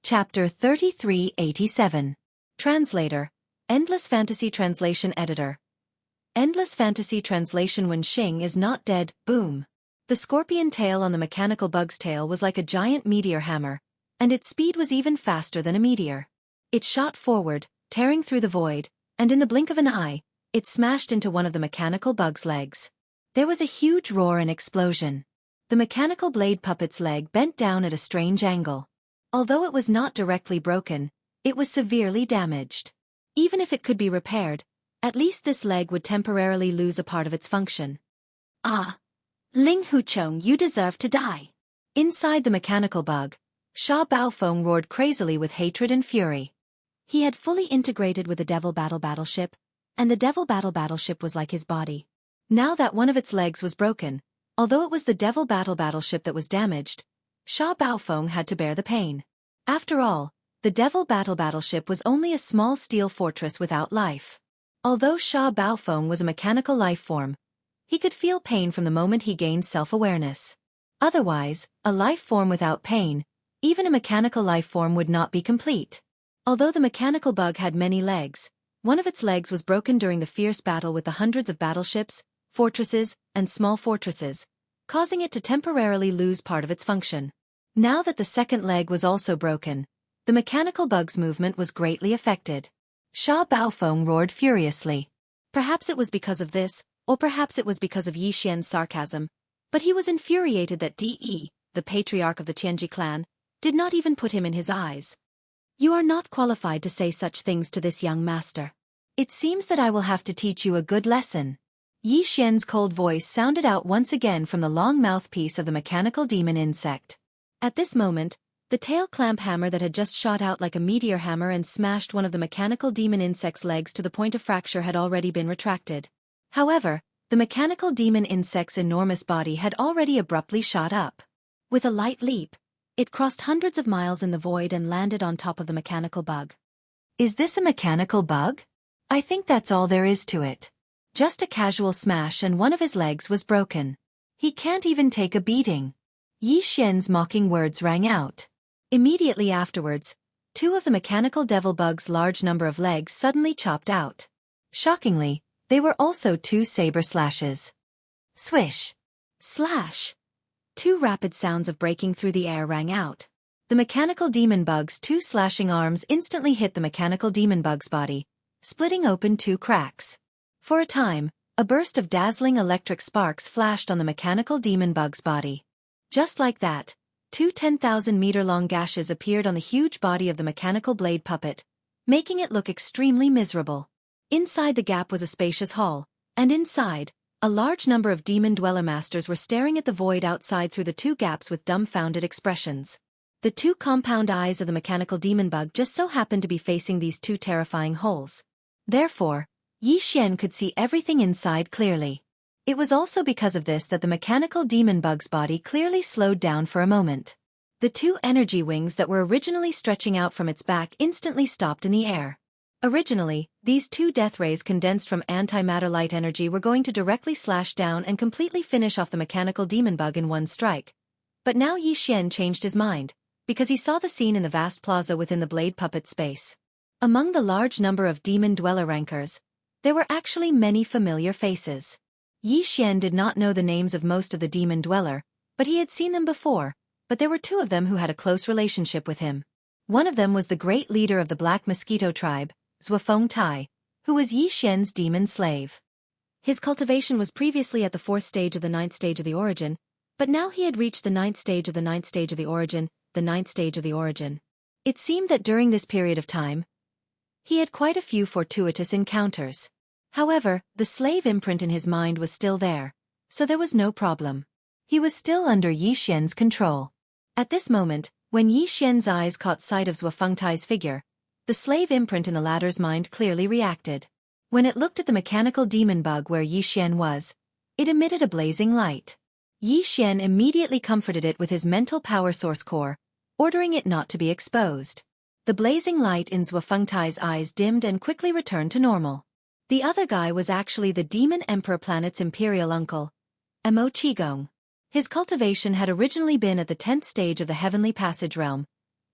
Chapter 3387. Translator. Endless Fantasy Translation Editor. Endless Fantasy Translation. When Xing is not dead, boom. The scorpion tail on the mechanical bug's tail was like a giant meteor hammer, and its speed was even faster than a meteor. It shot forward, tearing through the void, and in the blink of an eye, it smashed into one of the mechanical bug's legs. There was a huge roar and explosion. The mechanical blade puppet's leg bent down at a strange angle. Although it was not directly broken, it was severely damaged. Even if it could be repaired, at least this leg would temporarily lose a part of its function. Ah! Ling Huchong, you deserve to die. Inside the mechanical bug, Sha Baofeng roared crazily with hatred and fury. He had fully integrated with the Devil Battleship, and the Devil Battleship was like his body. Now that one of its legs was broken, although it was the Devil Battleship that was damaged, Sha Baofeng had to bear the pain. After all, the Devil Battleship was only a small steel fortress without life. Although Sha Baofeng was a mechanical life form, he could feel pain from the moment he gained self-awareness. Otherwise, a life form without pain, even a mechanical life form, would not be complete. Although the mechanical bug had many legs, one of its legs was broken during the fierce battle with the hundreds of battleships, fortresses, and small fortresses, causing it to temporarily lose part of its function. Now that the second leg was also broken, the mechanical bug's movement was greatly affected. Sha Baofeng roared furiously. Perhaps it was because of this, or perhaps it was because of Yi Xian's sarcasm, but he was infuriated that De, the patriarch of the Tianji clan, did not even put him in his eyes. You are not qualified to say such things to this young master. It seems that I will have to teach you a good lesson. Yi Xian's cold voice sounded out once again from the long mouthpiece of the mechanical demon insect. At this moment, the tail clamp hammer that had just shot out like a meteor hammer and smashed one of the mechanical demon insect's legs to the point of fracture had already been retracted. However, the mechanical demon insect's enormous body had already abruptly shot up. With a light leap, it crossed hundreds of miles in the void and landed on top of the mechanical bug. Is this a mechanical bug? I think that's all there is to it. Just a casual smash and one of his legs was broken. He can't even take a beating. Yi Xian's mocking words rang out. Immediately afterwards, two of the mechanical devil bug's large number of legs suddenly chopped out. Shockingly, they were also two saber slashes. Swish! Slash! Two rapid sounds of breaking through the air rang out. The mechanical demon bug's two slashing arms instantly hit the mechanical demon bug's body, splitting open two cracks. For a time, a burst of dazzling electric sparks flashed on the mechanical demon bug's body. Just like that, two 10,000-meter-long gashes appeared on the huge body of the mechanical blade puppet, making it look extremely miserable. Inside the gap was a spacious hall, and inside, a large number of demon dweller masters were staring at the void outside through the two gaps with dumbfounded expressions. The two compound eyes of the mechanical demon bug just so happened to be facing these two terrifying holes. Therefore, Yi Xian could see everything inside clearly. It was also because of this that the mechanical demon bug's body clearly slowed down for a moment. The two energy wings that were originally stretching out from its back instantly stopped in the air. Originally, these two death rays condensed from antimatter light energy were going to directly slash down and completely finish off the mechanical demon bug in one strike. But now Yi Xian changed his mind, because he saw the scene in the vast plaza within the blade puppet space. Among the large number of demon dweller rankers, there were actually many familiar faces. Yi Xian did not know the names of most of the demon dweller, but he had seen them before, but there were two of them who had a close relationship with him. One of them was the great leader of the Black Mosquito tribe, Zhuofeng Tai, who was Yi Xian's demon slave. His cultivation was previously at the 4th stage of the 9th stage of the origin, but now he had reached the 9th stage of the 9th stage of the origin, the 9th stage of the origin. It seemed that during this period of time, he had quite a few fortuitous encounters. However, the slave imprint in his mind was still there, so there was no problem. He was still under Yi Xian's control. At this moment, when Yi Xian's eyes caught sight of Zhuofeng Tai's figure, the slave imprint in the latter's mind clearly reacted. When it looked at the mechanical demon bug where Yi Xian was, it emitted a blazing light. Yi Xian immediately comforted it with his mental power source core, ordering it not to be exposed. The blazing light in Zhuofeng Tai's eyes dimmed and quickly returned to normal. The other guy was actually the Demon Emperor planet's imperial uncle, Mo Qigong. His cultivation had originally been at the 10th stage of the Heavenly Passage realm,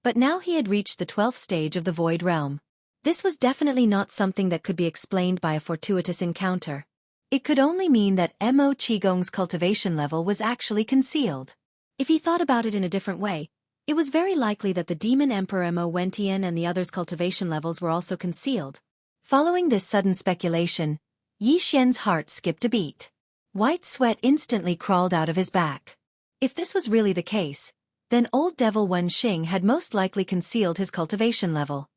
But now he had reached the 12th stage of the Void Realm. This was definitely not something that could be explained by a fortuitous encounter. It could only mean that Mo Qigong's cultivation level was actually concealed. If he thought about it in a different way, it was very likely that the Demon Emperor Mo Wentian and the others' cultivation levels were also concealed. Following this sudden speculation, Yi Xian's heart skipped a beat. White sweat instantly crawled out of his back. If this was really the case, then old devil Wen Xing had most likely concealed his cultivation level.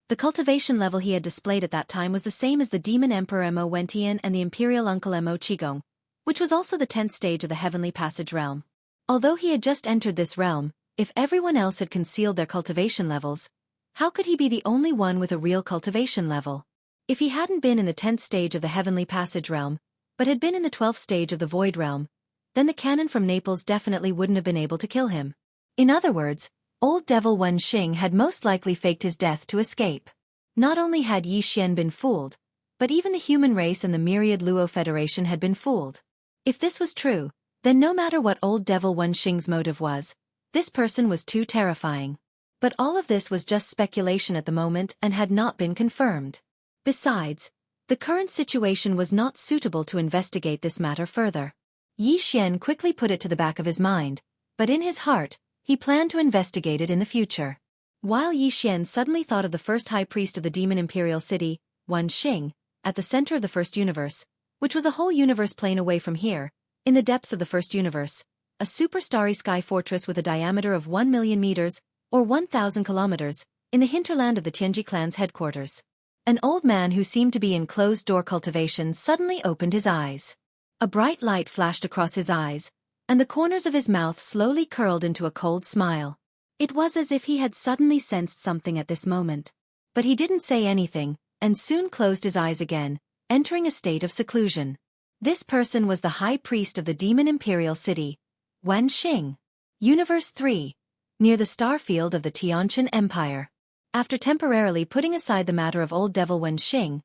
The cultivation level he had displayed at that time was the same as the Demon Emperor Mo Wentian and the Imperial Uncle Mo Qigong, which was also the 10th stage of the Heavenly Passage realm. Although he had just entered this realm, if everyone else had concealed their cultivation levels, how could he be the only one with a real cultivation level? If he hadn't been in the 10th stage of the Heavenly Passage realm, but had been in the 12th stage of the Void realm, then the cannon from Naples definitely wouldn't have been able to kill him. In other words, old devil Wen Xing had most likely faked his death to escape. Not only had Yi Xian been fooled, but even the human race and the myriad Luo Federation had been fooled. If this was true, then no matter what old devil Wen Xing's motive was, this person was too terrifying. But all of this was just speculation at the moment and had not been confirmed. Besides, the current situation was not suitable to investigate this matter further. Yi Xian quickly put it to the back of his mind, but in his heart, he planned to investigate it in the future. While Yi Xian suddenly thought of the first high priest of the demon imperial city, Wen Xing, at the center of the first universe, which was a whole universe plane away from here, in the depths of the first universe, a super starry sky fortress with a diameter of 1 million meters, or 1,000 kilometers, in the hinterland of the Tianji clan's headquarters. An old man who seemed to be in closed-door cultivation suddenly opened his eyes. A bright light flashed across his eyes, and the corners of his mouth slowly curled into a cold smile. It was as if he had suddenly sensed something at this moment. But he didn't say anything, and soon closed his eyes again, entering a state of seclusion. This person was the high priest of the demon imperial city, Wen Xing. Universe 3. Near the star field of the Tianjin Empire. After temporarily putting aside the matter of old devil Wen Xing,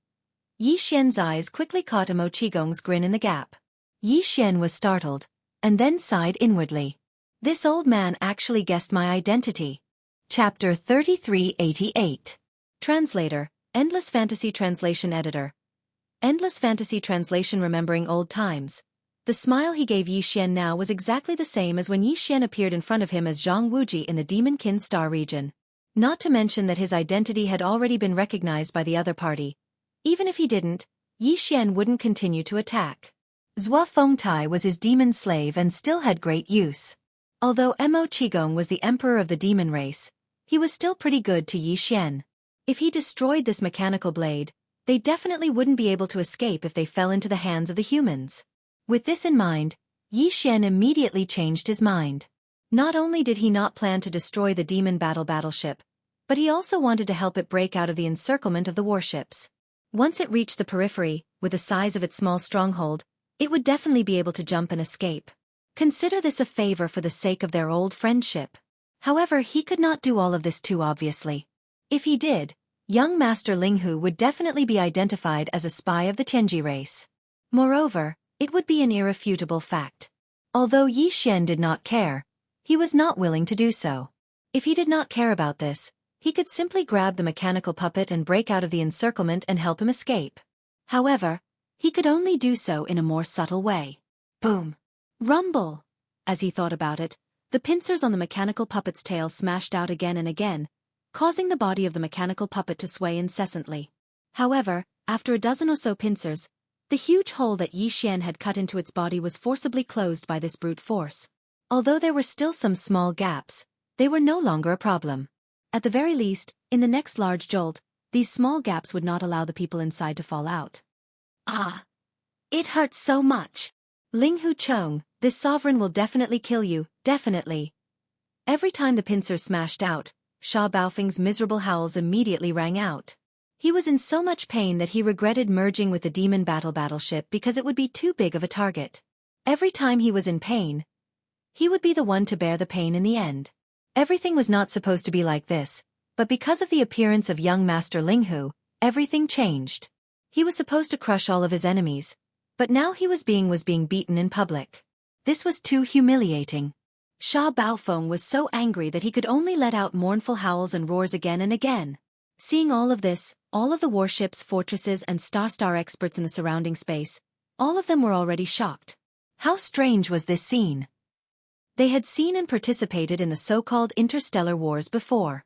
Yi Xian's eyes quickly caught Mo Qigong's grin in the gap. Yi Xian was startled, and then sighed inwardly. This old man actually guessed my identity. Chapter 3388. Translator, Endless Fantasy Translation Editor. Endless Fantasy Translation. Remembering old times. The smile he gave Yi Xian now was exactly the same as when Yi Xian appeared in front of him as Jianghu in the Demon Kin Star region. Not to mention that his identity had already been recognized by the other party. Even if he didn't, Yi Xian wouldn't continue to attack. Zhua Fengtai was his demon slave and still had great use. Although Mo Qigong was the emperor of the demon race, he was still pretty good to Yi Xian. If he destroyed this mechanical blade, they definitely wouldn't be able to escape if they fell into the hands of the humans. With this in mind, Yi Xian immediately changed his mind. Not only did he not plan to destroy the demon battleship, but he also wanted to help it break out of the encirclement of the warships. Once it reached the periphery, with the size of its small stronghold, it would definitely be able to jump and escape. Consider this a favor for the sake of their old friendship. However, he could not do all of this too obviously. If he did, young Master Linghu would definitely be identified as a spy of the Tianji race. Moreover, it would be an irrefutable fact. Although Yi Xian did not care, he was not willing to do so. If he did not care about this, he could simply grab the mechanical puppet and break out of the encirclement and help him escape. However, he could only do so in a more subtle way. Boom! Rumble! As he thought about it, the pincers on the mechanical puppet's tail smashed out again and again, causing the body of the mechanical puppet to sway incessantly. However, after a dozen or so pincers, the huge hole that Yi Xian had cut into its body was forcibly closed by this brute force. Although there were still some small gaps, they were no longer a problem. At the very least, in the next large jolt, these small gaps would not allow the people inside to fall out. Ah! It hurts so much. Linghu Chong, this sovereign will definitely kill you, definitely. Every time the pincers smashed out, Sha Baofeng's miserable howls immediately rang out. He was in so much pain that he regretted merging with the demon battleship because it would be too big of a target. Every time he was in pain, he would be the one to bear the pain in the end. Everything was not supposed to be like this, but because of the appearance of young Master Linghu, everything changed. He was supposed to crush all of his enemies, but now he was being beaten in public. This was too humiliating. Sha Baofeng was so angry that he could only let out mournful howls and roars again and again. Seeing all of this, all of the warships, fortresses and star experts in the surrounding space, all of them were already shocked. How strange was this scene? They had seen and participated in the so-called interstellar wars before.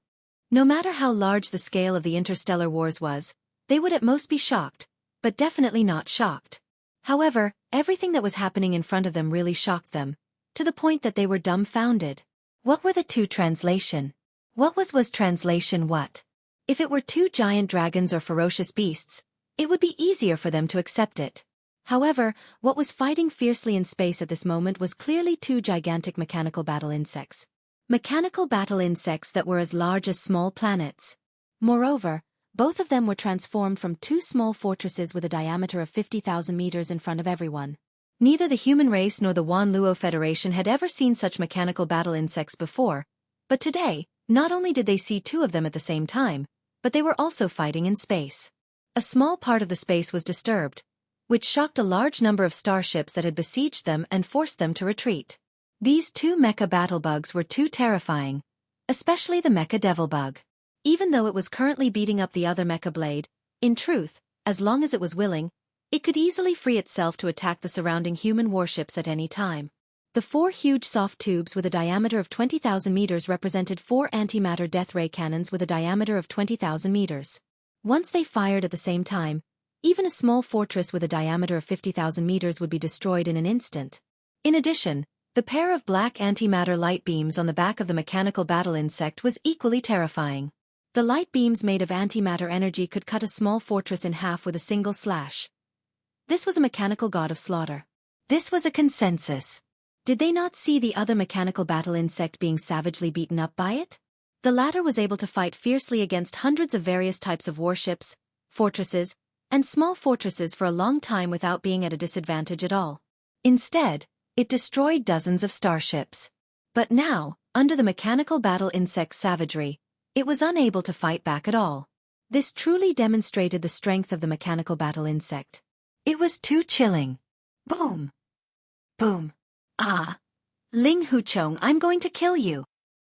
No matter how large the scale of the interstellar wars was, they would at most be shocked, but definitely not shocked. However, everything that was happening in front of them really shocked them, to the point that they were dumbfounded. What were the two translation? What was translation what? If it were two giant dragons or ferocious beasts, it would be easier for them to accept it. However, what was fighting fiercely in space at this moment was clearly two gigantic mechanical battle insects. Mechanical battle insects that were as large as small planets. Moreover, both of them were transformed from two small fortresses with a diameter of 50,000 meters in front of everyone. Neither the human race nor the Wan Luo Federation had ever seen such mechanical battle insects before, but today, not only did they see two of them at the same time, but they were also fighting in space. A small part of the space was disturbed, which shocked a large number of starships that had besieged them and forced them to retreat. These two mecha battle bugs were too terrifying, especially the mecha devil bug. Even though it was currently beating up the other mecha blade, in truth, as long as it was willing, it could easily free itself to attack the surrounding human warships at any time. The four huge soft tubes with a diameter of 20,000 meters represented four antimatter death ray cannons with a diameter of 20,000 meters. Once they fired at the same time, even a small fortress with a diameter of 50,000 meters would be destroyed in an instant. In addition, the pair of black antimatter light beams on the back of the mechanical battle insect was equally terrifying. The light beams made of antimatter energy could cut a small fortress in half with a single slash. This was a mechanical god of slaughter. This was a consensus. Did they not see the other mechanical battle insect being savagely beaten up by it? The latter was able to fight fiercely against hundreds of various types of warships, fortresses, and small fortresses for a long time without being at a disadvantage at all. Instead, it destroyed dozens of starships. But now, under the mechanical battle insect's savagery, it was unable to fight back at all. This truly demonstrated the strength of the mechanical battle insect. It was too chilling. Boom! Boom! Ah! Ling Huchong, I'm going to kill you!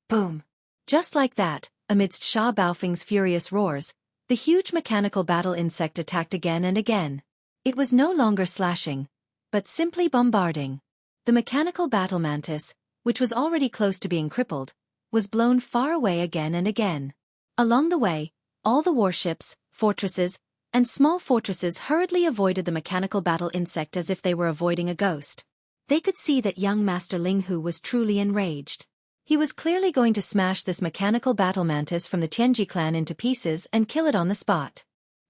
Boom! Just like that, amidst Sha Baofeng's furious roars, the huge mechanical battle insect attacked again and again. It was no longer slashing, but simply bombarding. The mechanical battle mantis, which was already close to being crippled, was blown far away again and again. Along the way, all the warships, fortresses, and small fortresses hurriedly avoided the mechanical battle insect as if they were avoiding a ghost. They could see that young Master Ling Hu was truly enraged. He was clearly going to smash this mechanical battle mantis from the Tianji clan into pieces and kill it on the spot.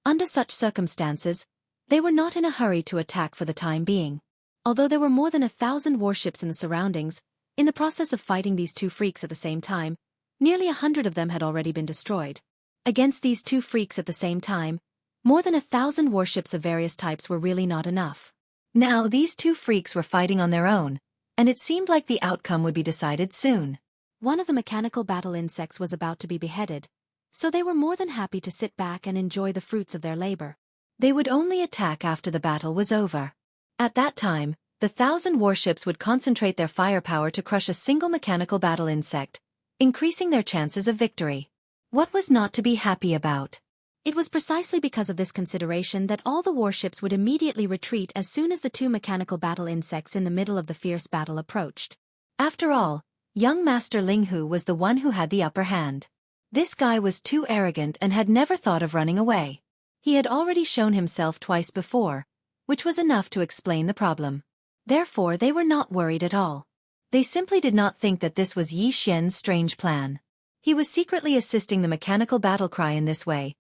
Under such circumstances, they were not in a hurry to attack for the time being. Although there were more than 1,000 warships in the surroundings, in the process of fighting these two freaks at the same time, nearly 100 of them had already been destroyed. Against these two freaks at the same time, more than 1,000 warships of various types were really not enough. Now these two freaks were fighting on their own, and it seemed like the outcome would be decided soon. One of the mechanical battle insects was about to be beheaded, so they were more than happy to sit back and enjoy the fruits of their labor. They would only attack after the battle was over. At that time, the 1,000 warships would concentrate their firepower to crush a single mechanical battle insect, increasing their chances of victory. What was not to be happy about? It was precisely because of this consideration that all the warships would immediately retreat as soon as the two mechanical battle insects in the middle of the fierce battle approached. After all, young Master Ling Hu was the one who had the upper hand. This guy was too arrogant and had never thought of running away. He had already shown himself twice before, which was enough to explain the problem. Therefore they were not worried at all. They simply did not think that this was Yi Xian's strange plan. He was secretly assisting the mechanical battle cry in this way,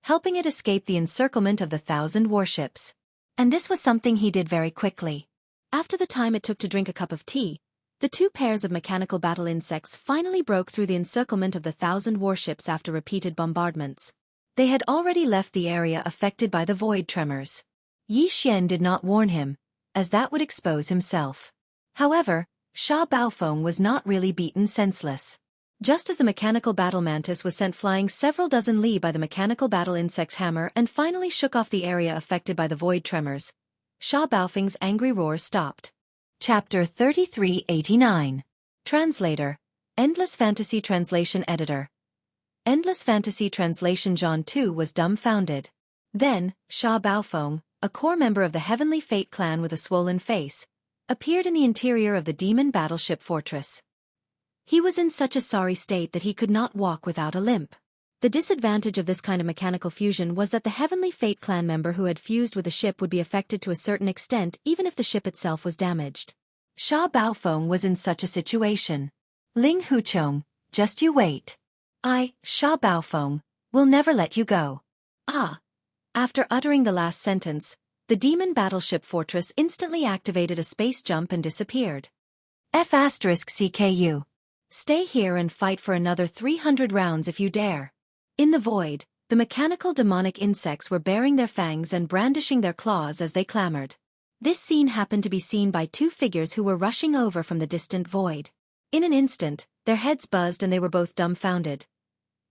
helping it escape the encirclement of the 1,000 warships. And this was something he did very quickly. After the time it took to drink a cup of tea, the two pairs of mechanical battle insects finally broke through the encirclement of the 1,000 warships after repeated bombardments. They had already left the area affected by the void tremors. Yi Xian did not warn him, as that would expose himself. However, Sha Baofeng was not really beaten senseless. Just as the mechanical battle mantis was sent flying several dozen li by the mechanical battle insect's hammer and finally shook off the area affected by the void tremors, Sha Baofeng's angry roar stopped. Chapter 3389. Translator, Endless Fantasy Translation Editor. Endless Fantasy Translation Jianghu was dumbfounded. Then, Sha Baofeng, a core member of the Heavenly Fate clan with a swollen face, appeared in the interior of the demon battleship fortress. He was in such a sorry state that he could not walk without a limp. The disadvantage of this kind of mechanical fusion was that the Heavenly Fate clan member who had fused with the ship would be affected to a certain extent even if the ship itself was damaged. Sha Baofeng was in such a situation. Ling Huchong, just you wait. I, Sha Baofeng, will never let you go. Ah! After uttering the last sentence, the demon battleship fortress instantly activated a space jump and disappeared. F*CKU. Stay here and fight for another 300 rounds if you dare. In the void, the mechanical demonic insects were baring their fangs and brandishing their claws as they clamored. This scene happened to be seen by two figures who were rushing over from the distant void. In an instant, their heads buzzed and they were both dumbfounded.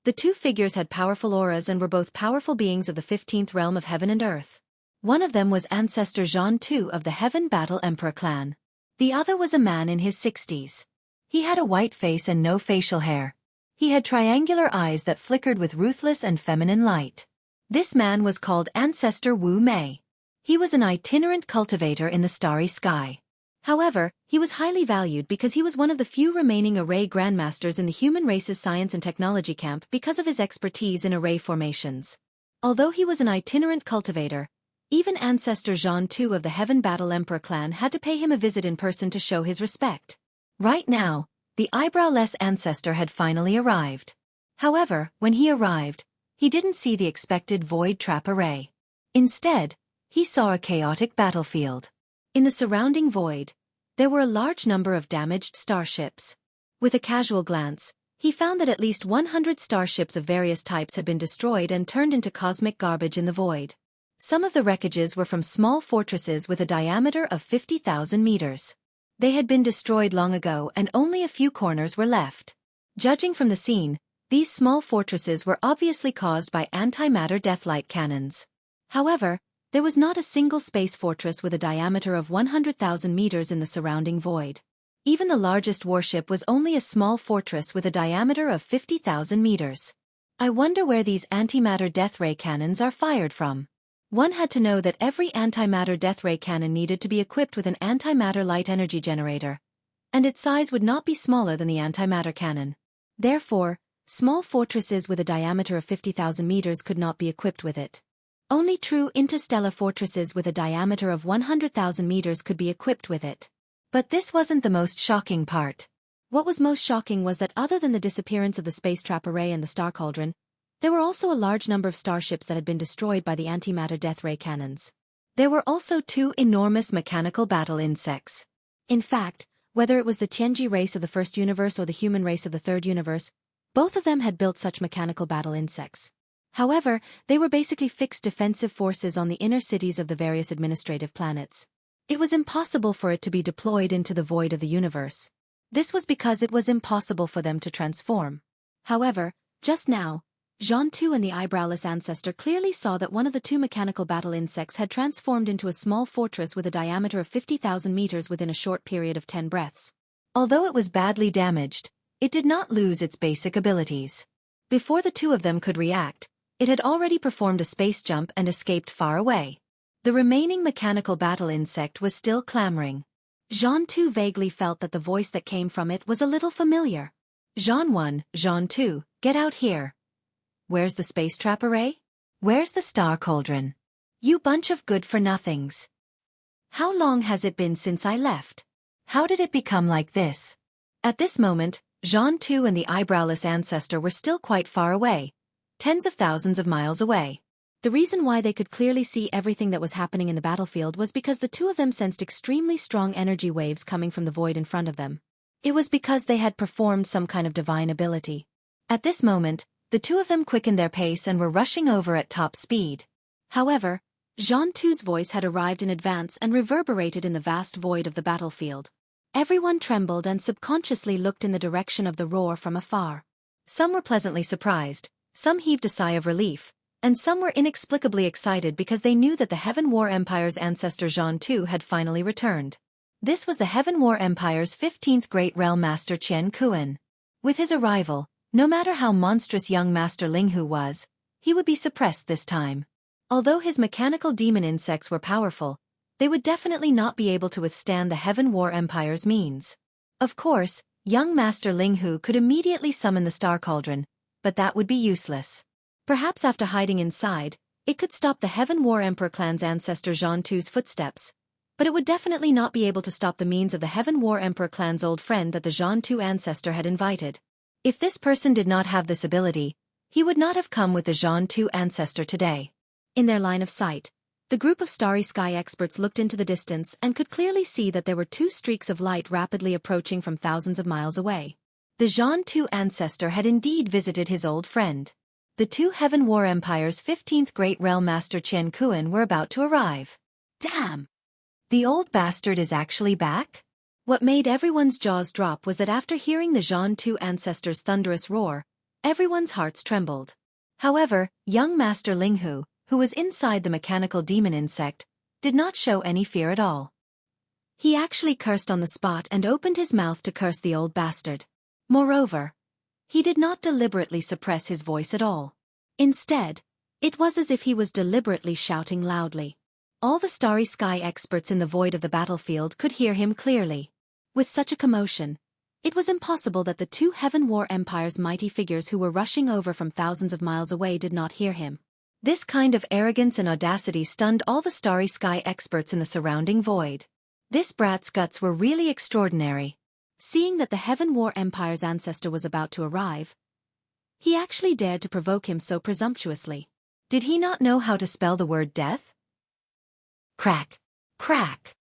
The two figures had powerful auras and were both powerful beings of the 15th realm of heaven and earth. One of them was Ancestor Jianghu of the Heaven Battle Emperor clan. The other was a man in his 60s. He had a white face and no facial hair. He had triangular eyes that flickered with ruthless and feminine light. This man was called Ancestor Wu Mei. He was an itinerant cultivator in the starry sky. However, he was highly valued because he was one of the few remaining array grandmasters in the human race's science and technology camp because of his expertise in array formations. Although he was an itinerant cultivator, even Ancestor Jianghu of the Heaven Battle Emperor clan had to pay him a visit in person to show his respect. Right now, the eyebrowless ancestor had finally arrived. However, when he arrived, he didn't see the expected void trap array. Instead, he saw a chaotic battlefield. In the surrounding void, there were a large number of damaged starships. With a casual glance, he found that at least 100 starships of various types had been destroyed and turned into cosmic garbage in the void. Some of the wreckages were from small fortresses with a diameter of 50,000 meters. They had been destroyed long ago and only a few corners were left. Judging from the scene, these small fortresses were obviously caused by antimatter deathlight cannons. However, there was not a single space fortress with a diameter of 100,000 meters in the surrounding void. Even the largest warship was only a small fortress with a diameter of 50,000 meters. I wonder where these antimatter death ray cannons are fired from. One had to know that every antimatter death ray cannon needed to be equipped with an antimatter light energy generator, and its size would not be smaller than the antimatter cannon. Therefore, small fortresses with a diameter of 50,000 meters could not be equipped with it. Only true interstellar fortresses with a diameter of 100,000 meters could be equipped with it. But this wasn't the most shocking part. What was most shocking was that other than the disappearance of the space trap array and the star cauldron, there were also a large number of starships that had been destroyed by the antimatter death ray cannons. There were also two enormous mechanical battle insects. In fact, whether it was the Tianji race of the first universe or the human race of the third universe, both of them had built such mechanical battle insects. However, they were basically fixed defensive forces on the inner cities of the various administrative planets. It was impossible for it to be deployed into the void of the universe. This was because it was impossible for them to transform. However, just now, Jianghu and the eyebrowless ancestor clearly saw that one of the two mechanical battle insects had transformed into a small fortress with a diameter of 50,000 meters within a short period of 10 breaths. Although it was badly damaged, it did not lose its basic abilities. Before the two of them could react, it had already performed a space jump and escaped far away. The remaining mechanical battle insect was still clamoring. Jianghu vaguely felt that the voice that came from it was a little familiar. Jianghu, get out here. Where's the space trap array? Where's the star cauldron? You bunch of good-for-nothings. How long has it been since I left? How did it become like this? At this moment, Jianghu and the eyebrowless ancestor were still quite far away, tens of thousands of miles away. The reason why they could clearly see everything that was happening in the battlefield was because the two of them sensed extremely strong energy waves coming from the void in front of them. It was because they had performed some kind of divine ability. At this moment, the two of them quickened their pace and were rushing over at top speed. However, Jianghu's voice had arrived in advance and reverberated in the vast void of the battlefield. Everyone trembled and subconsciously looked in the direction of the roar from afar. Some were pleasantly surprised, some heaved a sigh of relief, and some were inexplicably excited because they knew that the Heaven War Empire's ancestor Jianghu had finally returned. This was the Heaven War Empire's 15th Great Realm Master Qian Kuan. With his arrival, no matter how monstrous young Master Linghu was, he would be suppressed this time. Although his mechanical demon insects were powerful, they would definitely not be able to withstand the Heaven War Empire's means. Of course, young Master Linghu could immediately summon the Star Cauldron, but that would be useless. Perhaps after hiding inside, it could stop the Heaven War Emperor clan's ancestor Xianxu's footsteps, but it would definitely not be able to stop the means of the Heaven War Emperor clan's old friend that the Xianxu ancestor had invited. If this person did not have this ability, he would not have come with the Xianxu ancestor today. In their line of sight, the group of starry sky experts looked into the distance and could clearly see that there were two streaks of light rapidly approaching from thousands of miles away. The Xianxu ancestor had indeed visited his old friend. The two Heaven War Empire's 15th Great Realm Master Qian Kuan were about to arrive. Damn! The old bastard is actually back? What made everyone's jaws drop was that after hearing the Xianxu ancestor's thunderous roar, everyone's hearts trembled. However, young Master Linghu, who was inside the mechanical demon insect, did not show any fear at all. He actually cursed on the spot and opened his mouth to curse the old bastard. Moreover, he did not deliberately suppress his voice at all. Instead, it was as if he was deliberately shouting loudly. All the starry sky experts in the void of the battlefield could hear him clearly. With such a commotion, it was impossible that the two Heaven War Empire's mighty figures who were rushing over from thousands of miles away did not hear him. This kind of arrogance and audacity stunned all the starry sky experts in the surrounding void. This brat's guts were really extraordinary. Seeing that the Heaven War Empire's ancestor was about to arrive, he actually dared to provoke him so presumptuously. Did he not know how to spell the word death? Crack, crack,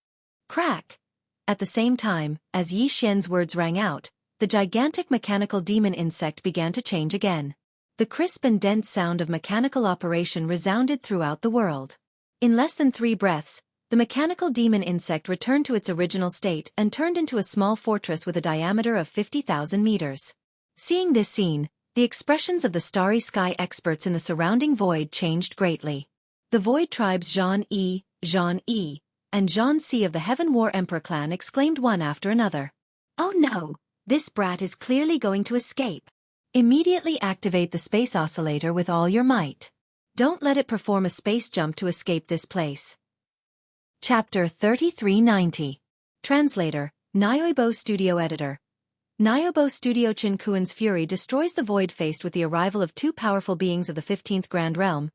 crack. At the same time, as Yi Xian's words rang out, the gigantic mechanical demon insect began to change again. The crisp and dense sound of mechanical operation resounded throughout the world. In less than 3 breaths, the mechanical demon insect returned to its original state and turned into a small fortress with a diameter of 50,000 meters. Seeing this scene, the expressions of the starry sky experts in the surrounding void changed greatly. The void tribes Zhan-E, Zhan-E, and Xianxia of the Heaven War Emperor clan exclaimed one after another. Oh no, this brat is clearly going to escape. Immediately activate the space oscillator with all your might. Don't let it perform a space jump to escape this place. Chapter 3390. Translator, Nyoibo Studio Editor. Nyoibo Studio Qian Kuan's fury destroys the void faced with the arrival of two powerful beings of the 15th Grand Realm.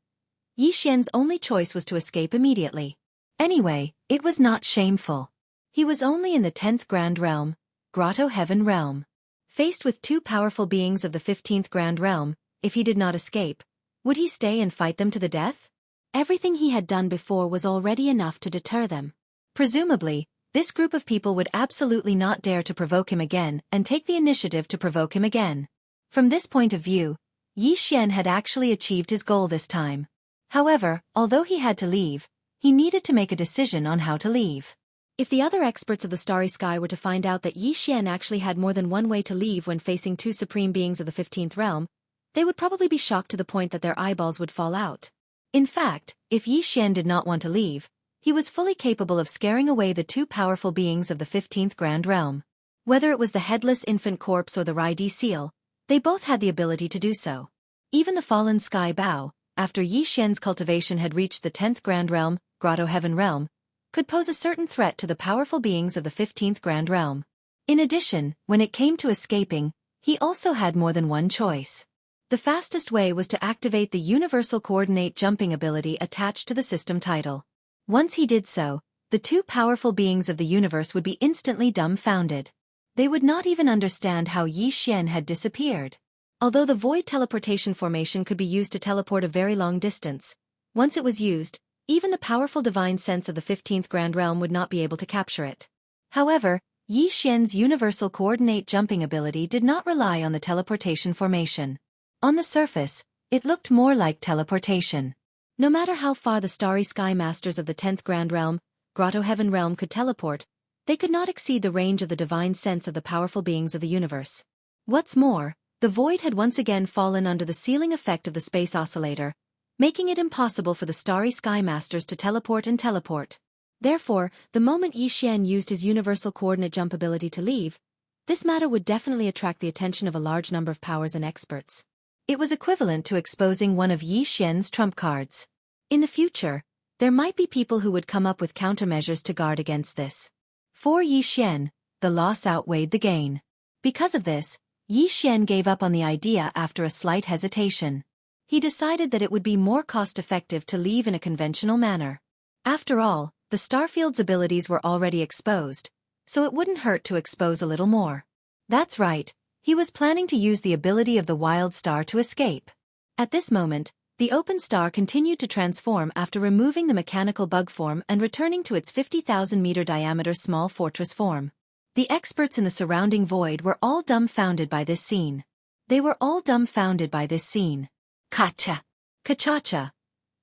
Yi Xian's only choice was to escape immediately. Anyway, it was not shameful. He was only in the 10th Grand Realm, Grotto Heaven Realm. Faced with two powerful beings of the 15th Grand Realm, if he did not escape, would he stay and fight them to the death? Everything he had done before was already enough to deter them. Presumably, this group of people would absolutely not dare to provoke him again and take the initiative to provoke him again. From this point of view, Yi Xian had actually achieved his goal this time. However, although he had to leave, he needed to make a decision on how to leave. If the other experts of the Starry Sky were to find out that Yi Xian actually had more than one way to leave when facing two supreme beings of the 15th realm, they would probably be shocked to the point that their eyeballs would fall out. In fact, if Yi Xian did not want to leave, he was fully capable of scaring away the two powerful beings of the 15th Grand Realm. Whether it was the headless infant corpse or the Rai-Di seal, they both had the ability to do so. Even the fallen Sky Bao, after Yi Xian's cultivation had reached the 10th Grand Realm, Grotto Heaven Realm, could pose a certain threat to the powerful beings of the 15th Grand Realm. In addition, when it came to escaping, he also had more than one choice. The fastest way was to activate the Universal Coordinate Jumping ability attached to the system title. Once he did so, the two powerful beings of the universe would be instantly dumbfounded. They would not even understand how Yi Xian had disappeared. Although the void teleportation formation could be used to teleport a very long distance, once it was used, even the powerful divine sense of the 15th Grand Realm would not be able to capture it. However, Yi Xian's Universal Coordinate Jumping ability did not rely on the teleportation formation. On the surface, it looked more like teleportation. No matter how far the Starry Sky Masters of the 10th Grand Realm, Grotto Heaven Realm could teleport, they could not exceed the range of the divine sense of the powerful beings of the universe. What's more, the void had once again fallen under the sealing effect of the space oscillator, making it impossible for the Starry Sky Masters to teleport and teleport. Therefore, the moment Yi Xian used his universal coordinate jump ability to leave, this matter would definitely attract the attention of a large number of powers and experts. It was equivalent to exposing one of Yi Xian's trump cards. In the future, there might be people who would come up with countermeasures to guard against this. For Yi Xian, the loss outweighed the gain. Because of this, Yi Xian gave up on the idea after a slight hesitation. He decided that it would be more cost-effective to leave in a conventional manner. After all, the Starfield's abilities were already exposed, so it wouldn't hurt to expose a little more. That's right, he was planning to use the ability of the Wild Star to escape. At this moment, the Open Star continued to transform after removing the mechanical bug form and returning to its 50,000-meter diameter small fortress form. The experts in the surrounding void were all dumbfounded by this scene. They were all dumbfounded by this scene. Kacha! Kacha-cha!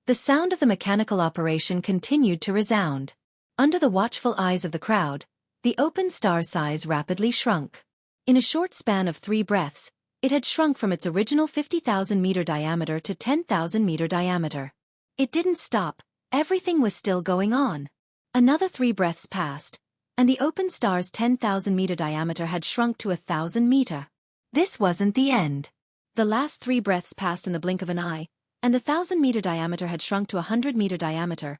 The sound of the mechanical operation continued to resound. Under the watchful eyes of the crowd, the Open Star's size rapidly shrunk. In a short span of 3 breaths, it had shrunk from its original 50,000-meter diameter to 10,000-meter diameter. It didn't stop, everything was still going on. Another 3 breaths passed, and the Open Star's 10,000-meter diameter had shrunk to 1,000 meter. This wasn't the end. The last 3 breaths passed in the blink of an eye, and the 1,000-meter diameter had shrunk to 100-meter diameter.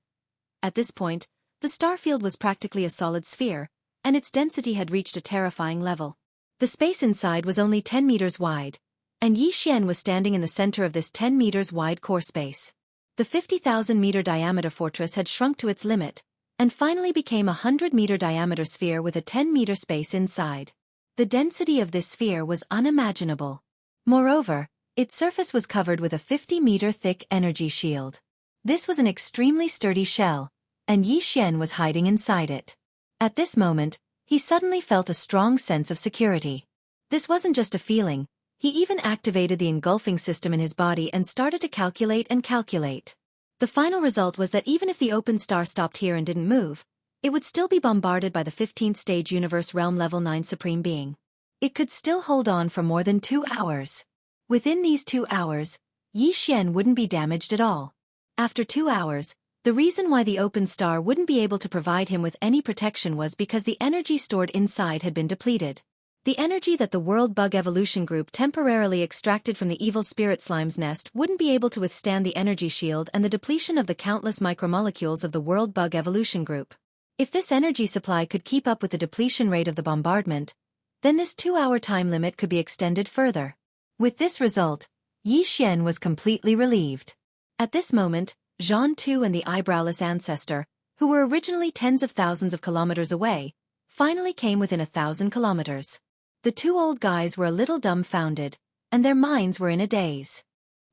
At this point, the starfield was practically a solid sphere, and its density had reached a terrifying level. The space inside was only 10 meters wide, and Yi Xian was standing in the center of this 10 meters wide core space. The 50,000-meter diameter fortress had shrunk to its limit, and finally became a 100-meter diameter sphere with a 10-meter space inside. The density of this sphere was unimaginable. Moreover, its surface was covered with a 50-meter thick energy shield. This was an extremely sturdy shell, and Yi Xian was hiding inside it. At this moment, he suddenly felt a strong sense of security. This wasn't just a feeling, he even activated the engulfing system in his body and started to calculate and calculate. The final result was that even if the Open Star stopped here and didn't move, it would still be bombarded by the 15th stage Universe Realm Level 9 Supreme Being. It could still hold on for more than 2 hours. Within these 2 hours, Yi Xian wouldn't be damaged at all. After 2 hours, the reason why the Open Star wouldn't be able to provide him with any protection was because the energy stored inside had been depleted. The energy that the World Bug Evolution Group temporarily extracted from the evil spirit slime's nest wouldn't be able to withstand the energy shield and the depletion of the countless micromolecules of the World Bug Evolution Group. If this energy supply could keep up with the depletion rate of the bombardment, then this 2-hour time limit could be extended further. With this result, Yi Xian was completely relieved. At this moment, Jianghu and the eyebrowless ancestor, who were originally tens of thousands of kilometers away, finally came within 1,000 kilometers. The 2 old guys were a little dumbfounded, and their minds were in a daze.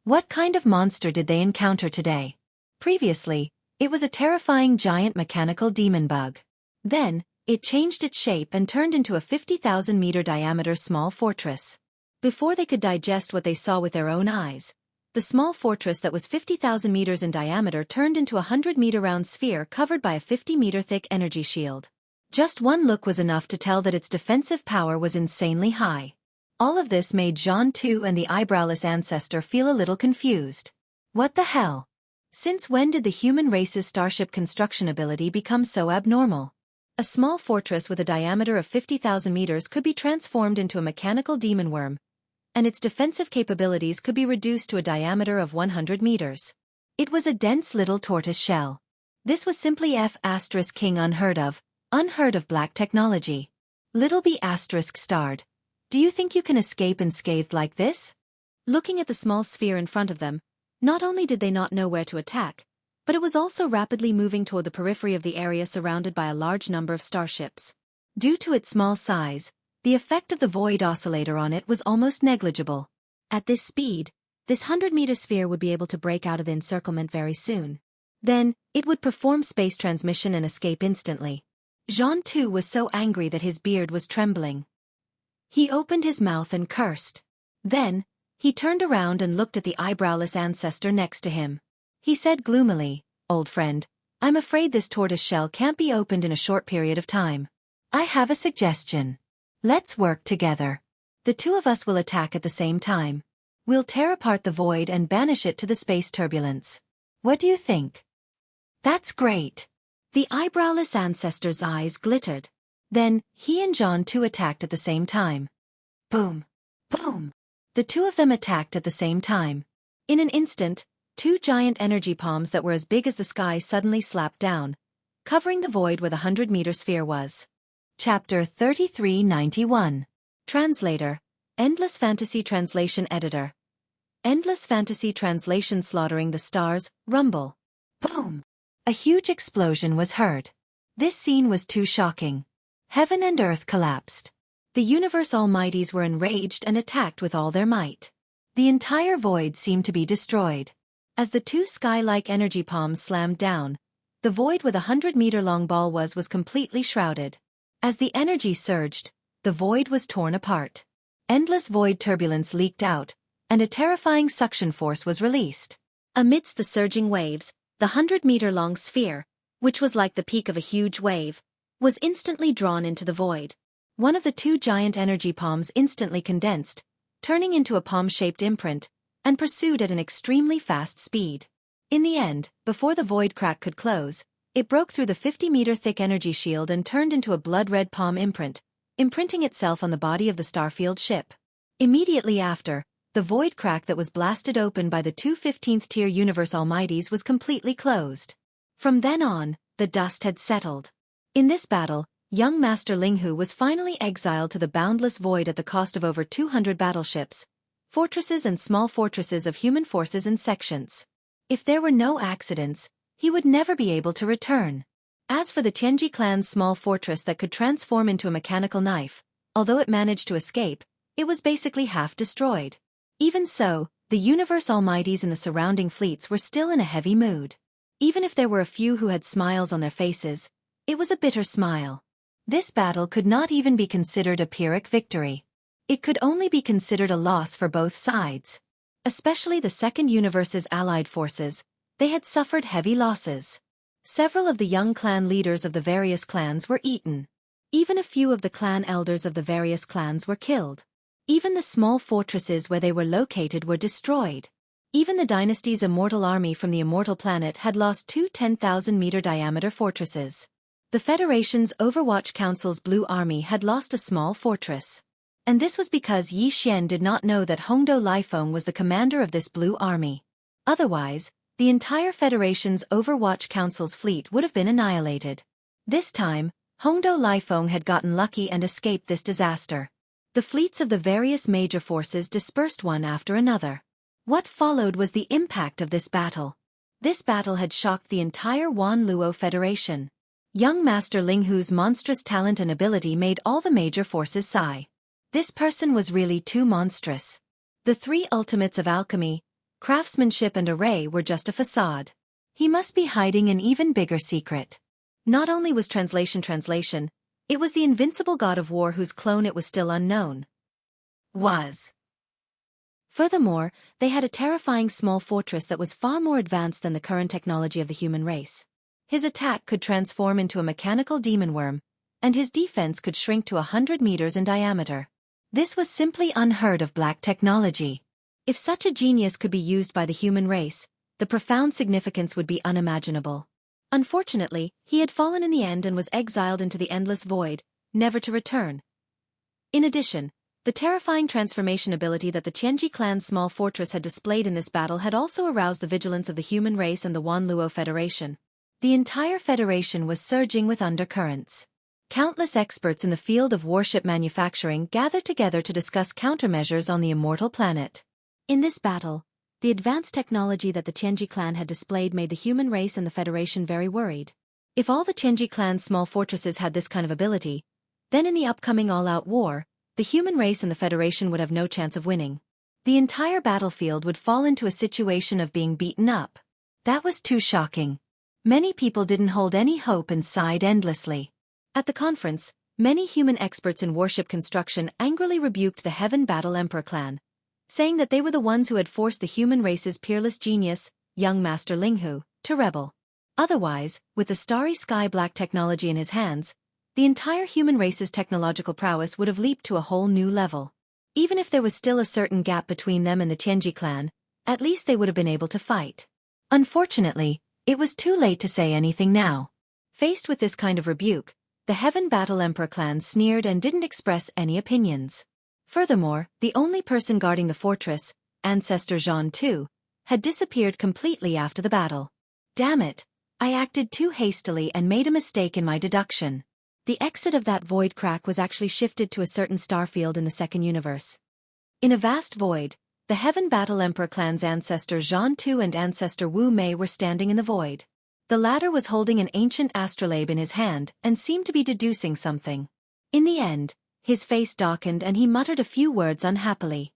What kind of monster did they encounter today? Previously, it was a terrifying giant mechanical demon bug. Then, it changed its shape and turned into a 50,000-meter diameter small fortress. Before they could digest what they saw with their own eyes, the small fortress that was 50,000 meters in diameter turned into a 100-meter round sphere covered by a 50-meter thick energy shield. Just one look was enough to tell that its defensive power was insanely high. All of this made Jianghu and the eyebrowless ancestor feel a little confused. What the hell? Since when did the human race's starship construction ability become so abnormal? A small fortress with a diameter of 50,000 meters could be transformed into a mechanical demon worm, and its defensive capabilities could be reduced to a diameter of 100 meters. It was a dense little tortoise shell. This was simply F*King unheard of black technology. Little B** starred. Do you think you can escape unscathed like this? Looking at the small sphere in front of them, not only did they not know where to attack, but it was also rapidly moving toward the periphery of the area surrounded by a large number of starships. Due to its small size, the effect of the void oscillator on it was almost negligible. At this speed, this 100-meter sphere would be able to break out of the encirclement very soon. Then, it would perform space transmission and escape instantly. Jianghu was so angry that his beard was trembling. He opened his mouth and cursed. Then, he turned around and looked at the eyebrowless ancestor next to him. He said gloomily, "Old friend, I'm afraid this tortoise shell can't be opened in a short period of time. I have a suggestion. Let's work together. The 2 of us will attack at the same time. We'll tear apart the void and banish it to the space turbulence. What do you think?" "That's great." The eyebrowless ancestor's eyes glittered. Then, he and John too attacked at the same time. Boom! Boom! The two of them attacked at the same time. In an instant, two giant energy palms that were as big as the sky suddenly slapped down, covering the void where the 100-meter sphere was. Chapter 3391. Translator, Endless Fantasy Translation Editor. Endless Fantasy Translation. Slaughtering the stars, rumble. Boom! A huge explosion was heard. This scene was too shocking. Heaven and earth collapsed. The universe almighties were enraged and attacked with all their might. The entire void seemed to be destroyed. As the two sky-like energy palms slammed down, the void where the 100-meter-long ball was completely shrouded. As the energy surged, the void was torn apart. Endless void turbulence leaked out, and a terrifying suction force was released. Amidst the surging waves, the 100-meter-long sphere, which was like the peak of a huge wave, was instantly drawn into the void. One of the two giant energy palms instantly condensed, turning into a palm-shaped imprint, and pursued at an extremely fast speed. In the end, before the void crack could close, it broke through the 50-meter-thick energy shield and turned into a blood-red palm imprint, imprinting itself on the body of the Starfield ship. Immediately after, the void crack that was blasted open by the two 15th-tier universe almighties was completely closed. From then on, the dust had settled. In this battle, young Master Linghu was finally exiled to the boundless void at the cost of over 200 battleships, fortresses and small fortresses of human forces and sections. If there were no accidents, he would never be able to return. As for the Tianji clan's small fortress that could transform into a mechanical knife, although it managed to escape, it was basically half destroyed. Even so, the universe almighties in the surrounding fleets were still in a heavy mood. Even if there were a few who had smiles on their faces, it was a bitter smile. This battle could not even be considered a Pyrrhic victory. It could only be considered a loss for both sides. Especially the Second Universe's allied forces, they had suffered heavy losses. Several of the young clan leaders of the various clans were eaten. Even a few of the clan elders of the various clans were killed. Even the small fortresses where they were located were destroyed. Even the dynasty's immortal army from the immortal planet had lost two 10,000-meter diameter fortresses. The Federation's Overwatch Council's Blue Army had lost a small fortress. And this was because Yi Xian did not know that Hongdou Lifeng was the commander of this Blue Army. Otherwise, the entire Federation's Overwatch Council's fleet would have been annihilated. This time, Hongdou Lifeng had gotten lucky and escaped this disaster. The fleets of the various major forces dispersed one after another. What followed was the impact of this battle. This battle had shocked the entire Wanluo Federation. Young Master Linghu's monstrous talent and ability made all the major forces sigh. This person was really too monstrous. The three ultimates of alchemy, craftsmanship and array were just a facade. He must be hiding an even bigger secret. Not only was translation, it was the invincible god of war whose clone it was still unknown. Furthermore, they had a terrifying small fortress that was far more advanced than the current technology of the human race. His attack could transform into a mechanical demon worm, and his defense could shrink to 100 meters in diameter. This was simply unheard of black technology. If such a genius could be used by the human race, the profound significance would be unimaginable. Unfortunately, he had fallen in the end and was exiled into the endless void, never to return. In addition, the terrifying transformation ability that the Tianji clan's small fortress had displayed in this battle had also aroused the vigilance of the human race and the Wanluo Federation. The entire Federation was surging with undercurrents. Countless experts in the field of warship manufacturing gathered together to discuss countermeasures on the immortal planet. In this battle, the advanced technology that the Tianji clan had displayed made the human race and the Federation very worried. If all the Tianji clan's small fortresses had this kind of ability, then in the upcoming all-out war, the human race and the Federation would have no chance of winning. The entire battlefield would fall into a situation of being beaten up. That was too shocking. Many people didn't hold any hope and sighed endlessly. At the conference, many human experts in warship construction angrily rebuked the Heaven Battle Emperor clan, saying that they were the ones who had forced the human race's peerless genius, young Master Linghu, to rebel. Otherwise, with the starry sky black technology in his hands, the entire human race's technological prowess would have leaped to a whole new level. Even if there was still a certain gap between them and the Tianji clan, at least they would have been able to fight. Unfortunately, it was too late to say anything now. Faced with this kind of rebuke, the Heaven Battle Emperor clan sneered and didn't express any opinions. Furthermore, the only person guarding the fortress, Ancestor Jianghu, had disappeared completely after the battle. Damn it, I acted too hastily and made a mistake in my deduction. The exit of that void crack was actually shifted to a certain starfield in the second universe. In a vast void, the Heaven Battle Emperor clan's ancestor Jianghu and ancestor Wu Mei were standing in the void. The latter was holding an ancient astrolabe in his hand and seemed to be deducing something. In the end, his face darkened and he muttered a few words unhappily.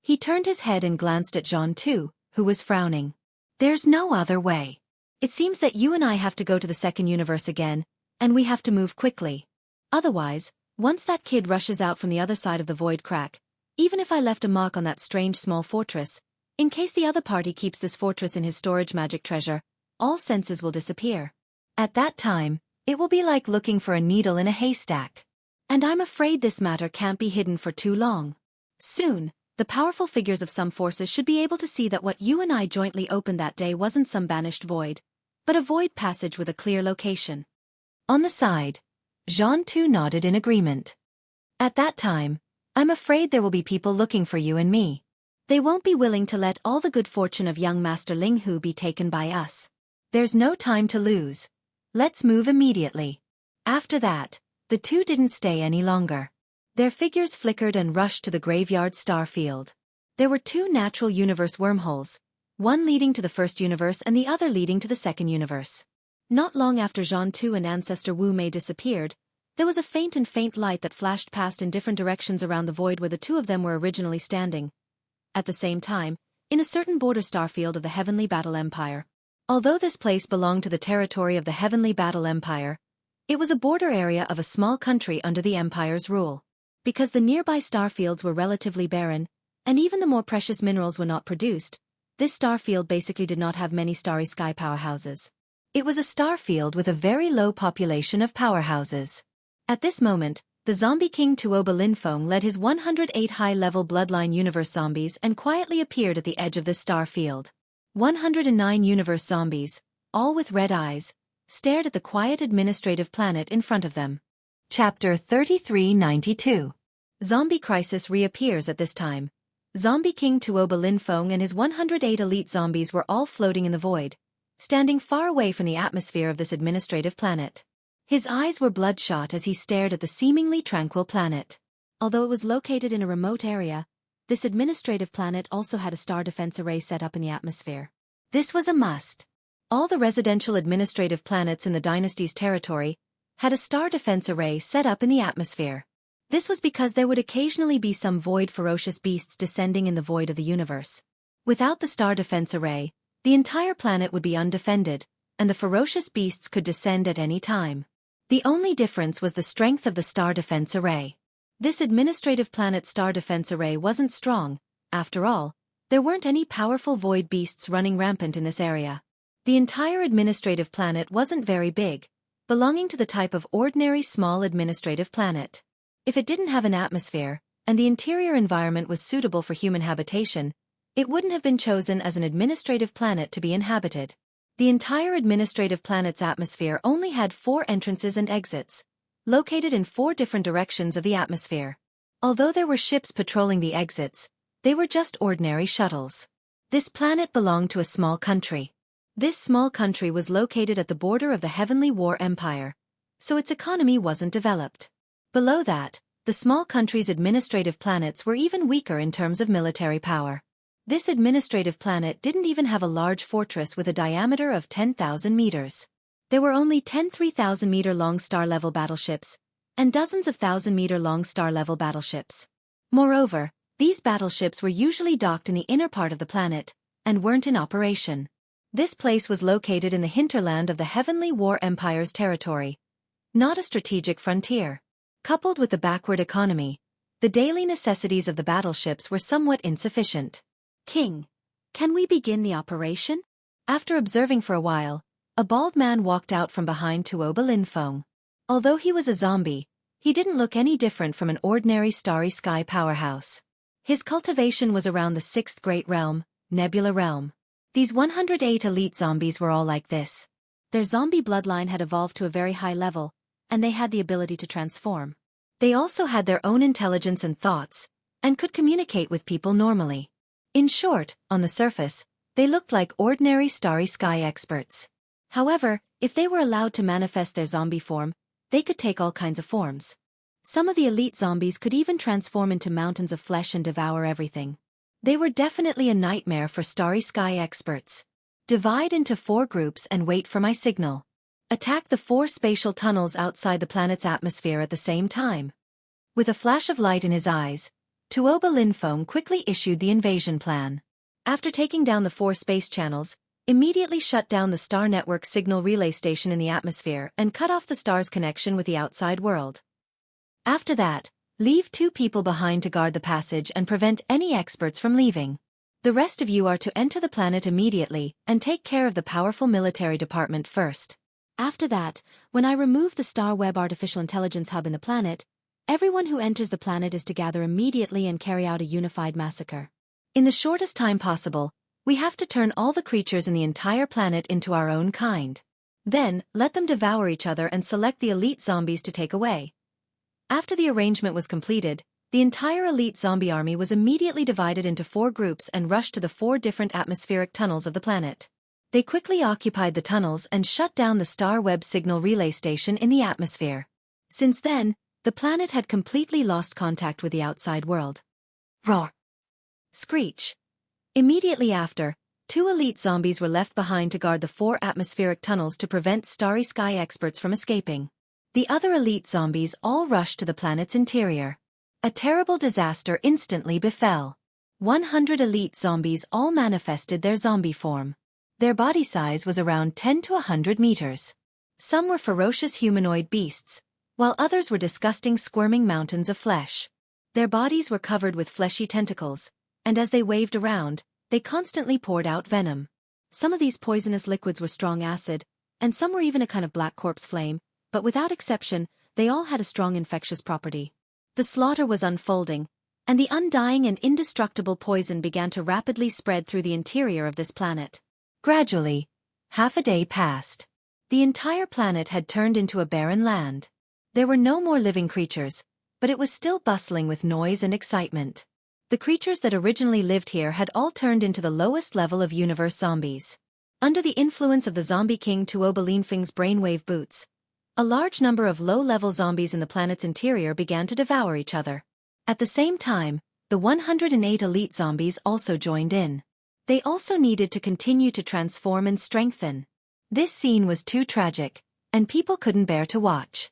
He turned his head and glanced at Jianghu, who was frowning. There's no other way. It seems that you and I have to go to the second universe again, and we have to move quickly. Otherwise, once that kid rushes out from the other side of the void crack, even if I left a mark on that strange small fortress, in case the other party keeps this fortress in his storage magic treasure, all senses will disappear. At that time, it will be like looking for a needle in a haystack. And I'm afraid this matter can't be hidden for too long. Soon, the powerful figures of some forces should be able to see that what you and I jointly opened that day wasn't some banished void, but a void passage with a clear location. On the side, Jianghu nodded in agreement. At that time, I'm afraid there will be people looking for you and me. They won't be willing to let all the good fortune of young Master Linghu be taken by us. There's no time to lose. Let's move immediately. After that, the two didn't stay any longer. Their figures flickered and rushed to the graveyard starfield. There were two natural universe wormholes, one leading to the first universe and the other leading to the second universe. Not long after Jianghu and ancestor Wu Mei disappeared, there was a faint light that flashed past in different directions around the void where the two of them were originally standing. At the same time, in a certain border starfield of the Heavenly Battle Empire. Although this place belonged to the territory of the Heavenly Battle Empire, it was a border area of a small country under the Empire's rule. Because the nearby starfields were relatively barren, and even the more precious minerals were not produced, this starfield basically did not have many starry sky powerhouses. It was a starfield with a very low population of powerhouses. At this moment, the zombie king Tuoba Linfeng led his 108 high-level bloodline universe zombies and quietly appeared at the edge of this starfield. 109 universe zombies, all with red eyes, stared at the quiet administrative planet in front of them. Chapter 3392. Zombie Crisis reappears at this time. Zombie King Tuoba Linfeng and his 108 elite zombies were all floating in the void, standing far away from the atmosphere of this administrative planet. His eyes were bloodshot as he stared at the seemingly tranquil planet. Although it was located in a remote area, this administrative planet also had a star defense array set up in the atmosphere. This was a must. All the residential administrative planets in the dynasty's territory had a star defense array set up in the atmosphere. This was because there would occasionally be some void ferocious beasts descending in the void of the universe. Without the star defense array, the entire planet would be undefended, and the ferocious beasts could descend at any time. The only difference was the strength of the star defense array. This administrative planet star defense array wasn't strong. After all, there weren't any powerful void beasts running rampant in this area. The entire administrative planet wasn't very big, belonging to the type of ordinary small administrative planet. If it didn't have an atmosphere, and the interior environment was suitable for human habitation, it wouldn't have been chosen as an administrative planet to be inhabited. The entire administrative planet's atmosphere only had 4 entrances and exits, located in 4 different directions of the atmosphere. Although there were ships patrolling the exits, they were just ordinary shuttles. This planet belonged to a small country. This small country was located at the border of the Heavenly War Empire, so its economy wasn't developed. Below that, the small country's administrative planets were even weaker in terms of military power. This administrative planet didn't even have a large fortress with a diameter of 10,000 meters. There were only 10 3,000-meter-long star-level battleships, and dozens of 1,000-meter-long star-level battleships. Moreover, these battleships were usually docked in the inner part of the planet, and weren't in operation. This place was located in the hinterland of the Heavenly War Empire's territory, not a strategic frontier. Coupled with the backward economy, the daily necessities of the battleships were somewhat insufficient. King, can we begin the operation? After observing for a while, a bald man walked out from behind Tuoba Linfeng. Although he was a zombie, he didn't look any different from an ordinary starry sky powerhouse. His cultivation was around the 6th great realm, Nebula Realm. These 108 elite zombies were all like this. Their zombie bloodline had evolved to a very high level, and they had the ability to transform. They also had their own intelligence and thoughts, and could communicate with people normally. In short, on the surface, they looked like ordinary starry sky experts. However, if they were allowed to manifest their zombie form, they could take all kinds of forms. Some of the elite zombies could even transform into mountains of flesh and devour everything. They were definitely a nightmare for starry sky experts. Divide into 4 groups and wait for my signal. Attack the 4 spatial tunnels outside the planet's atmosphere at the same time. With a flash of light in his eyes, Tuoba Linfeng quickly issued the invasion plan. After taking down the 4 space channels, immediately shut down the Star Network signal relay station in the atmosphere and cut off the star's connection with the outside world. After that, leave 2 people behind to guard the passage and prevent any experts from leaving. The rest of you are to enter the planet immediately and take care of the powerful military department first. After that, when I remove the Star Web artificial intelligence hub in the planet, everyone who enters the planet is to gather immediately and carry out a unified massacre. In the shortest time possible, we have to turn all the creatures in the entire planet into our own kind. Then, let them devour each other and select the elite zombies to take away. After the arrangement was completed, the entire elite zombie army was immediately divided into 4 groups and rushed to the 4 different atmospheric tunnels of the planet. They quickly occupied the tunnels and shut down the Star Web signal relay station in the atmosphere. Since then, the planet had completely lost contact with the outside world. Roar! Screech! Immediately after, 2 elite zombies were left behind to guard the 4 atmospheric tunnels to prevent starry sky experts from escaping. The other elite zombies all rushed to the planet's interior. A terrible disaster instantly befell. 100 elite zombies all manifested their zombie form. Their body size was around 10 to 100 meters. Some were ferocious humanoid beasts, while others were disgusting squirming mountains of flesh. Their bodies were covered with fleshy tentacles, and as they waved around, they constantly poured out venom. Some of these poisonous liquids were strong acid, and some were even a kind of black corpse flame, but without exception, they all had a strong infectious property. The slaughter was unfolding, and the undying and indestructible poison began to rapidly spread through the interior of this planet. Gradually, half a day passed. The entire planet had turned into a barren land. There were no more living creatures, but it was still bustling with noise and excitement. The creatures that originally lived here had all turned into the lowest level of universe zombies. Under the influence of the zombie king Tuoba Linfeng's brainwave boots, a large number of low-level zombies in the planet's interior began to devour each other. At the same time, the 108 elite zombies also joined in. They also needed to continue to transform and strengthen. This scene was too tragic, and people couldn't bear to watch.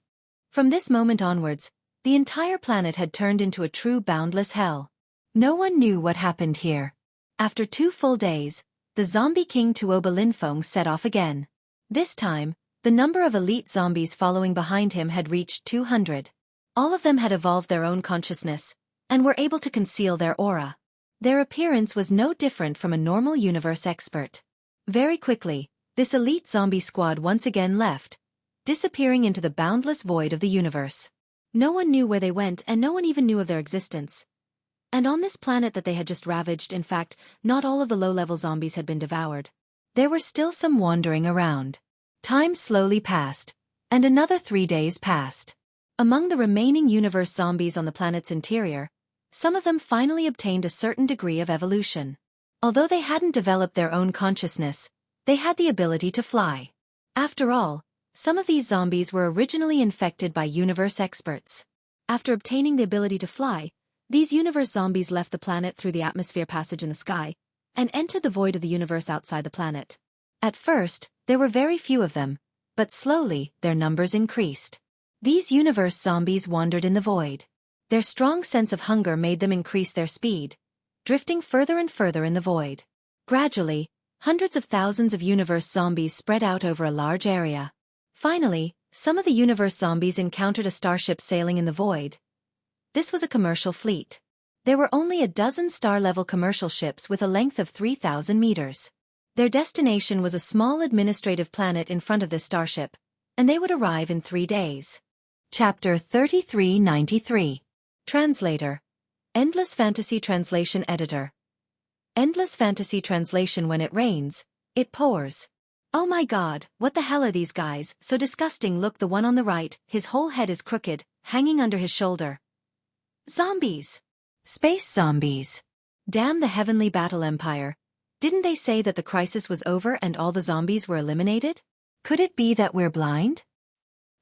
From this moment onwards, the entire planet had turned into a true boundless hell. No one knew what happened here. After 2 full days, the zombie king Tuoba Linfeng set off again. This time, the number of elite zombies following behind him had reached 200. All of them had evolved their own consciousness, and were able to conceal their aura. Their appearance was no different from a normal universe expert. Very quickly, this elite zombie squad once again left, disappearing into the boundless void of the universe. No one knew where they went and no one even knew of their existence. And on this planet that they had just ravaged, in fact, not all of the low-level zombies had been devoured. There were still some wandering around. Time slowly passed, and another 3 days passed. Among the remaining universe zombies on the planet's interior, some of them finally obtained a certain degree of evolution. Although they hadn't developed their own consciousness, they had the ability to fly. After all, some of these zombies were originally infected by universe experts. After obtaining the ability to fly, these universe zombies left the planet through the atmosphere passage in the sky, and entered the void of the universe outside the planet. At first, there were very few of them, but slowly, their numbers increased. These universe zombies wandered in the void. Their strong sense of hunger made them increase their speed, drifting further and further in the void. Gradually, hundreds of thousands of universe zombies spread out over a large area. Finally, some of the universe zombies encountered a starship sailing in the void. This was a commercial fleet. There were only a dozen star-level commercial ships with a length of 3,000 meters. Their destination was a small administrative planet in front of this starship, and they would arrive in 3 days. Chapter 3393. Translator. Endless Fantasy Translation Editor. Endless Fantasy Translation. When it rains, it pours. "Oh my god, what the hell are these guys, so disgusting." Look, the one on the right, his whole head is crooked, hanging under his shoulder. Zombies! Space zombies! Damn the Heavenly Battle Empire. Didn't they say that the crisis was over and all the zombies were eliminated? Could it be that we're blind?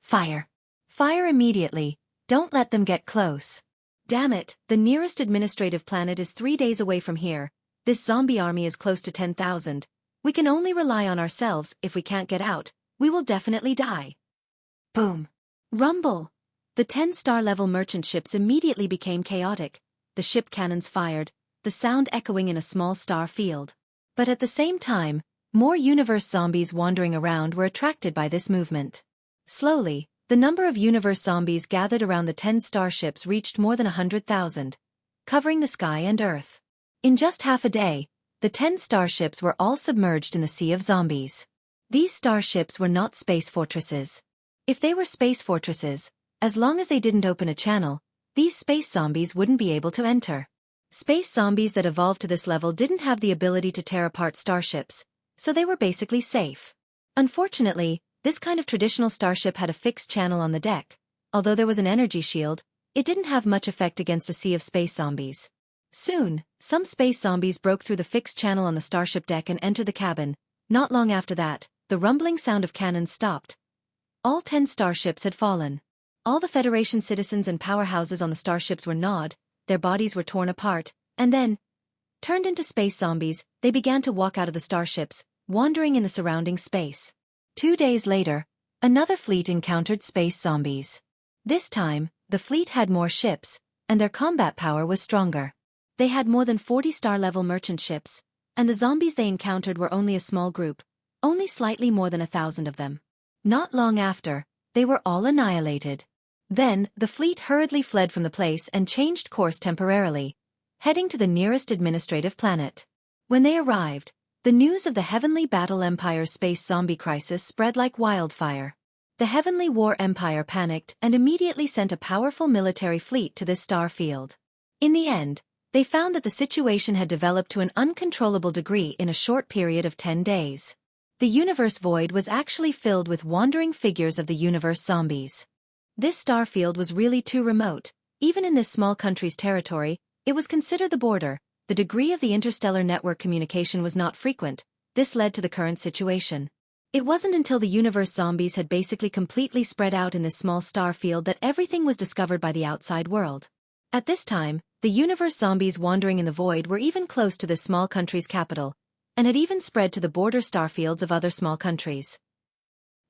Fire! Fire immediately, don't let them get close. Damn it, the nearest administrative planet is 3 days away from here. This zombie army is close to 10,000. We can only rely on ourselves. If we can't get out, we will definitely die. Boom. Rumble. The 10-star level merchant ships immediately became chaotic. The ship cannons fired, the sound echoing in a small star field. But at the same time, more universe zombies wandering around were attracted by this movement. Slowly, the number of universe zombies gathered around the 10 starships reached more than 100,000, covering the sky and Earth. In just half a day, the 10 starships were all submerged in the sea of zombies. These starships were not space fortresses. If they were space fortresses, as long as they didn't open a channel, these space zombies wouldn't be able to enter. Space zombies that evolved to this level didn't have the ability to tear apart starships, so they were basically safe. Unfortunately, this kind of traditional starship had a fixed channel on the deck. Although there was an energy shield, it didn't have much effect against a sea of space zombies. Soon, some space zombies broke through the fixed channel on the starship deck and entered the cabin. Not long after that, the rumbling sound of cannons stopped. All 10 starships had fallen. All the Federation citizens and powerhouses on the starships were gnawed, their bodies were torn apart, and then, turned into space zombies, they began to walk out of the starships, wandering in the surrounding space. 2 days later, another fleet encountered space zombies. This time, the fleet had more ships, and their combat power was stronger. They had more than 40 star-level merchant ships, and the zombies they encountered were only a small group, only slightly more than 1,000 of them. Not long after, they were all annihilated. Then, the fleet hurriedly fled from the place and changed course temporarily, heading to the nearest administrative planet. When they arrived, the news of the Heavenly Battle Empire's space zombie crisis spread like wildfire. The Heavenly War Empire panicked and immediately sent a powerful military fleet to this star field. In the end, they found that the situation had developed to an uncontrollable degree in a short period of 10 days. The universe void was actually filled with wandering figures of the universe zombies. This star field was really too remote. Even in this small country's territory, it was considered the border. The degree of the interstellar network communication was not frequent. This led to the current situation. It wasn't until the universe zombies had basically completely spread out in this small star field that everything was discovered by the outside world. At this time, the universe zombies wandering in the void were even close to this small country's capital, and had even spread to the border starfields of other small countries.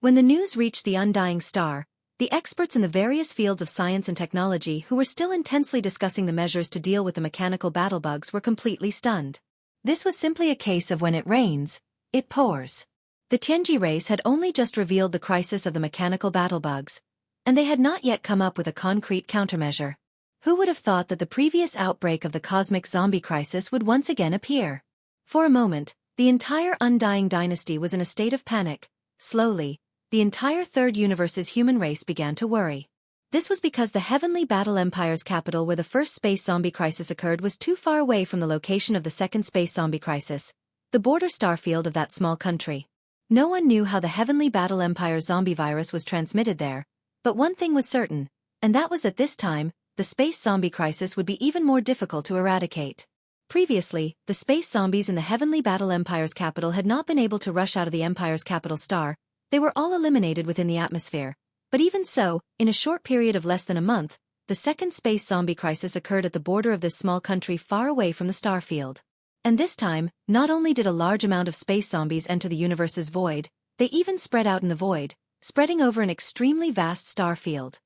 When the news reached the undying star, the experts in the various fields of science and technology who were still intensely discussing the measures to deal with the mechanical battle bugs were completely stunned. This was simply a case of when it rains, it pours. The Tianji race had only just revealed the crisis of the mechanical battle bugs, and they had not yet come up with a concrete countermeasure. Who would have thought that the previous outbreak of the cosmic zombie crisis would once again appear? For a moment, the entire Undying dynasty was in a state of panic. Slowly, the entire Third Universe's human race began to worry. This was because the Heavenly Battle Empire's capital where the first space zombie crisis occurred was too far away from the location of the second space zombie crisis, the border starfield of that small country. No one knew how the Heavenly Battle Empire's zombie virus was transmitted there, but one thing was certain, and that was that this time, the space zombie crisis would be even more difficult to eradicate. Previously, the space zombies in the Heavenly Battle Empire's capital had not been able to rush out of the Empire's capital star. They were all eliminated within the atmosphere. But even so, in a short period of less than a month, the second space zombie crisis occurred at the border of this small country far away from the star field. And this time, not only did a large amount of space zombies enter the universe's void, they even spread out in the void, spreading over an extremely vast star field.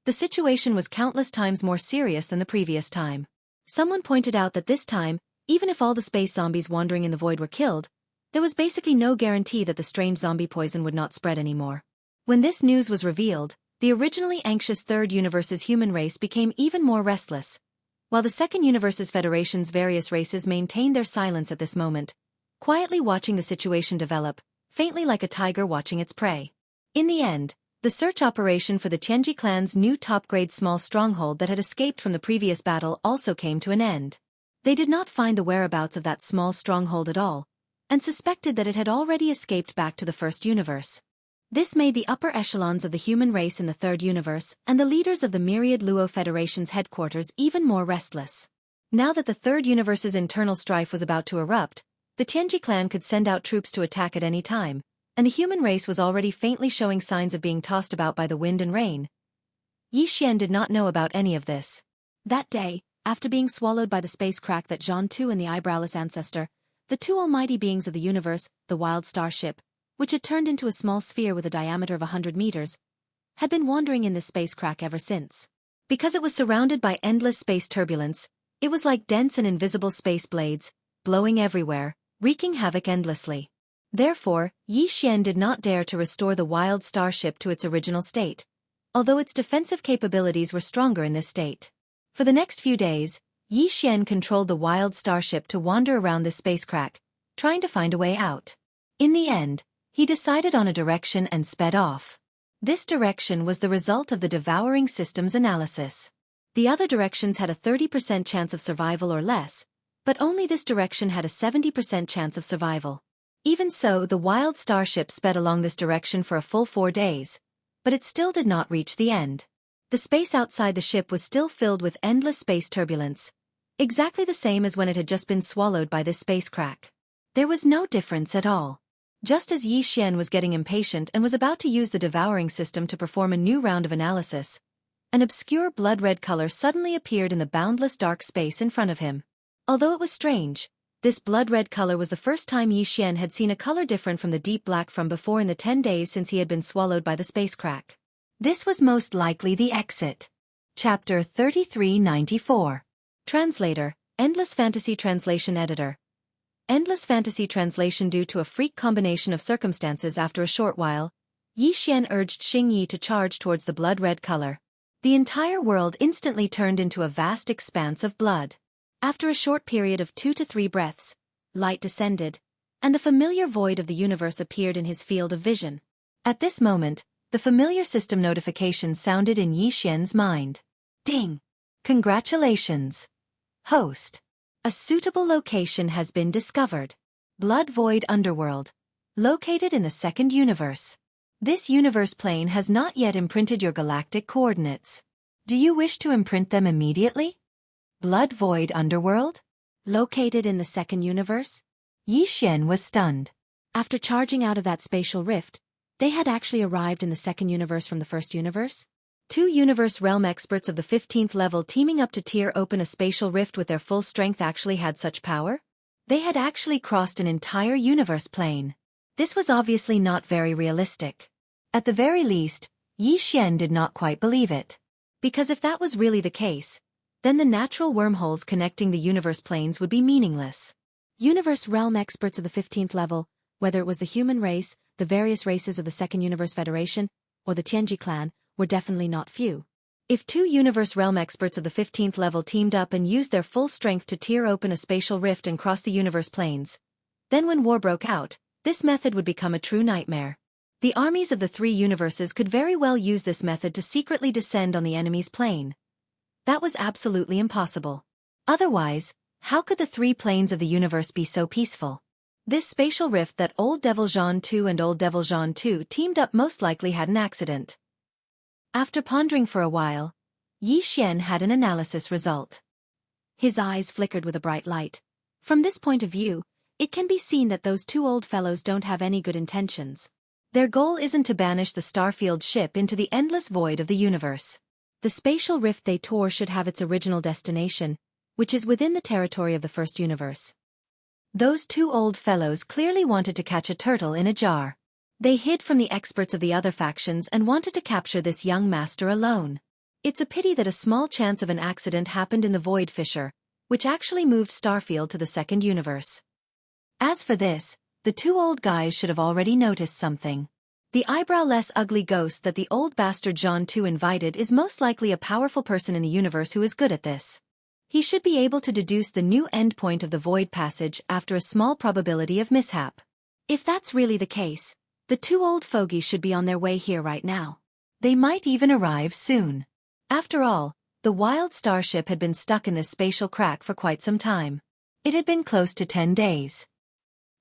The situation was countless times more serious than the previous time. Someone pointed out that this time, even if all the space zombies wandering in the void were killed, there was basically no guarantee that the strange zombie poison would not spread anymore. When this news was revealed, the originally anxious Third Universe's human race became even more restless. While the Second Universe's Federation's various races maintained their silence at this moment, quietly watching the situation develop, faintly like a tiger watching its prey. In the end, the search operation for the Tianji clan's new top-grade small stronghold that had escaped from the previous battle also came to an end. They did not find the whereabouts of that small stronghold at all, and suspected that it had already escaped back to the first universe. This made the upper echelons of the human race in the third universe and the leaders of the myriad Luo Federation's headquarters even more restless. Now that the third universe's internal strife was about to erupt, the Tianji clan could send out troops to attack at any time, and the human race was already faintly showing signs of being tossed about by the wind and rain. Yi Xian did not know about any of this. That day, after being swallowed by the space crack that Jianghu and the eyebrowless ancestor, the two almighty beings of the universe, the wild starship, which had turned into a small sphere with a diameter of 100 meters, had been wandering in this space crack ever since. Because it was surrounded by endless space turbulence, it was like dense and invisible space blades, blowing everywhere, wreaking havoc endlessly. Therefore, Yi Xian did not dare to restore the wild starship to its original state, although its defensive capabilities were stronger in this state. For the next few days, Yi Xian controlled the wild starship to wander around this space crack, trying to find a way out. In the end, he decided on a direction and sped off. This direction was the result of the devouring system's analysis. The other directions had a 30% chance of survival or less, but only this direction had a 70% chance of survival. Even so, the wild starship sped along this direction for a full 4 days, but it still did not reach the end. The space outside the ship was still filled with endless space turbulence, exactly the same as when it had just been swallowed by this space crack. There was no difference at all. Just as Yi Xian was getting impatient and was about to use the devouring system to perform a new round of analysis, an obscure blood-red color suddenly appeared in the boundless dark space in front of him. Although it was strange, this blood-red color was the first time Yi Xian had seen a color different from the deep black from before in the 10 days since he had been swallowed by the space crack. This was most likely the exit. Chapter 3394. Translator, Endless Fantasy Translation Editor. Endless Fantasy Translation. Due to a freak combination of circumstances, after a short while, Yi Xian urged Xing Yi to charge towards the blood-red color. The entire world instantly turned into a vast expanse of blood. After a short period of 2 to 3 breaths, light descended, and the familiar void of the universe appeared in his field of vision. At this moment, the familiar system notification sounded in Yi Xian's mind. Ding! Congratulations, host. A suitable location has been discovered. Blood Void Underworld, located in the second universe. This universe plane has not yet imprinted your galactic coordinates. Do you wish to imprint them immediately? Blood Void Underworld? Located in the second universe? Yi Xian was stunned. After charging out of that spatial rift, they had actually arrived in the second universe from the first universe? 2 universe realm experts of the 15th level teaming up to tear open a spatial rift with their full strength actually had such power? They had actually crossed an entire universe plane. This was obviously not very realistic. At the very least, Yi Xian did not quite believe it. Because if that was really the case, then the natural wormholes connecting the universe planes would be meaningless. Universe realm experts of the 15th level, whether it was the human race, the various races of the Second Universe Federation, or the Tianji clan, were definitely not few. If 2 universe realm experts of the 15th level teamed up and used their full strength to tear open a spatial rift and cross the universe planes, then when war broke out, this method would become a true nightmare. The armies of the 3 universes could very well use this method to secretly descend on the enemy's plane. That was absolutely impossible. Otherwise, how could the 3 planes of the universe be so peaceful? This spatial rift that Old Devil Jean 2 and Old Devil Jean 2 teamed up most likely had an accident. After pondering for a while, Yi Xian had an analysis result. His eyes flickered with a bright light. From this point of view, it can be seen that those 2 old fellows don't have any good intentions. Their goal isn't to banish the Starfield ship into the endless void of the universe. The spatial rift they tore should have its original destination, which is within the territory of the first universe. Those 2 old fellows clearly wanted to catch a turtle in a jar. They hid from the experts of the other factions and wanted to capture this young master alone. It's a pity that a small chance of an accident happened in the void fissure, which actually moved Starfield to the second universe. As for this, the 2 old guys should have already noticed something. The eyebrow-less ugly ghost that the old bastard John 2 invited is most likely a powerful person in the universe who is good at this. He should be able to deduce the new endpoint of the void passage after a small probability of mishap. If that's really the case, the 2 old fogies should be on their way here right now. They might even arrive soon. After all, the wild starship had been stuck in this spatial crack for quite some time. It had been close to 10 days.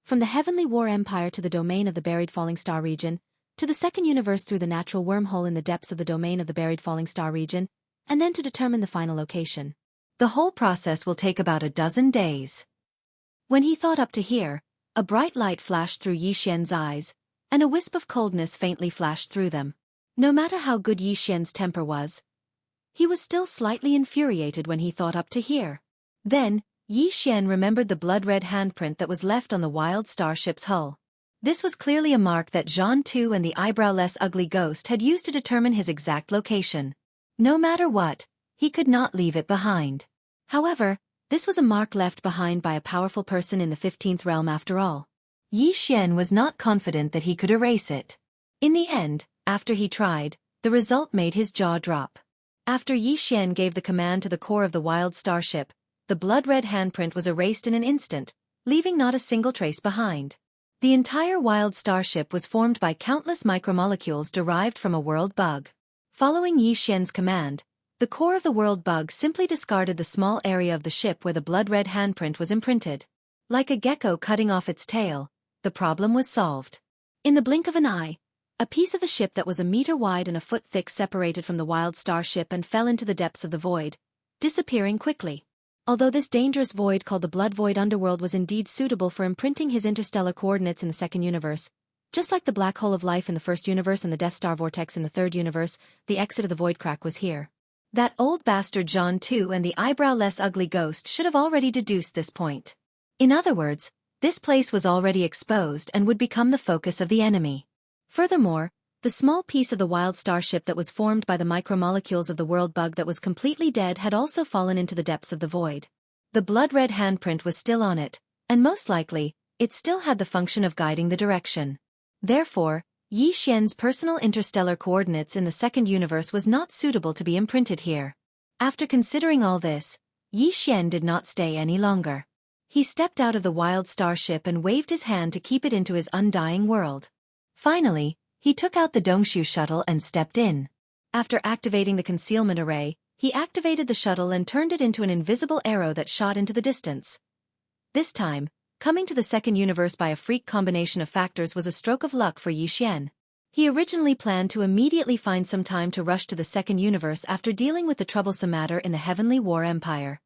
from the Heavenly War Empire to the domain of the buried falling star region, to the second universe through the natural wormhole in the depths of the domain of the buried falling star region, and then to determine the final location. The whole process will take about a dozen days. When he thought up to here, a bright light flashed through Yi Xian's eyes, and a wisp of coldness faintly flashed through them. No matter how good Yi Xian's temper was, he was still slightly infuriated when he thought up to here. Then, Yi Xian remembered the blood-red handprint that was left on the wild starship's hull. This was clearly a mark that Jianghu and the eyebrow-less ugly ghost had used to determine his exact location. No matter what, he could not leave it behind. However, this was a mark left behind by a powerful person in the 15th realm after all. Yi Xian was not confident that he could erase it. In the end, after he tried, the result made his jaw drop. After Yi Xian gave the command to the core of the wild starship, the blood-red handprint was erased in an instant, leaving not a single trace behind. The entire wild starship was formed by countless micromolecules derived from a world bug. Following Yi Xian's command, the core of the world bug simply discarded the small area of the ship where the blood-red handprint was imprinted. Like a gecko cutting off its tail, the problem was solved. In the blink of an eye, a piece of the ship that was a meter wide and a foot thick separated from the wild starship and fell into the depths of the void, disappearing quickly. Although this dangerous void called the Blood Void Underworld was indeed suitable for imprinting his interstellar coordinates in the second universe, just like the black hole of life in the first universe and the Death Star vortex in the third universe, the exit of the void crack was here. That old bastard Jianghu and the eyebrow-less ugly ghost should have already deduced this point. In other words, this place was already exposed and would become the focus of the enemy. Furthermore, the small piece of the wild starship that was formed by the micromolecules of the world bug that was completely dead had also fallen into the depths of the void. The blood-red handprint was still on it, and most likely, it still had the function of guiding the direction. Therefore, Yi Xian's personal interstellar coordinates in the second universe was not suitable to be imprinted here. After considering all this, Yi Xian did not stay any longer. He stepped out of the wild starship and waved his hand to keep it into his undying world. Finally, he took out the Dongshu shuttle and stepped in. After activating the concealment array, he activated the shuttle and turned it into an invisible arrow that shot into the distance. This time, coming to the second universe by a freak combination of factors was a stroke of luck for Yi Xian. He originally planned to immediately find some time to rush to the second universe after dealing with the troublesome matter in the Heavenly War Empire.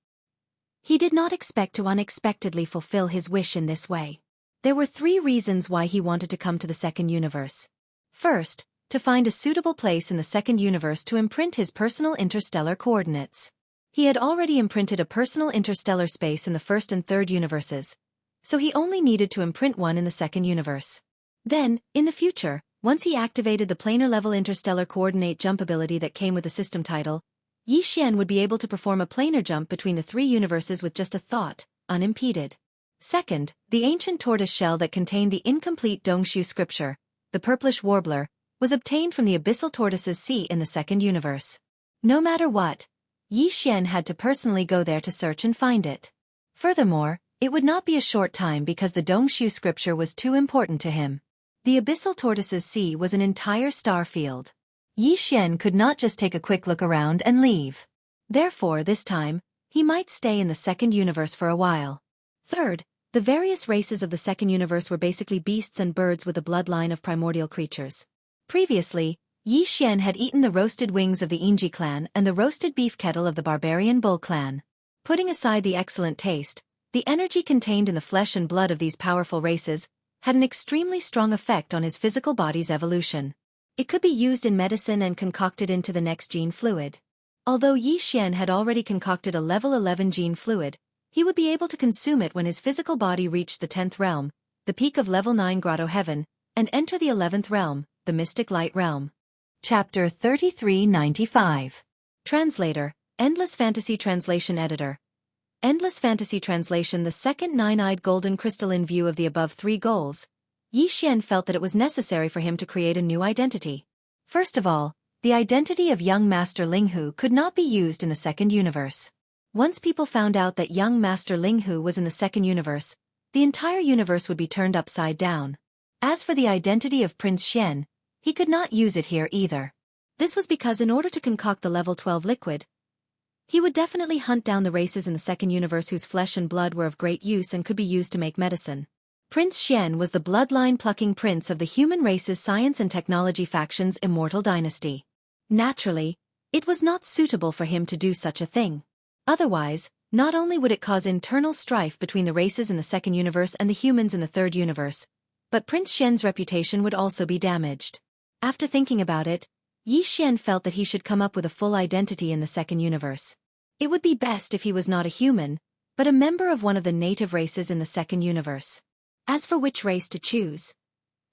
He did not expect to unexpectedly fulfill his wish in this way. There were 3 reasons why he wanted to come to the second universe. First, to find a suitable place in the second universe to imprint his personal interstellar coordinates. He had already imprinted a personal interstellar space in the first and third universes, so he only needed to imprint one in the second universe. Then, in the future, once he activated the planar-level interstellar coordinate jump ability that came with the system title, Yi Xian would be able to perform a planar jump between the 3 universes with just a thought, unimpeded. Second, the ancient tortoise shell that contained the incomplete Dongshu scripture, the purplish warbler, was obtained from the abyssal tortoise's sea in the second universe. No matter what, Yi Xian had to personally go there to search and find it. Furthermore, it would not be a short time because the Dongshu scripture was too important to him. The abyssal tortoise's sea was an entire star field. Yi Xian could not just take a quick look around and leave. Therefore, this time, he might stay in the second universe for a while. Third, the various races of the second universe were basically beasts and birds with a bloodline of primordial creatures. Previously, Yi Xian had eaten the roasted wings of the Inji clan and the roasted beef kettle of the barbarian bull clan. Putting aside the excellent taste, the energy contained in the flesh and blood of these powerful races had an extremely strong effect on his physical body's evolution. It could be used in medicine and concocted into the next gene fluid. Although Yi Xian had already concocted a level 11 gene fluid, he would be able to consume it when his physical body reached the 10th realm, the peak of level 9 Grotto Heaven, and enter the 11th realm, the Mystic Light Realm. Chapter 3395. Translator, Endless Fantasy Translation Editor. Endless Fantasy Translation. The second nine-eyed golden crystal. In view of the above 3 goals, Yi Xian felt that it was necessary for him to create a new identity. First of all, the identity of young Master Linghu could not be used in the second universe. Once people found out that young Master Linghu was in the second universe, the entire universe would be turned upside down. As for the identity of Prince Xian, he could not use it here either. This was because in order to concoct the level 12 liquid, he would definitely hunt down the races in the second universe whose flesh and blood were of great use and could be used to make medicine. Prince Xian was the bloodline-plucking prince of the human race's science and technology faction's immortal dynasty. Naturally, it was not suitable for him to do such a thing. Otherwise, not only would it cause internal strife between the races in the second universe and the humans in the third universe, but Prince Xian's reputation would also be damaged. After thinking about it, Yi Xian felt that he should come up with a full identity in the second universe. It would be best if he was not a human, but a member of one of the native races in the second universe. As for which race to choose,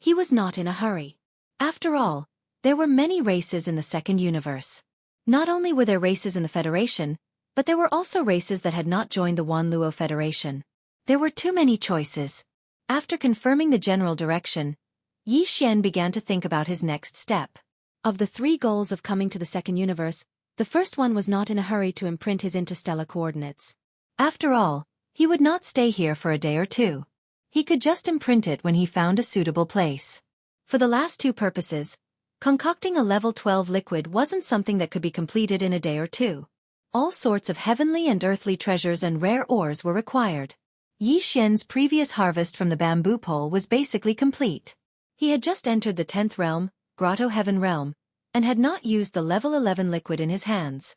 he was not in a hurry. After all, there were many races in the second universe. Not only were there races in the Federation, but there were also races that had not joined the Wanluo Federation. There were too many choices. After confirming the general direction, Yi Xian began to think about his next step. Of the 3 goals of coming to the second universe, the first one was not in a hurry to imprint his interstellar coordinates. After all, he would not stay here for a day or two. He could just imprint it when he found a suitable place. For the last 2 purposes, concocting a level 12 liquid wasn't something that could be completed in a day or two. All sorts of heavenly and earthly treasures and rare ores were required. Yi Xian's previous harvest from the bamboo pole was basically complete. He had just entered the 10th realm, Grotto Heaven realm, and had not used the level 11 liquid in his hands.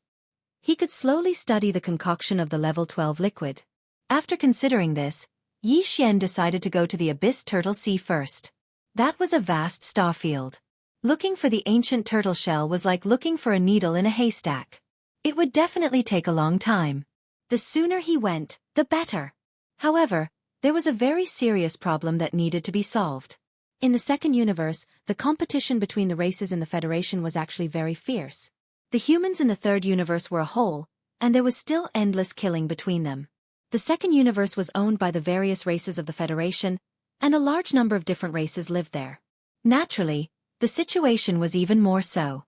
He could slowly study the concoction of the level 12 liquid. After considering this, Yi Xian decided to go to the Abyss Turtle Sea first. That was a vast starfield. Looking for the ancient turtle shell was like looking for a needle in a haystack. It would definitely take a long time. The sooner he went, the better. However, there was a very serious problem that needed to be solved. In the second universe, the competition between the races in the Federation was actually very fierce. The humans in the third universe were a whole, and there was still endless killing between them. The second universe was owned by the various races of the Federation, and a large number of different races lived there. Naturally, the situation was even more so.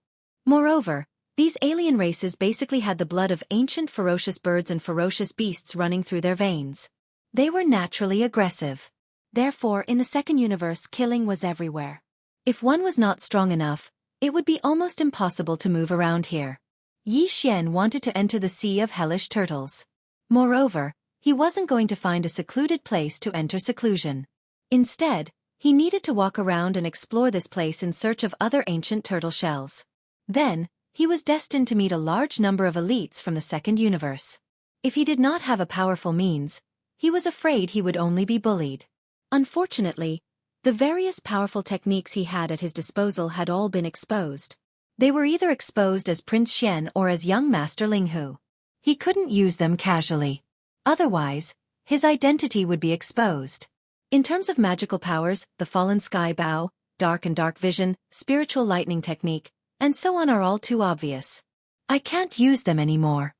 Moreover, these alien races basically had the blood of ancient ferocious birds and ferocious beasts running through their veins. They were naturally aggressive. Therefore, in the second universe, killing was everywhere. If one was not strong enough, it would be almost impossible to move around here. Yi Xian wanted to enter the Sea of Hellish Turtles. Moreover, he wasn't going to find a secluded place to enter seclusion. Instead, he needed to walk around and explore this place in search of other ancient turtle shells. Then, he was destined to meet a large number of elites from the second universe. If he did not have a powerful means, he was afraid he would only be bullied. Unfortunately, the various powerful techniques he had at his disposal had all been exposed. They were either exposed as Prince Xian or as young Master Linghu. He couldn't use them casually. Otherwise, his identity would be exposed. In terms of magical powers, the Fallen Sky Bow, Dark and Dark Vision, Spiritual Lightning Technique, and so on are all too obvious. I can't use them anymore.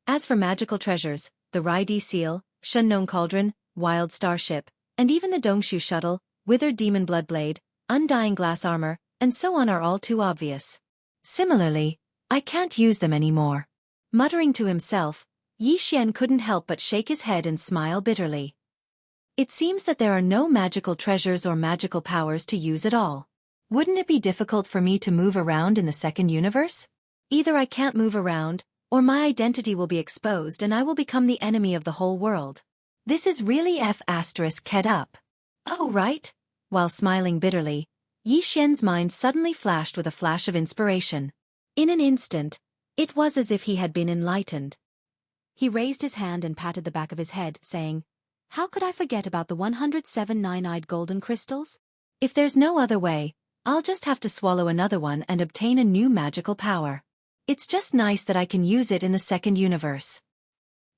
As for magical treasures, the Rai-Di Seal, Shunnong Cauldron, Wild Starship, and even the Dongshu Shuttle, Withered Demon Bloodblade, Undying Glass Armor, and so on are all too obvious. Similarly, I can't use them anymore. Muttering to himself, Yi Xian couldn't help but shake his head and smile bitterly. It seems that there are no magical treasures or magical powers to use at all. Wouldn't it be difficult for me to move around in the second universe? Either I can't move around, or my identity will be exposed and I will become the enemy of the whole world. This is really F***ed up. Oh right. While smiling bitterly, Yi Xian's mind suddenly flashed with a flash of inspiration. In an instant, it was as if he had been enlightened. He raised his hand and patted the back of his head, saying, "How could I forget about the 107 nine-eyed golden crystals? If there's no other way, I'll just have to swallow another one and obtain a new magical power. It's just nice that I can use it in the second universe.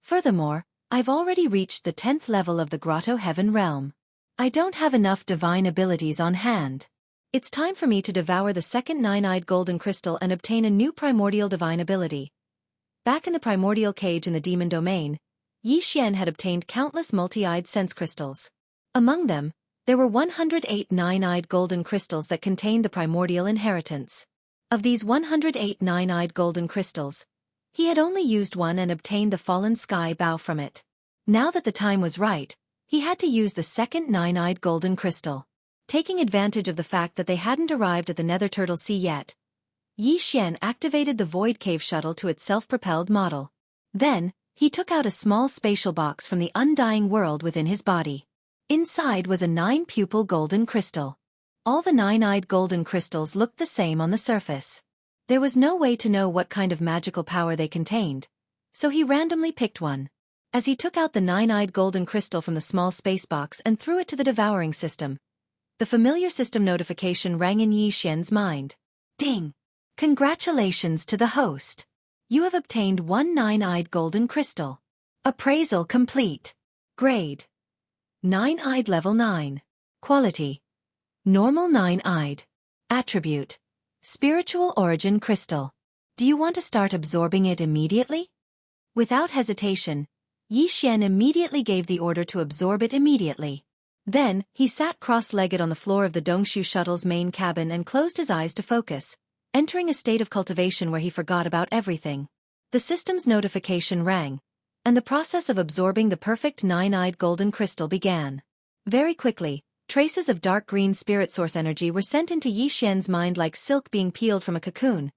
Furthermore, I've already reached the 10th level of the Grotto Heaven realm. I don't have enough divine abilities on hand. It's time for me to devour the second nine-eyed golden crystal and obtain a new primordial divine ability." Back in the primordial cage in the demon domain, Yi Xian had obtained countless multi-eyed sense crystals. Among them, there were 108 nine-eyed golden crystals that contained the primordial inheritance. Of these 108 nine-eyed golden crystals, he had only used one and obtained the Fallen Sky Bow from it. Now that the time was right, he had to use the second nine-eyed golden crystal. Taking advantage of the fact that they hadn't arrived at the Nether Turtle Sea yet, Yi Xian activated the Void Cave shuttle to its self-propelled model. Then, he took out a small spatial box from the undying world within his body. Inside was a 9-pupil golden crystal. All the 9-eyed golden crystals looked the same on the surface. There was no way to know what kind of magical power they contained, so he randomly picked one. As he took out the 9-eyed golden crystal from the small space box and threw it to the devouring system, the familiar system notification rang in Yi Xian's mind. Ding! Congratulations to the host. You have obtained one 9-eyed golden crystal. Appraisal complete. Grade: 9-eyed level 9. Quality: normal 9-eyed. Attribute: spiritual origin crystal. Do you want to start absorbing it immediately? Without hesitation, Yi Xian immediately gave the order to absorb it immediately. Then, he sat cross-legged on the floor of the Dongshu shuttle's main cabin and closed his eyes to focus, entering a state of cultivation where he forgot about everything. The system's notification rang, and the process of absorbing the perfect 9-eyed golden crystal began. Very quickly, traces of dark green spirit source energy were sent into Yi Xian's mind like silk being peeled from a cocoon,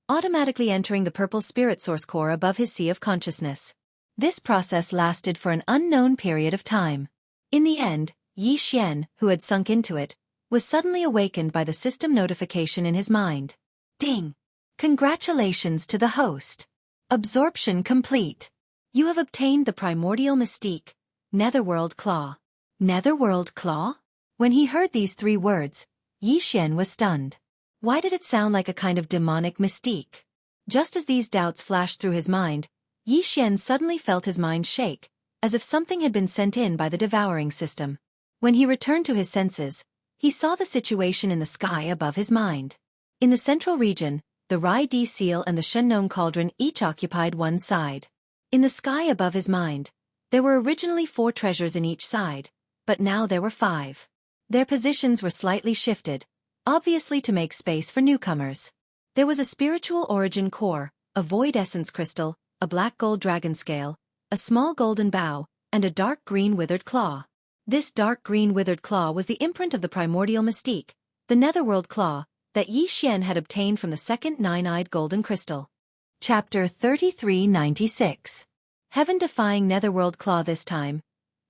automatically entering the purple spirit source core above his sea of consciousness. This process lasted for an unknown period of time. In the end, Yi Xian, who had sunk into it, was suddenly awakened by the system notification in his mind. Ding! Congratulations to the host. Absorption complete. You have obtained the primordial mystique, Netherworld Claw. Netherworld Claw? When he heard these 3 words, Yi Xian was stunned. Why did it sound like a kind of demonic mystique? Just as these doubts flashed through his mind, Yi Xian suddenly felt his mind shake, as if something had been sent in by the devouring system. When he returned to his senses, he saw the situation in the sky above his mind. In the central region, the Rai Di seal and the Shenong cauldron each occupied one side. In the sky above his mind, there were originally 4 treasures in each side, but now there were 5. Their positions were slightly shifted, obviously to make space for newcomers. There was a spiritual origin core, a void essence crystal, a black gold dragon scale, a small golden bow, and a dark green withered claw. This dark green withered claw was the imprint of the primordial mystique, the Netherworld Claw, that Yi Xian had obtained from the second 9-eyed golden crystal. Chapter 3396. Heaven-defying Netherworld Claw. This time,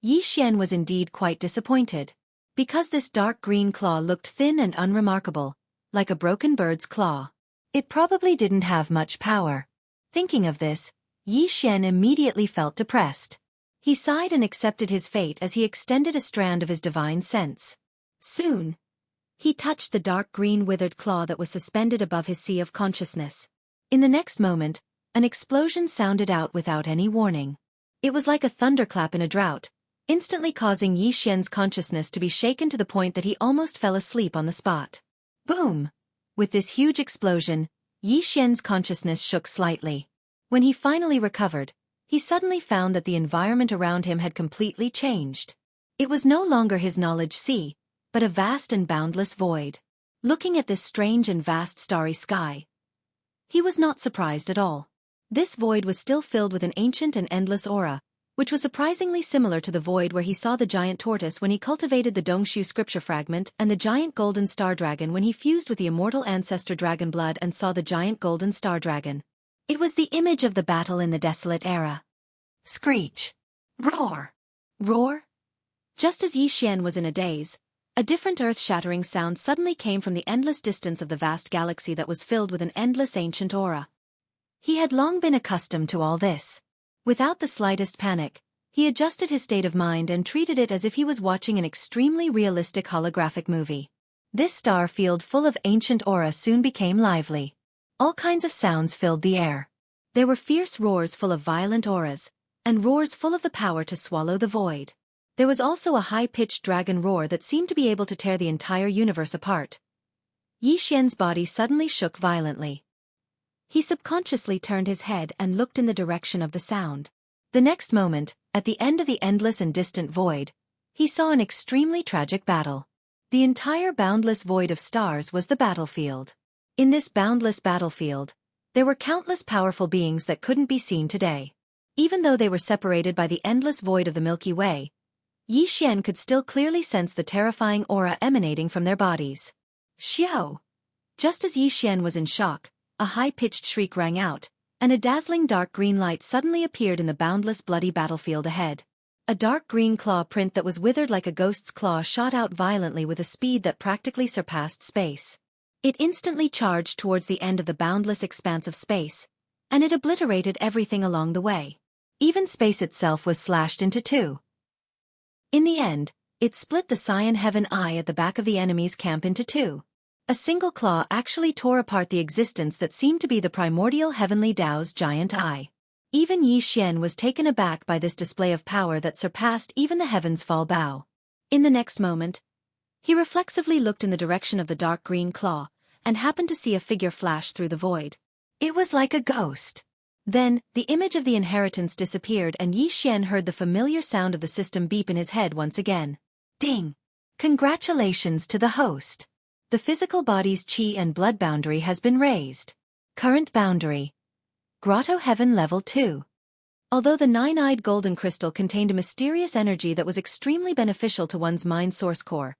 Yi Xian was indeed quite disappointed. Because this dark green claw looked thin and unremarkable, like a broken bird's claw. It probably didn't have much power. Thinking of this, Yi Xian immediately felt depressed. He sighed and accepted his fate as he extended a strand of his divine sense. Soon, he touched the dark green withered claw that was suspended above his sea of consciousness. In the next moment, an explosion sounded out without any warning. It was like a thunderclap in a drought, instantly causing Yi Xian's consciousness to be shaken to the point that he almost fell asleep on the spot. Boom! With this huge explosion, Yi Xian's consciousness shook slightly. When he finally recovered, he suddenly found that the environment around him had completely changed. It was no longer his knowledge sea, but a vast and boundless void. Looking at this strange and vast starry sky, he was not surprised at all. This void was still filled with an ancient and endless aura, which was surprisingly similar to the void where he saw the giant tortoise when he cultivated the Dongshu scripture fragment and the giant golden star dragon when he fused with the immortal ancestor dragon blood and saw the giant golden star dragon. It was the image of the battle in the desolate era. Screech. Roar. Roar. Just as Yi Xian was in a daze, a different earth-shattering sound suddenly came from the endless distance of the vast galaxy that was filled with an endless ancient aura. He had long been accustomed to all this. Without the slightest panic, he adjusted his state of mind and treated it as if he was watching an extremely realistic holographic movie. This star field full of ancient aura soon became lively. All kinds of sounds filled the air. There were fierce roars full of violent auras, and roars full of the power to swallow the void. There was also a high-pitched dragon roar that seemed to be able to tear the entire universe apart. Yi Xian's body suddenly shook violently. He subconsciously turned his head and looked in the direction of the sound. The next moment, at the end of the endless and distant void, he saw an extremely tragic battle. The entire boundless void of stars was the battlefield. In this boundless battlefield, there were countless powerful beings that couldn't be seen today. Even though they were separated by the endless void of the Milky Way, Yi Xian could still clearly sense the terrifying aura emanating from their bodies. Xiao! Just as Yi Xian was in shock, a high-pitched shriek rang out, and a dazzling dark green light suddenly appeared in the boundless bloody battlefield ahead. A dark green claw print that was withered like a ghost's claw shot out violently with a speed that practically surpassed space. It instantly charged towards the end of the boundless expanse of space, and it obliterated everything along the way. Even space itself was slashed into two. In the end, it split the Cyan Heaven Eye at the back of the enemy's camp into two. A single claw actually tore apart the existence that seemed to be the primordial heavenly Tao's giant eye. Even Yi Xian was taken aback by this display of power that surpassed even the heavens' fall bow. In the next moment, he reflexively looked in the direction of the dark green claw, and happened to see a figure flash through the void. It was like a ghost. Then, the image of the inheritance disappeared and Yi Xian heard the familiar sound of the system beep in his head once again. Ding! Congratulations to the host. The physical body's qi and blood boundary has been raised. Current boundary: Grotto Heaven Level 2. Although the nine-eyed golden crystal contained a mysterious energy that was extremely beneficial to one's mind source core,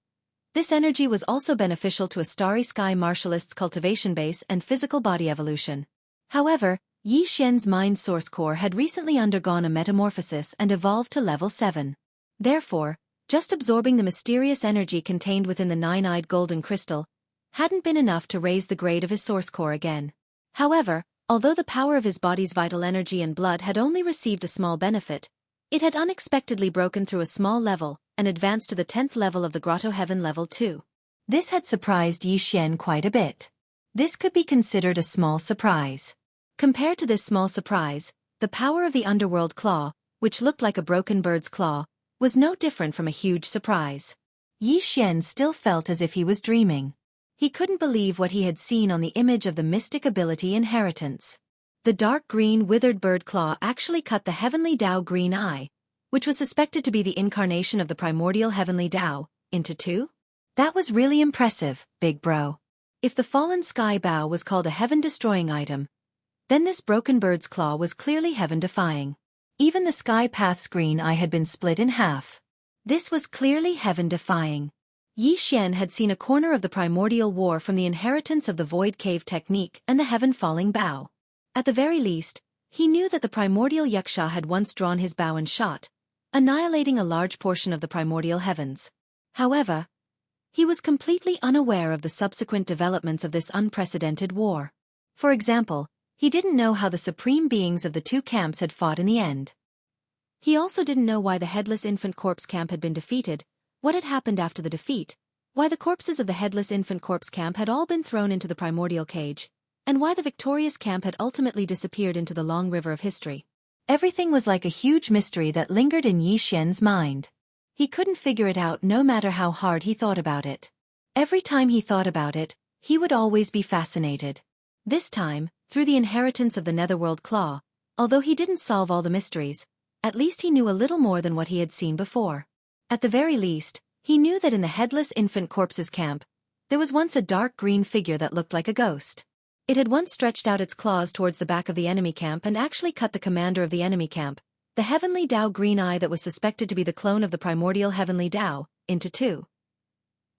this energy was also beneficial to a starry sky martialist's cultivation base and physical body evolution. However, Yi Xian's mind source core had recently undergone a metamorphosis and evolved to level 7. Therefore, just absorbing the mysterious energy contained within the nine-eyed golden crystal hadn't been enough to raise the grade of his source core again. However, although the power of his body's vital energy and blood had only received a small benefit, it had unexpectedly broken through a small level and advanced to the 10th level of the Grotto Heaven Level 2. This had surprised Yi Xian quite a bit. This could be considered a small surprise. Compared to this small surprise, the power of the underworld claw, which looked like a broken bird's claw, was no different from a huge surprise. Yi Xian still felt as if he was dreaming. He couldn't believe what he had seen on the image of the mystic ability inheritance. The dark green withered bird claw actually cut the heavenly Tao green eye, which was suspected to be the incarnation of the primordial heavenly Tao, into two? That was really impressive, big bro. If the fallen sky bow was called a heaven-destroying item, then this broken bird's claw was clearly heaven-defying. Even the sky path's green eye had been split in half. This was clearly heaven-defying. Yi Xian had seen a corner of the primordial war from the inheritance of the void cave technique and the heaven-falling bow. At the very least, he knew that the primordial Wuxia had once drawn his bow and shot, annihilating a large portion of the primordial heavens. However, he was completely unaware of the subsequent developments of this unprecedented war. For example, he didn't know how the supreme beings of the two camps had fought in the end. He also didn't know why the headless infant corpse camp had been defeated, what had happened after the defeat, why the corpses of the headless infant corpse camp had all been thrown into the primordial cage, and why the victorious camp had ultimately disappeared into the long river of history. Everything was like a huge mystery that lingered in Yi Xian's mind. He couldn't figure it out no matter how hard he thought about it. Every time he thought about it, he would always be fascinated. This time, through the inheritance of the Netherworld Claw, although he didn't solve all the mysteries, at least he knew a little more than what he had seen before. At the very least, he knew that in the headless infant corpse's camp, there was once a dark green figure that looked like a ghost. It had once stretched out its claws towards the back of the enemy camp and actually cut the commander of the enemy camp, the heavenly Tao green eye that was suspected to be the clone of the primordial heavenly Tao, into two.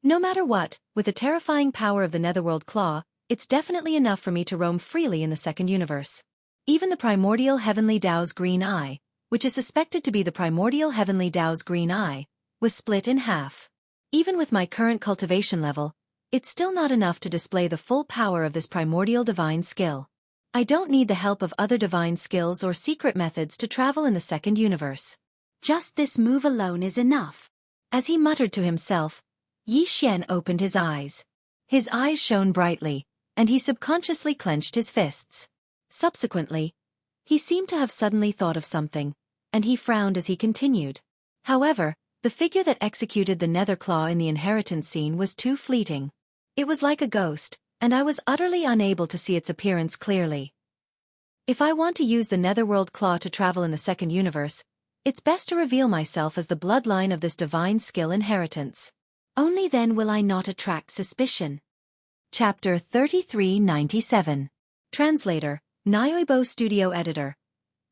No matter what, with the terrifying power of the Netherworld Claw, it's definitely enough for me to roam freely in the second universe. Even the primordial heavenly Tao's green eye, which is suspected to be the primordial heavenly Tao's green eye, was split in half. Even with my current cultivation level, it's still not enough to display the full power of this primordial divine skill. I don't need the help of other divine skills or secret methods to travel in the second universe. Just this move alone is enough. As he muttered to himself, Yi Xian opened his eyes. His eyes shone brightly, and he subconsciously clenched his fists. Subsequently, he seemed to have suddenly thought of something, and he frowned as he continued. However, the figure that executed the nether claw in the inheritance scene was too fleeting. It was like a ghost, and I was utterly unable to see its appearance clearly. If I want to use the netherworld claw to travel in the second universe, it's best to reveal myself as the bloodline of this divine skill inheritance. Only then will I not attract suspicion. Chapter 3397. Translator, Nyoibo Studio Editor.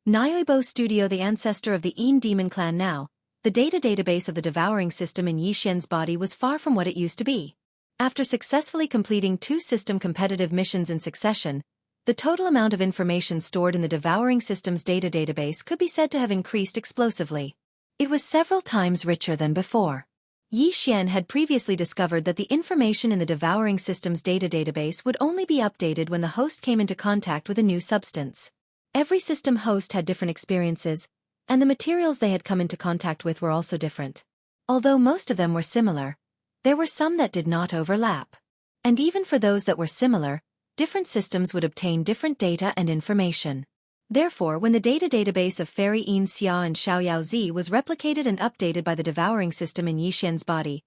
Nyoibo Studio, the ancestor of the Een Demon clan now, the data database of the devouring system in Yi Xian's body was far from what it used to be. After successfully completing 2 system competitive missions in succession, the total amount of information stored in the devouring system's data database could be said to have increased explosively. It was several times richer than before. Yi Xian had previously discovered that the information in the devouring system's data database would only be updated when the host came into contact with a new substance. Every system host had different experiences, and the materials they had come into contact with were also different. Although most of them were similar, there were some that did not overlap. And even for those that were similar, different systems would obtain different data and information. Therefore, when the data database of Fairy Xianxia and Xiaoyaozi was replicated and updated by the devouring system in Yi Xian's body,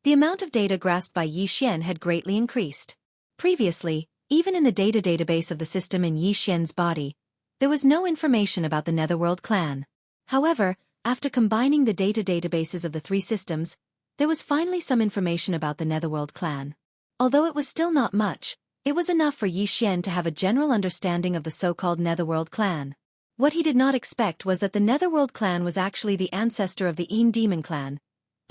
the amount of data grasped by Yi Xian had greatly increased. Previously, even in the data database of the system in Yi Xian's body, there was no information about the Netherworld clan. However, after combining the data databases of the three systems, there was finally some information about the Netherworld clan. Although it was still not much, it was enough for Yi Xian to have a general understanding of the so-called Netherworld clan. What he did not expect was that the Netherworld clan was actually the ancestor of the Demon clan,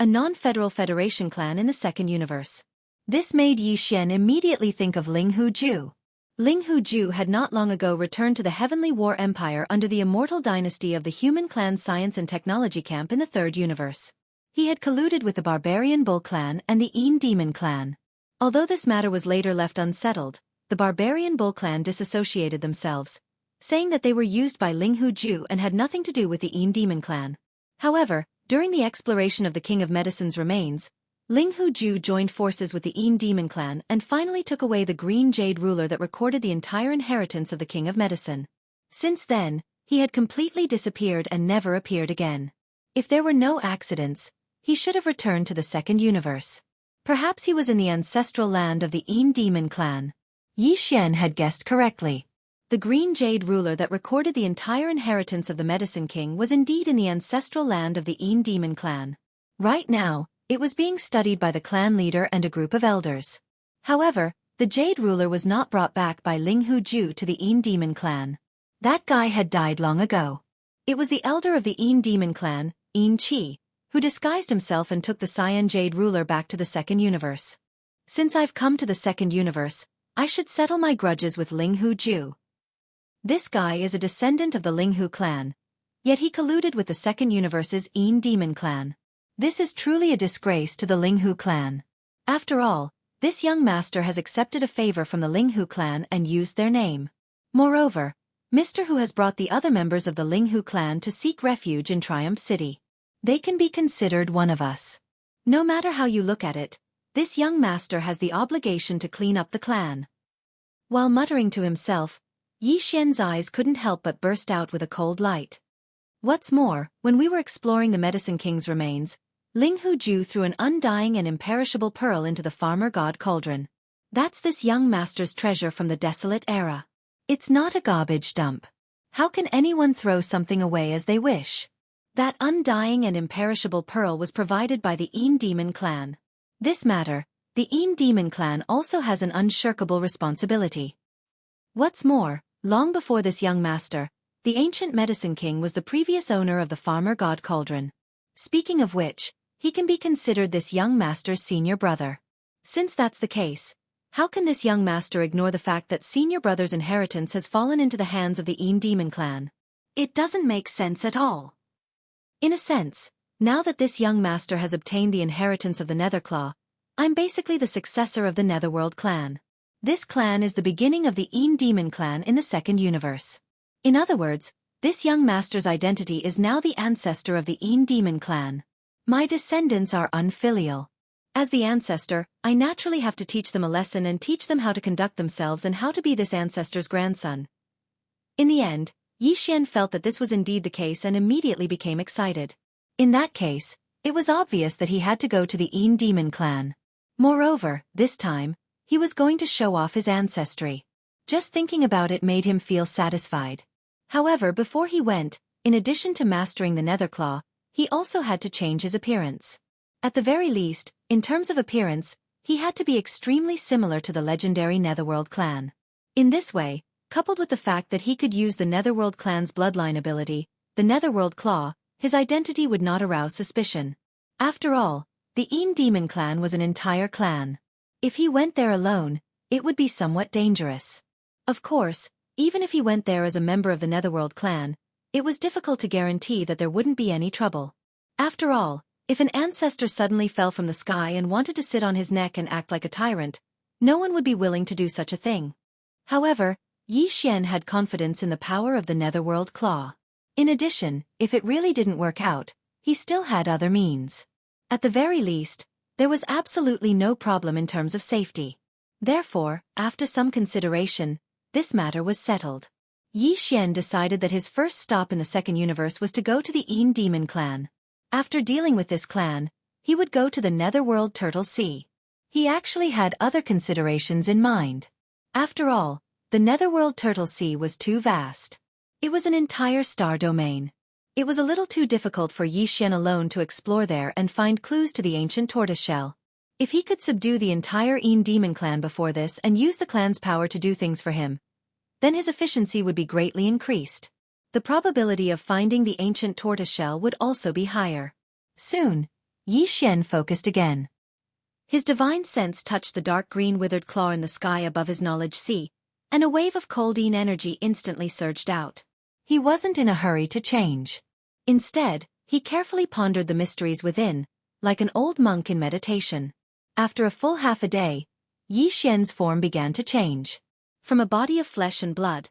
a non-federal federation clan in the second universe. This made Yi Xian immediately think of Linghu Ju. Linghu Ju had not long ago returned to the Heavenly War Empire under the immortal dynasty of the Human Clan Science and Technology Camp in the third universe. He had colluded with the Barbarian Bull clan and the Demon clan. Although this matter was later left unsettled, the Barbarian Bull clan disassociated themselves, saying that they were used by Linghu Ju and had nothing to do with the Demon clan. However, during the exploration of the King of Medicine's remains, Linghu Ju joined forces with the Demon clan and finally took away the green jade ruler that recorded the entire inheritance of the King of Medicine. Since then, he had completely disappeared and never appeared again. If there were no accidents, he should have returned to the second universe. Perhaps he was in the ancestral land of the Demon clan. Yi Xian had guessed correctly. The green jade ruler that recorded the entire inheritance of the Medicine King was indeed in the ancestral land of the Demon clan. Right now, it was being studied by the clan leader and a group of elders. However, the jade ruler was not brought back by Linghu Ju to the Demon clan. That guy had died long ago. It was the elder of the Demon clan, Qi, who disguised himself and took the Cyan Jade ruler back to the second universe. Since I've come to the second universe, I should settle my grudges with Linghu Ju. This guy is a descendant of the Linghu clan, yet he colluded with the second universe's Demon clan. This is truly a disgrace to the Linghu clan. After all, this young master has accepted a favor from the Linghu clan and used their name. Moreover, Mr. Hu has brought the other members of the Linghu clan to seek refuge in Triumph City. They can be considered one of us. No matter how you look at it, this young master has the obligation to clean up the clan. While muttering to himself, Yi Xian's eyes couldn't help but burst out with a cold light. What's more, when we were exploring the Medicine King's remains, Linghu Ju threw an undying and imperishable pearl into the farmer god cauldron. That's this young master's treasure from the desolate era. It's not a garbage dump. How can anyone throw something away as they wish? That undying and imperishable pearl was provided by the Demon clan. This matter, the Demon clan also has an unshirkable responsibility. What's more, long before this young master, the ancient Medicine King was the previous owner of the farmer god cauldron. Speaking of which, he can be considered this young master's senior brother. Since that's the case, how can this young master ignore the fact that senior brother's inheritance has fallen into the hands of the Demon clan? It doesn't make sense at all. In a sense, now that this young master has obtained the inheritance of the Netherclaw, I'm basically the successor of the Netherworld clan. This clan is the beginning of the Demon clan in the second universe. In other words, this young master's identity is now the ancestor of the Demon clan. My descendants are unfilial. As the ancestor, I naturally have to teach them a lesson and teach them how to conduct themselves and how to be this ancestor's grandson. In the end, Yi Xian felt that this was indeed the case and immediately became excited. In that case, it was obvious that he had to go to the Demon clan. Moreover, this time, he was going to show off his ancestry. Just thinking about it made him feel satisfied. However, before he went, in addition to mastering the Netherclaw, he also had to change his appearance. At the very least, in terms of appearance, he had to be extremely similar to the legendary Netherworld clan. In this way, coupled with the fact that he could use the Netherworld clan's bloodline ability, the Netherworld Claw, his identity would not arouse suspicion. After all, the Demon clan was an entire clan. If he went there alone, it would be somewhat dangerous. Of course, even if he went there as a member of the Netherworld clan, it was difficult to guarantee that there wouldn't be any trouble. After all, if an ancestor suddenly fell from the sky and wanted to sit on his neck and act like a tyrant, no one would be willing to do such a thing. However, Yi Xian had confidence in the power of the Netherworld Claw. In addition, if it really didn't work out, he still had other means. At the very least, there was absolutely no problem in terms of safety. Therefore, after some consideration, this matter was settled. Yi Xian decided that his first stop in the second universe was to go to the Yin Demon clan. After dealing with this clan, he would go to the Netherworld Turtle Sea. He actually had other considerations in mind. After all, the Netherworld Turtle Sea was too vast. It was an entire star domain. It was a little too difficult for Yi Xian alone to explore there and find clues to the ancient tortoiseshell. If he could subdue the entire Yin Demon clan before this and use the clan's power to do things for him, then his efficiency would be greatly increased. The probability of finding the ancient tortoiseshell would also be higher. Soon, Yi Xian focused again. His divine sense touched the dark green withered claw in the sky above his knowledge sea, and a wave of cold Yin energy instantly surged out. He wasn't in a hurry to change. Instead, he carefully pondered the mysteries within, like an old monk in meditation. After a full half a day, Yi Xian's form began to change. From a body of flesh and blood,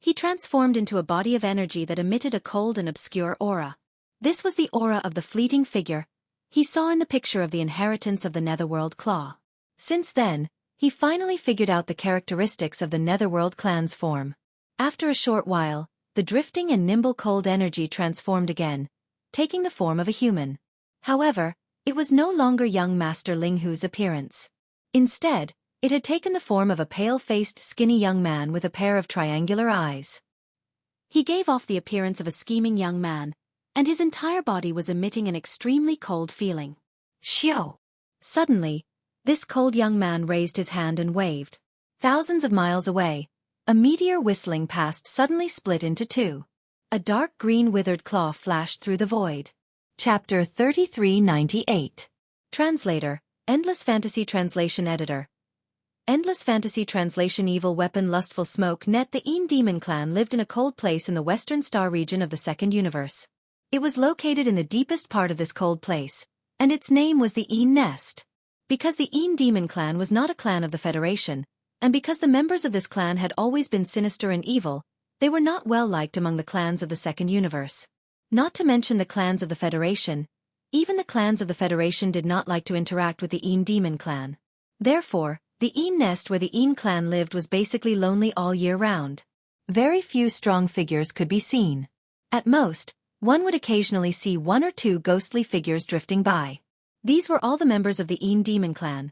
he transformed into a body of energy that emitted a cold and obscure aura. This was the aura of the fleeting figure he saw in the picture of the inheritance of the Netherworld Claw. Since then, he finally figured out the characteristics of the Netherworld clan's form. After a short while, the drifting and nimble cold energy transformed again, taking the form of a human. However, it was no longer young Master Linghu's appearance. Instead, it had taken the form of a pale-faced, skinny young man with a pair of triangular eyes. He gave off the appearance of a scheming young man, and his entire body was emitting an extremely cold feeling. Xiao! Suddenly, this cold young man raised his hand and waved. Thousands of miles away, a meteor whistling past suddenly split into two. A dark green withered claw flashed through the void. Chapter 3398. Translator, Endless Fantasy Translation Editor. Endless Fantasy Translation. Evil weapon lustful smoke net. The Yin Demon clan lived in a cold place in the western star region of the second universe. It was located in the deepest part of this cold place, and its name was the Yin Nest. Because the Yin Demon clan was not a clan of the Federation, and because the members of this clan had always been sinister and evil, they were not well liked among the clans of the second universe. Not to mention the clans of the Federation, even the clans of the Federation did not like to interact with the Yin Demon clan. Therefore, the Yin Nest where the Yin clan lived was basically lonely all year round. Very few strong figures could be seen. At most, one would occasionally see one or two ghostly figures drifting by. These were all the members of the Yin Demon clan.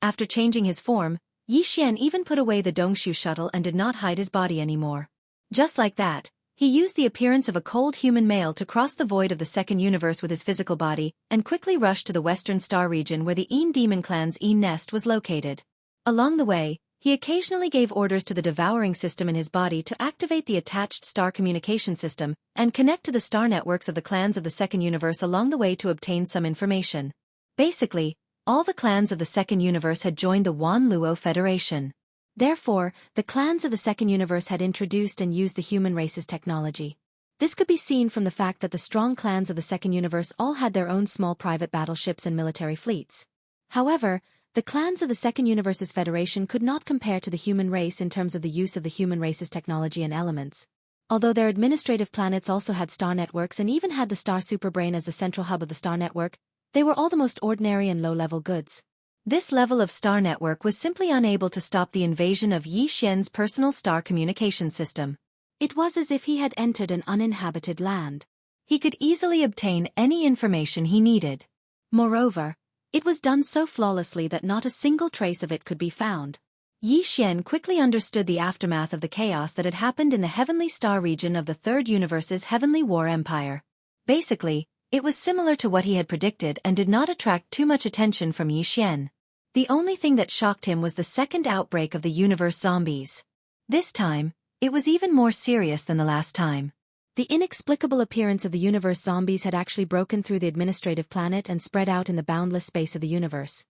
After changing his form, Yi Xian even put away the Dongshu shuttle and did not hide his body anymore. Just like that, he used the appearance of a cold human male to cross the void of the second universe with his physical body and quickly rushed to the western star region where the Yin Demon clan's Yin Nest was located. Along the way, he occasionally gave orders to the devouring system in his body to activate the attached star communication system and connect to the star networks of the clans of the second universe along the way to obtain some information. Basically, all the clans of the second universe had joined the Wan Luo Federation. Therefore, the clans of the second universe had introduced and used the human race's technology. This could be seen from the fact that the strong clans of the second universe all had their own small private battleships and military fleets. However, the clans of the second universe's federation could not compare to the human race in terms of the use of the human race's technology and elements. Although their administrative planets also had star networks and even had the star superbrain as the central hub of the star network, they were all the most ordinary and low-level goods. This level of star network was simply unable to stop the invasion of Yi Xian's personal star communication system. It was as if he had entered an uninhabited land. He could easily obtain any information he needed. Moreover, it was done so flawlessly that not a single trace of it could be found. Yi Xian quickly understood the aftermath of the chaos that had happened in the heavenly star region of the third universe's heavenly war empire. Basically, it was similar to what he had predicted and did not attract too much attention from Yi Xian. The only thing that shocked him was the second outbreak of the universe zombies. This time, it was even more serious than the last time. The inexplicable appearance of the universe zombies had actually broken through the administrative planet and spread out in the boundless space of the universe.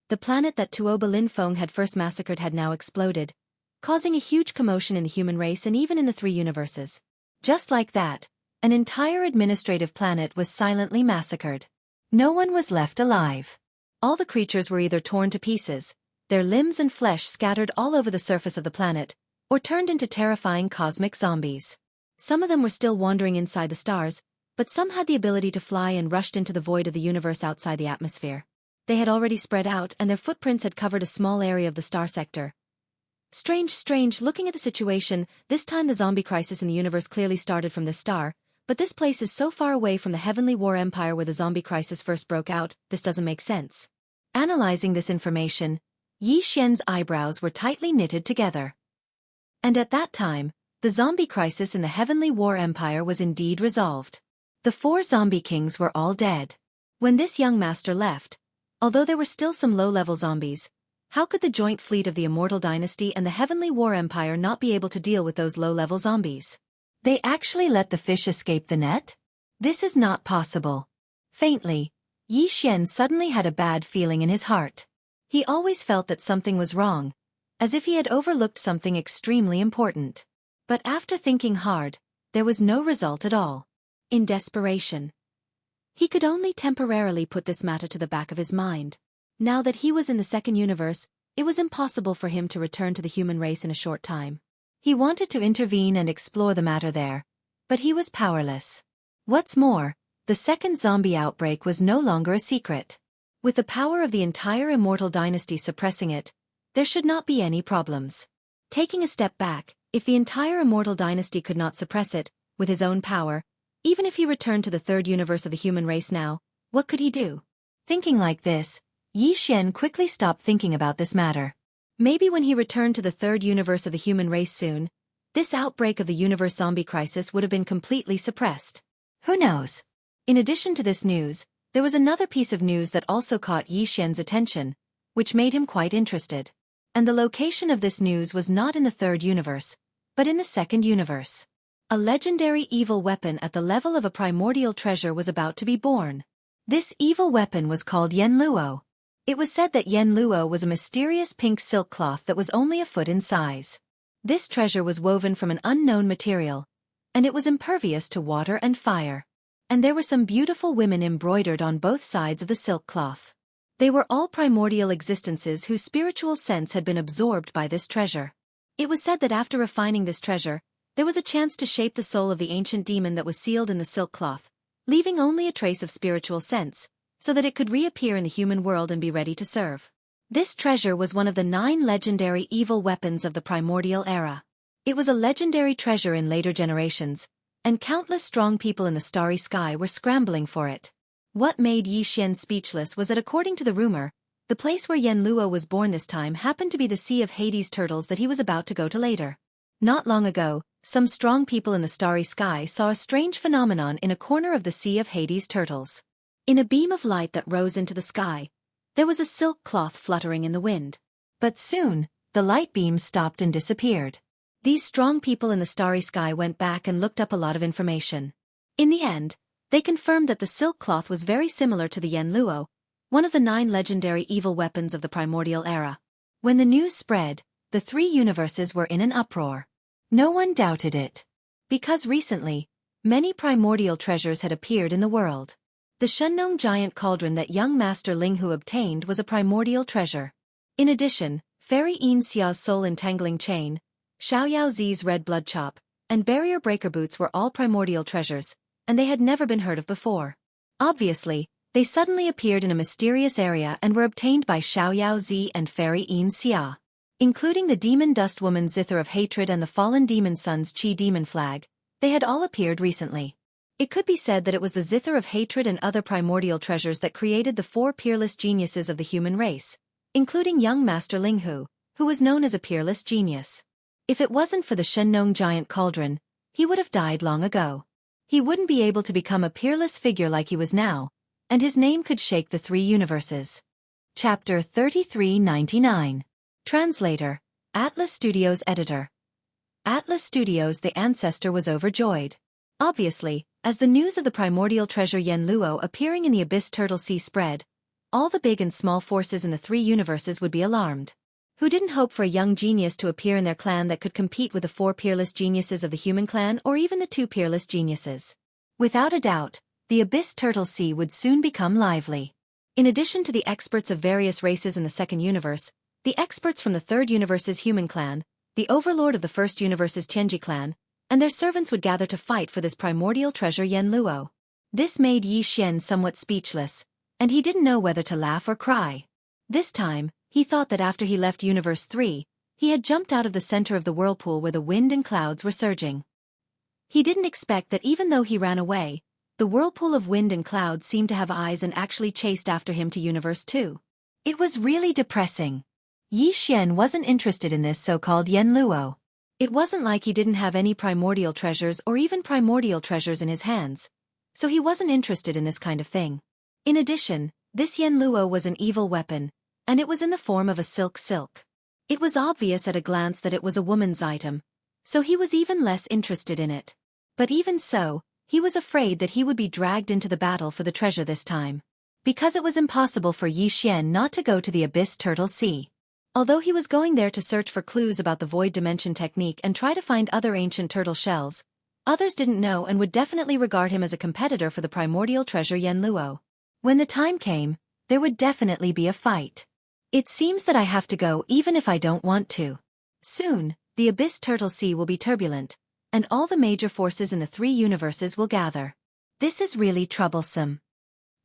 The planet that Tuoba Linfeng had first massacred had now exploded, causing a huge commotion in the human race and even in the three universes. Just like that, An entire administrative planet was silently massacred. No one was left alive. All the creatures were either torn to pieces, their limbs and flesh scattered all over the surface of the planet, or turned into terrifying cosmic zombies. Some of them were still wandering inside the stars, but some had the ability to fly and rushed into the void of the universe outside the atmosphere. They had already spread out and their footprints had covered a small area of the star sector. Strange, looking at the situation, this time the zombie crisis in the universe clearly started from this star, but this place is so far away from the Heavenly War Empire where the zombie crisis first broke out, this doesn't make sense. Analyzing this information, Xianxia's eyebrows were tightly knitted together. And at that time, the zombie crisis in the Heavenly War Empire was indeed resolved. The 4 zombie kings were all dead. When this young master left, although there were still some low-level zombies, how could the joint fleet of the Immortal Dynasty and the Heavenly War Empire not be able to deal with those low-level zombies? They actually let the fish escape the net? This is not possible. Faintly, Xian suddenly had a bad feeling in his heart. He always felt that something was wrong, as if he had overlooked something extremely important. But after thinking hard, there was no result at all. In desperation, he could only temporarily put this matter to the back of his mind. Now that he was in the second universe, it was impossible for him to return to the human race in a short time. He wanted to intervene and explore the matter there, but he was powerless. What's more, the second zombie outbreak was no longer a secret. With the power of the entire Immortal Dynasty suppressing it, there should not be any problems. Taking a step back, if the entire Immortal Dynasty could not suppress it, with his own power, even if he returned to the third universe of the human race now, what could he do? Thinking like this, Xian quickly stopped thinking about this matter. Maybe when he returned to the third universe of the human race soon, this outbreak of the universe zombie crisis would have been completely suppressed. Who knows? In addition to this news, there was another piece of news that also caught Xian's attention, which made him quite interested. And the location of this news was not in the third universe, but in the second universe. A legendary evil weapon at the level of a primordial treasure was about to be born. This evil weapon was called Yanluo. It was said that Yanluo was a mysterious pink silk cloth that was only a foot in size. This treasure was woven from an unknown material, and it was impervious to water and fire. And there were some beautiful women embroidered on both sides of the silk cloth. They were all primordial existences whose spiritual sense had been absorbed by this treasure. It was said that after refining this treasure, there was a chance to shape the soul of the ancient demon that was sealed in the silk cloth, leaving only a trace of spiritual sense, so that it could reappear in the human world and be ready to serve. This treasure was one of the 9 legendary evil weapons of the primordial era. It was a legendary treasure in later generations, and countless strong people in the starry sky were scrambling for it. What made Xian speechless was that according to the rumor, the place where Yanluo was born this time happened to be the Sea of Hades turtles that he was about to go to later. Not long ago, some strong people in the starry sky saw a strange phenomenon in a corner of the Sea of Hades turtles. In a beam of light that rose into the sky, there was a silk cloth fluttering in the wind. But soon, the light beam stopped and disappeared. These strong people in the starry sky went back and looked up a lot of information. In the end, they confirmed that the silk cloth was very similar to the Yanluo, one of the 9 legendary evil weapons of the primordial era. When the news spread, the 3 universes were in an uproar. No one doubted it. Because recently, many primordial treasures had appeared in the world. The Shenong giant cauldron that young Master Linghu obtained was a primordial treasure. In addition, Fairy Xia's soul entangling chain, Xiaoyao Zi's red blood chop, and barrier breaker boots were all primordial treasures, and they had never been heard of before. Obviously, they suddenly appeared in a mysterious area and were obtained by Xiaoyao Zi and Fairy Xia. Including the demon dust woman's zither of hatred and the fallen demon son's chi demon flag, they had all appeared recently. It could be said that it was the zither of hatred and other primordial treasures that created the 4 peerless geniuses of the human race, including young Master Linghu, who was known as a peerless genius. If it wasn't for the Shenong giant cauldron, he would have died long ago. He wouldn't be able to become a peerless figure like he was now, and his name could shake the 3 universes. Chapter 3399. Translator, Atlas Studios Editor. Atlas Studios. The ancestor was overjoyed. Obviously, as the news of the primordial treasure Yanluo appearing in the Abyss Turtle Sea spread, all the big and small forces in the 3 universes would be alarmed. Who didn't hope for a young genius to appear in their clan that could compete with the 4 peerless geniuses of the human clan or even the 2 peerless geniuses? Without a doubt, the Abyss Turtle Sea would soon become lively. In addition to the experts of various races in the second universe, the experts from the third universe's human clan, the overlord of the first universe's Tianji clan, and their servants would gather to fight for this primordial treasure Yanluo. This made Yi Xian somewhat speechless, and he didn't know whether to laugh or cry. This time, he thought that after he left Universe 3, he had jumped out of the center of the whirlpool where the wind and clouds were surging. He didn't expect that even though he ran away, the whirlpool of wind and clouds seemed to have eyes and actually chased after him to Universe 2. It was really depressing. Yi Xian wasn't interested in this so-called Yanluo. It wasn't like he didn't have any primordial treasures or even primordial treasures in his hands, so he wasn't interested in this kind of thing. In addition, this Yanluo was an evil weapon, and it was in the form of a silk. It was obvious at a glance that it was a woman's item, so he was even less interested in it. But even so, he was afraid that he would be dragged into the battle for the treasure this time, because it was impossible for Yi Xian not to go to the Abyss Turtle Sea. Although he was going there to search for clues about the void dimension technique and try to find other ancient turtle shells, others didn't know and would definitely regard him as a competitor for the primordial treasure Yanluo. When the time came, there would definitely be a fight. It seems that I have to go even if I don't want to. Soon, the Abyss Turtle Sea will be turbulent, and all the major forces in the three universes will gather. This is really troublesome.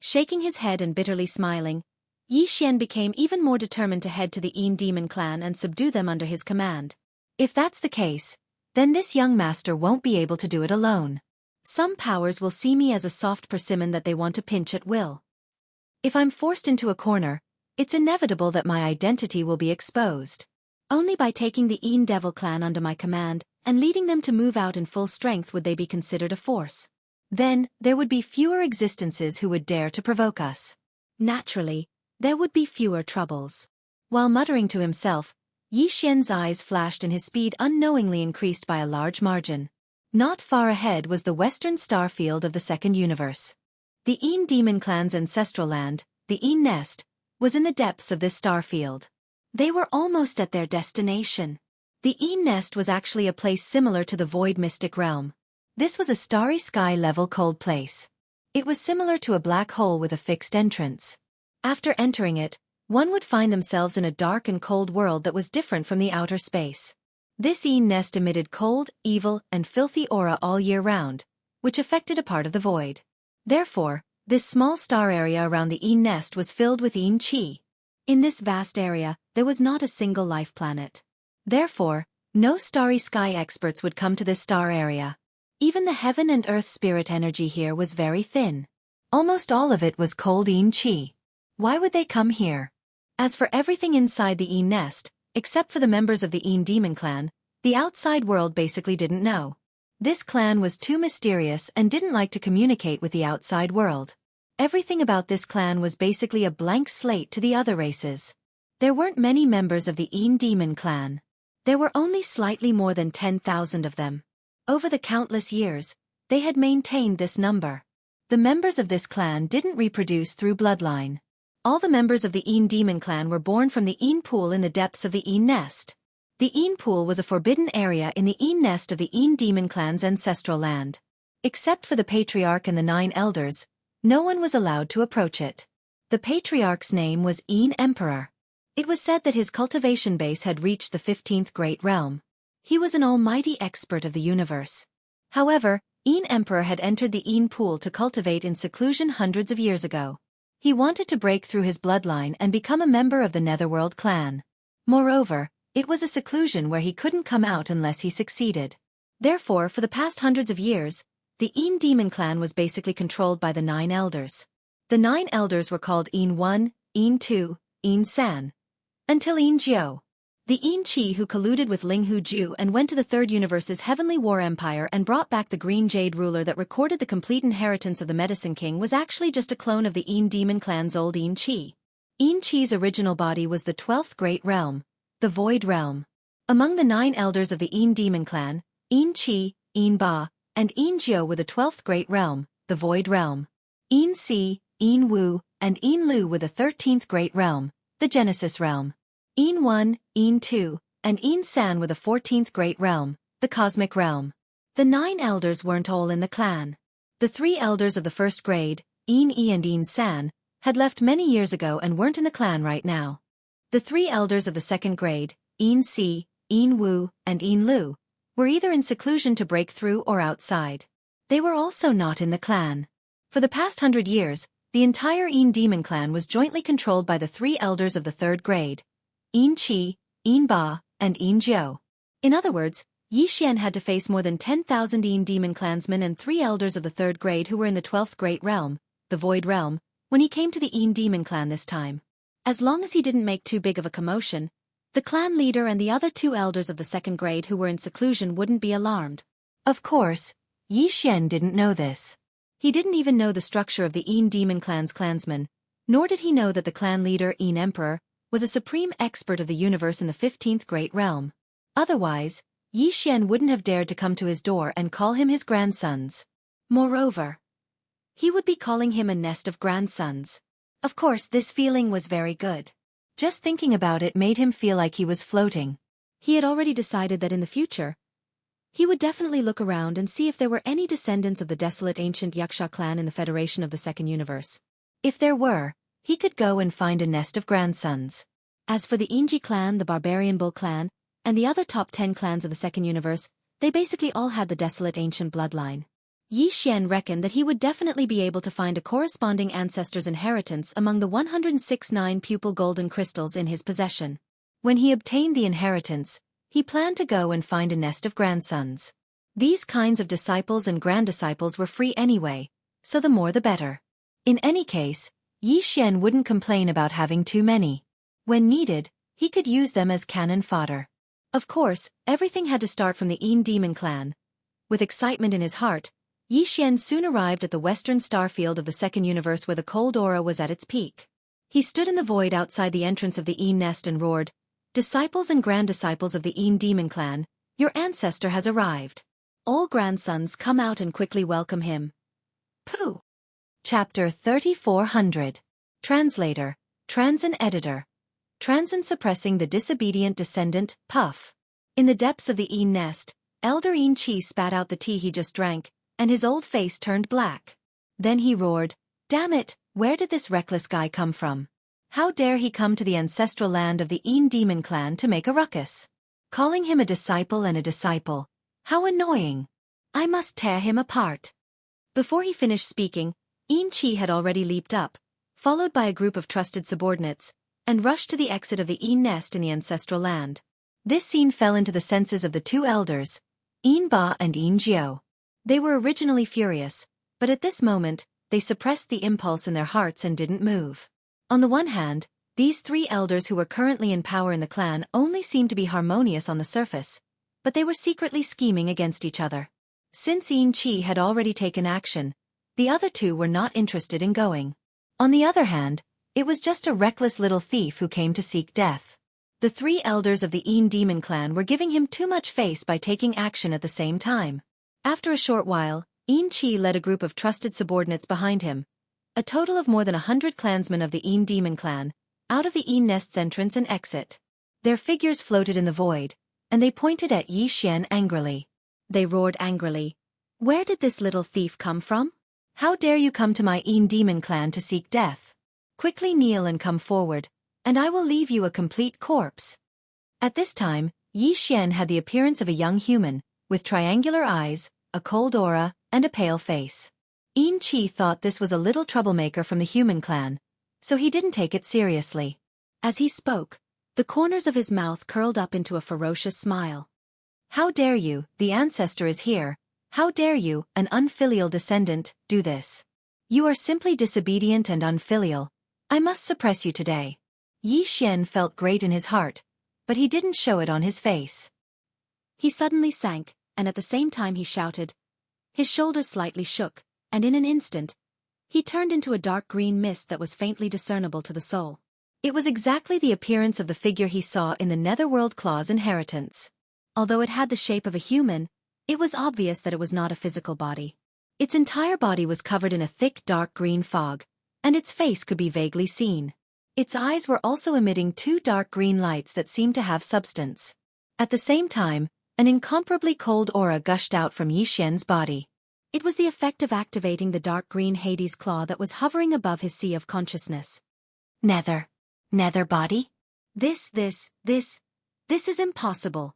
Shaking his head and bitterly smiling, Yi Xian became even more determined to head to the Yin Demon clan and subdue them under his command. If that's the case, then this young master won't be able to do it alone. Some powers will see me as a soft persimmon that they want to pinch at will. If I'm forced into a corner, it's inevitable that my identity will be exposed. Only by taking the Yin Devil clan under my command and leading them to move out in full strength would they be considered a force. Then, there would be fewer existences who would dare to provoke us. Naturally, there would be fewer troubles. While muttering to himself, Yi Xian's eyes flashed and his speed unknowingly increased by a large margin. Not far ahead was the western star field of the second universe. The Yin Demon clan's ancestral land, the Yin Nest, was in the depths of this star field. They were almost at their destination. The Yin Nest was actually a place similar to the Void Mystic Realm. This was a starry sky-level cold place. It was similar to a black hole with a fixed entrance. After entering it, one would find themselves in a dark and cold world that was different from the outer space. This Yin Nest emitted cold, evil, and filthy aura all year round, which affected a part of the void. Therefore, this small star area around the Yin Nest was filled with Yin Qi. In this vast area, there was not a single life planet. Therefore, no starry sky experts would come to this star area. Even the heaven and earth spirit energy here was very thin. Almost all of it was cold Yin Qi. Why would they come here? As for everything inside the Yin Nest, except for the members of the Yin Demon clan, the outside world basically didn't know. This clan was too mysterious and didn't like to communicate with the outside world. Everything about this clan was basically a blank slate to the other races. There weren't many members of the Yin Demon clan. There were only slightly more than 10,000 of them. Over the countless years, they had maintained this number. The members of this clan didn't reproduce through bloodline. All the members of the Yin Demon clan were born from the Yin Pool in the depths of the Yin Nest. The Yin Pool was a forbidden area in the Yin Nest of the Yin Demon clan's ancestral land. Except for the Patriarch and the 9 elders, no one was allowed to approach it. The Patriarch's name was Yin Emperor. It was said that his cultivation base had reached the 15th Great Realm. He was an almighty expert of the universe. However, Yin Emperor had entered the Yin Pool to cultivate in seclusion hundreds of years ago. He wanted to break through his bloodline and become a member of the Netherworld clan. Moreover, it was a seclusion where he couldn't come out unless he succeeded. Therefore, for the past hundreds of years, the Yin Demon clan was basically controlled by the 9 elders. The 9 elders were called Yin 1, Yin 2, Yin San, until Yin Jiao. The Yin Qi who colluded with Ling Hu Ju and went to the Third Universe's Heavenly War Empire and brought back the Green Jade ruler that recorded the complete inheritance of the Medicine King was actually just a clone of the Yin Demon clan's old Yin Qi. Yin Qi's original body was the 12th Great Realm, the Void Realm. Among the 9 elders of the Yin Demon clan, Yin Qi, Yin Ba, and Yin Jiao were the 12th Great Realm, the Void Realm. Yin Si, Yin Wu, and Yin Lu were the 13th Great Realm, the Genesis Realm. Yin 1, Yin 2, and Yin San were the 14th Great Realm, the Cosmic Realm. The 9 elders weren't all in the clan. The three elders of the first grade, Yin Yi and Yin San, had left many years ago and weren't in the clan right now. The three elders of the second grade, Yin Si, Yin Wu, and Yin Lu, were either in seclusion to break through or outside. They were also not in the clan. For the past 100 years, the entire Yin demon clan was jointly controlled by the three elders of the third grade, Yin Qi, Yin Ba, and Yin Jiao. In other words, Yi Xian had to face more than 10,000 Yin demon clansmen and three elders of the third grade who were in the 12th great realm, the Void Realm, when he came to the Yin demon clan this time. As long as he didn't make too big of a commotion, the clan leader and the other two elders of the second grade who were in seclusion wouldn't be alarmed. Of course, Yi Xian didn't know this. He didn't even know the structure of the Yin demon clan's clansmen, nor did he know that the clan leader, Yin Emperor, was a supreme expert of the universe in the 15th great realm. Otherwise, Yi Xian wouldn't have dared to come to his door and call him his grandsons. Moreover, he would be calling him a nest of grandsons. Of course, this feeling was very good. Just thinking about it made him feel like he was floating. He had already decided that in the future, he would definitely look around and see if there were any descendants of the desolate ancient Wuxia clan in the Federation of the Second Universe. If there were, he could go and find a nest of grandsons. As for the Yinji clan, the Barbarian Bull clan, and the other top 10 clans of the Second Universe, they basically all had the desolate ancient bloodline. Yi Xian reckoned that he would definitely be able to find a corresponding ancestor's inheritance among the 106 9-pupil golden crystals in his possession. When he obtained the inheritance, he planned to go and find a nest of grandsons. These kinds of disciples and granddisciples were free anyway, so the more the better. In any case, Yi Xian wouldn't complain about having too many. When needed, he could use them as cannon fodder. Of course, everything had to start from the Yin demon clan. With excitement in his heart, Yi Xian soon arrived at the western star field of the second universe where the cold aura was at its peak. He stood in the void outside the entrance of the Yin nest and roared, "Disciples and granddisciples of the Yin demon clan, your ancestor has arrived. All grandsons come out and quickly welcome him." Pooh! Chapter 3400. Translator, Transin Editor. Transin suppressing the disobedient descendant, Puff. In the depths of the Yin nest, Elder Yin Qi spat out the tea he just drank, and his old face turned black. Then he roared, "Damn it, where did this reckless guy come from? How dare he come to the ancestral land of the Yin demon clan to make a ruckus? Calling him a disciple and a disciple. How annoying. I must tear him apart." Before he finished speaking, Yin Qi had already leaped up, followed by a group of trusted subordinates, and rushed to the exit of the Yin nest in the ancestral land. This scene fell into the senses of the two elders, Yin Ba and Yin Jiao. They were originally furious, but at this moment, they suppressed the impulse in their hearts and didn't move. On the one hand, these three elders who were currently in power in the clan only seemed to be harmonious on the surface, but they were secretly scheming against each other. Since Yin Qi had already taken action, the other two were not interested in going. On the other hand, it was just a reckless little thief who came to seek death. The three elders of the Yin demon clan were giving him too much face by taking action at the same time. After a short while, Yin Qi led a group of trusted subordinates behind him, a total of more than 100 clansmen of the Yin demon clan, out of the Yin nest's entrance and exit. Their figures floated in the void, and they pointed at Yi Xian angrily. They roared angrily, "Where did this little thief come from? How dare you come to my Yin demon clan to seek death? Quickly kneel and come forward, and I will leave you a complete corpse." At this time, Yi Xian had the appearance of a young human, with triangular eyes, a cold aura, and a pale face. Yin Qi thought this was a little troublemaker from the human clan, so he didn't take it seriously. As he spoke, the corners of his mouth curled up into a ferocious smile. "How dare you, the ancestor is here, how dare you, an unfilial descendant, do this? You are simply disobedient and unfilial. I must suppress you today." Yi Xian felt great in his heart, but he didn't show it on his face. He suddenly sank, and at the same time he shouted. His shoulders slightly shook, and in an instant, he turned into a dark green mist that was faintly discernible to the soul. It was exactly the appearance of the figure he saw in the Netherworld Claw's inheritance. Although it had the shape of a human, it was obvious that it was not a physical body. Its entire body was covered in a thick dark green fog, and its face could be vaguely seen. Its eyes were also emitting two dark green lights that seemed to have substance. At the same time, an incomparably cold aura gushed out from Yi Xian's body. It was the effect of activating the dark green Hades claw that was hovering above his sea of consciousness. Nether. Nether body? This is impossible.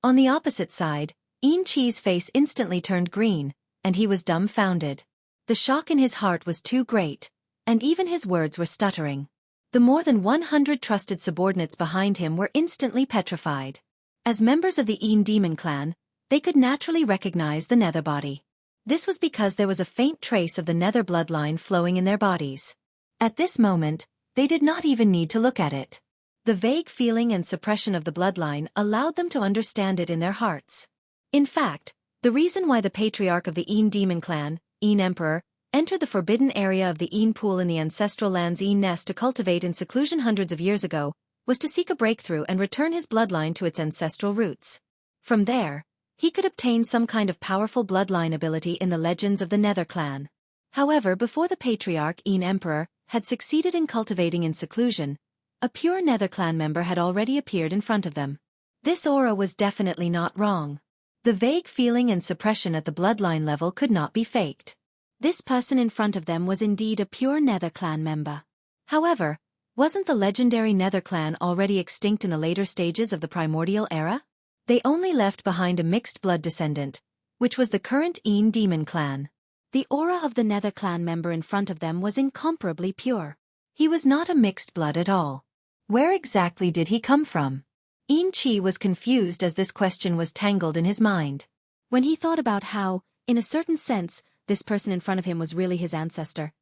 On the opposite side, Xianxia's face instantly turned green, and he was dumbfounded. The shock in his heart was too great, and even his words were stuttering. The more than 100 trusted subordinates behind him were instantly petrified. As members of the Demon clan, they could naturally recognize the nether body. This was because there was a faint trace of the nether bloodline flowing in their bodies. At this moment, they did not even need to look at it. The vague feeling and suppression of the bloodline allowed them to understand it in their hearts. In fact, the reason why the patriarch of the Demon clan, Emperor, entered the forbidden area of the pool in the ancestral land's nest to cultivate in seclusion hundreds of years ago, was to seek a breakthrough and return his bloodline to its ancestral roots. From there, he could obtain some kind of powerful bloodline ability in the legends of the Nether clan. However, before the patriarch, Emperor, had succeeded in cultivating in seclusion, a pure Nether clan member had already appeared in front of them. This aura was definitely not wrong. The vague feeling and suppression at the bloodline level could not be faked. This person in front of them was indeed a pure Nether clan member. However, wasn't the legendary Nether clan already extinct in the later stages of the primordial era? They only left behind a mixed blood descendant, which was the current Demon clan. The aura of the Nether clan member in front of them was incomparably pure. He was not a mixed blood at all. Where exactly did he come from? Xianxia was confused as this question was tangled in his mind. When he thought about how, in a certain sense, this person in front of him was really his ancestor,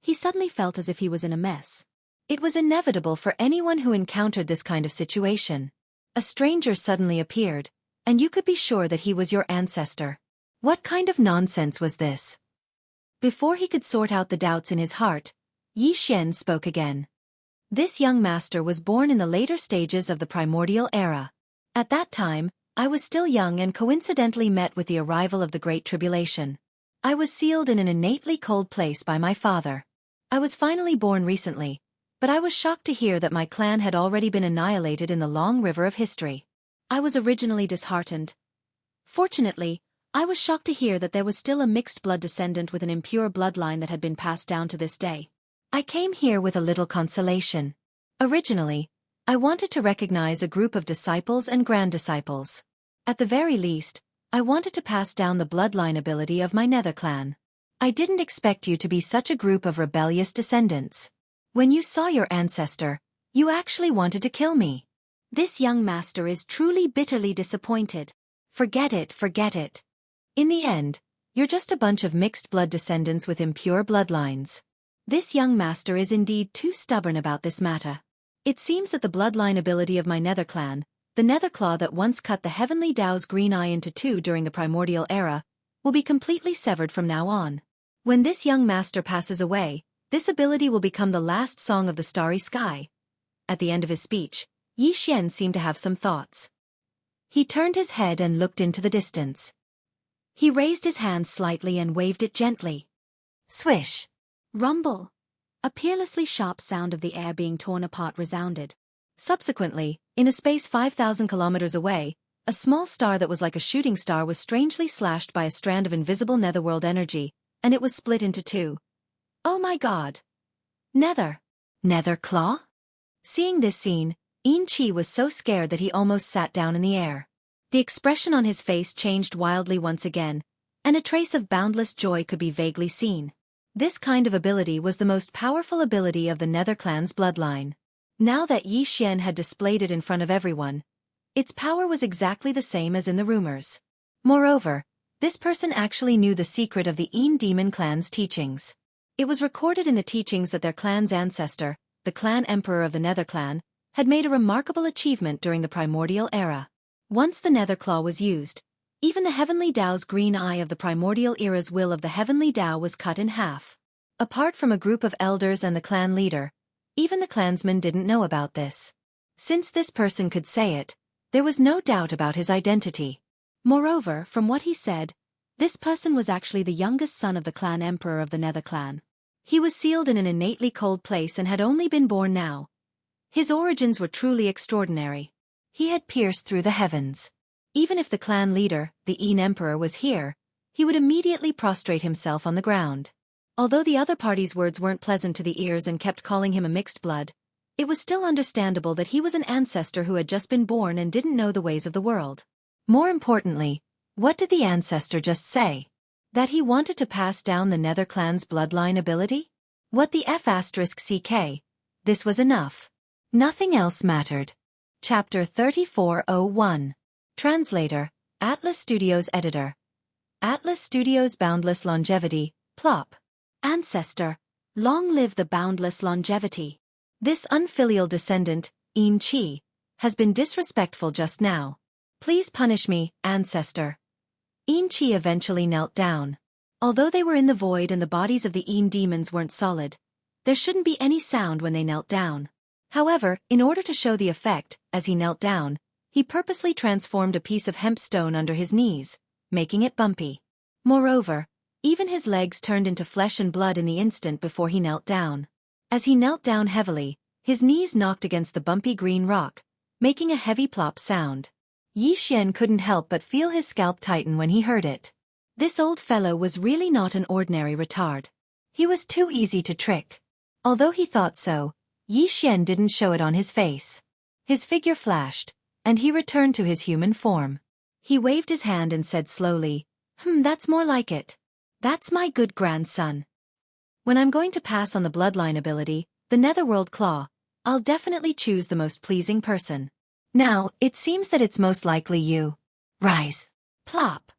he suddenly felt as if he was in a mess. It was inevitable for anyone who encountered this kind of situation. A stranger suddenly appeared, and you could be sure that he was your ancestor. What kind of nonsense was this? Before he could sort out the doubts in his heart, Xian spoke again. This young master was born in the later stages of the primordial era. At that time, I was still young and coincidentally met with the arrival of the Great Tribulation. I was sealed in an innately cold place by my father. I was finally born recently, but I was shocked to hear that my clan had already been annihilated in the long river of history. I was originally disheartened. Fortunately, I was shocked to hear that there was still a mixed blood descendant with an impure bloodline that had been passed down to this day. I came here with a little consolation. Originally, I wanted to recognize a group of disciples and grand disciples. At the very least, I wanted to pass down the bloodline ability of my Nether clan. I didn't expect you to be such a group of rebellious descendants. When you saw your ancestor, you actually wanted to kill me. This young master is truly bitterly disappointed. Forget it, forget it. In the end, you're just a bunch of mixed blood descendants with impure bloodlines. This young master is indeed too stubborn about this matter. It seems that the bloodline ability of my Nether clan, the Nether Claw that once cut the Heavenly Tao's green eye into two during the primordial era, will be completely severed from now on. When this young master passes away, this ability will become the last song of the starry sky. At the end of his speech, Xian seemed to have some thoughts. He turned his head and looked into the distance. He raised his hand slightly and waved it gently. Swish! Rumble! A peerlessly sharp sound of the air being torn apart resounded. Subsequently, in a space 5,000 kilometers away, a small star that was like a shooting star was strangely slashed by a strand of invisible netherworld energy, and it was split into two. Oh my god! Nether! Nether Claw? Seeing this scene, Xianxia was so scared that he almost sat down in the air. The expression on his face changed wildly once again, and a trace of boundless joy could be vaguely seen. This kind of ability was the most powerful ability of the Nether clan's bloodline. Now that Xian had displayed it in front of everyone, its power was exactly the same as in the rumors. Moreover, this person actually knew the secret of the Demon clan's teachings. It was recorded in the teachings that their clan's ancestor, the clan emperor of the Nether clan, had made a remarkable achievement during the primordial era. Once the Nether Claw was used, even the Heavenly Tao's green eye of the primordial era's will of the Heavenly Tao was cut in half. Apart from a group of elders and the clan leader, even the clansmen didn't know about this. Since this person could say it, there was no doubt about his identity. Moreover, from what he said, this person was actually the youngest son of the clan emperor of the Nether clan. He was sealed in an innately cold place and had only been born now. His origins were truly extraordinary. He had pierced through the heavens. Even if the clan leader, the Emperor, was here, he would immediately prostrate himself on the ground. Although the other party's words weren't pleasant to the ears and kept calling him a mixed blood, it was still understandable that he was an ancestor who had just been born and didn't know the ways of the world. More importantly, what did the ancestor just say? That he wanted to pass down the Nether clan's bloodline ability? What the F***ck? This was enough. Nothing else mattered. Chapter 3401. Translator, Atlas Studios Editor. Atlas Studios Boundless Longevity, plop. Ancestor, long live the boundless longevity. This unfilial descendant, Xianxia, has been disrespectful just now. Please punish me, ancestor. Xianxia eventually knelt down. Although they were in the void and the bodies of the Yin demons weren't solid, there shouldn't be any sound when they knelt down. However, in order to show the effect, as he knelt down, he purposely transformed a piece of hemp stone under his knees, making it bumpy. Moreover, even his legs turned into flesh and blood in the instant before he knelt down. As he knelt down heavily, his knees knocked against the bumpy green rock, making a heavy plop sound. Xianxia couldn't help but feel his scalp tighten when he heard it. This old fellow was really not an ordinary retard. He was too easy to trick. Although he thought so, Xianxia didn't show it on his face. His figure flashed, and he returned to his human form. He waved his hand and said slowly, that's more like it. That's my good grandson. When I'm going to pass on the bloodline ability, the Netherworld Claw, I'll definitely choose the most pleasing person. Now, it seems that it's most likely you. Rise. Plop.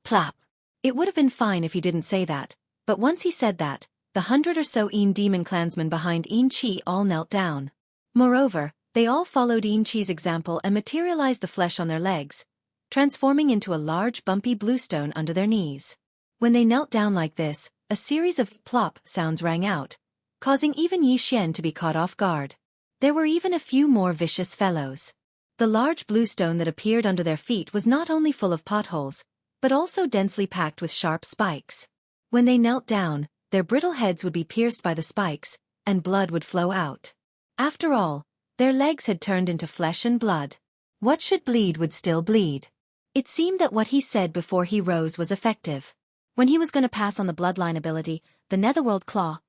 Plop. It would have been fine if he didn't say that, but once he said that, the 100 or so Yin demon clansmen behind Xianxia all knelt down. Moreover, they all followed Xianxia's example and materialized the flesh on their legs, transforming into a large bumpy bluestone under their knees. When they knelt down like this, a series of plop sounds rang out, causing even Xianxia to be caught off guard. There were even a few more vicious fellows. The large bluestone that appeared under their feet was not only full of potholes, but also densely packed with sharp spikes. When they knelt down, their brittle heads would be pierced by the spikes, and blood would flow out. After all, their legs had turned into flesh and blood. What should bleed would still bleed. It seemed that what he said before he rose was effective. When he was going to pass on the bloodline ability, the Netherworld Claw,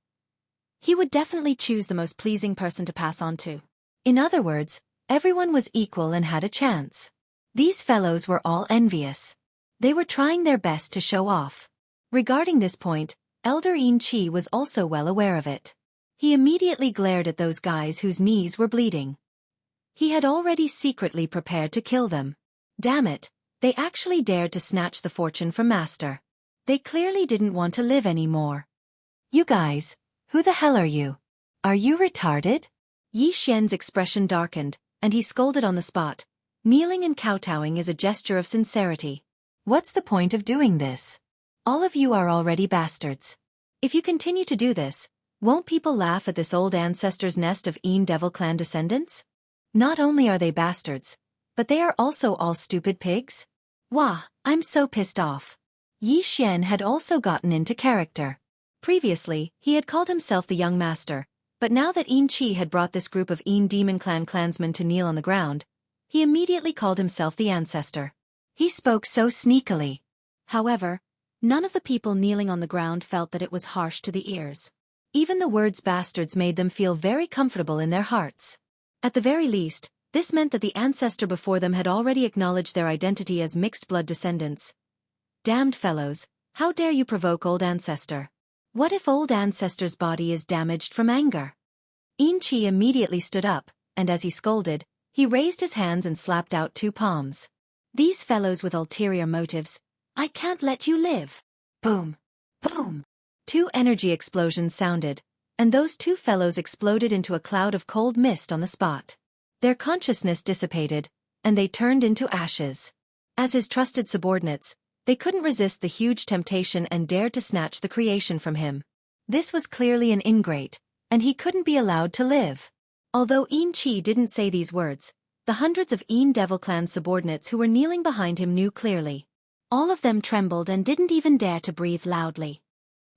he would definitely choose the most pleasing person to pass on to. In other words, everyone was equal and had a chance. These fellows were all envious. They were trying their best to show off. Regarding this point, Elder Xianxia was also well aware of it. He immediately glared at those guys whose knees were bleeding. He had already secretly prepared to kill them. Damn it, they actually dared to snatch the fortune from Master. They clearly didn't want to live anymore. You guys, who the hell are you? Are you retarded? Xianxia's expression darkened, and he scolded on the spot. Kneeling and kowtowing is a gesture of sincerity. What's the point of doing this? All of you are already bastards. If you continue to do this, won't people laugh at this old ancestor's nest of Yin Devil clan descendants? Not only are they bastards, but they are also all stupid pigs? Wah, I'm so pissed off. Xianxia had also gotten into character. Previously, he had called himself the young master, but now that Xianxia had brought this group of Yin demon clan clansmen to kneel on the ground, he immediately called himself the ancestor. He spoke so sneakily. However, none of the people kneeling on the ground felt that it was harsh to the ears. Even the words bastards made them feel very comfortable in their hearts. At the very least, this meant that the ancestor before them had already acknowledged their identity as mixed-blood descendants. Damned fellows, how dare you provoke old ancestor? What if old ancestor's body is damaged from anger? Xianxia immediately stood up, and as he scolded, he raised his hands and slapped out two palms. These fellows with ulterior motives, I can't let you live. Boom. Boom. Two energy explosions sounded, and those two fellows exploded into a cloud of cold mist on the spot. Their consciousness dissipated, and they turned into ashes. As his trusted subordinates, they couldn't resist the huge temptation and dared to snatch the creation from him. This was clearly an ingrate, and he couldn't be allowed to live. Although Xianxia didn't say these words, the hundreds of Yin Devil clan subordinates who were kneeling behind him knew clearly. All of them trembled and didn't even dare to breathe loudly.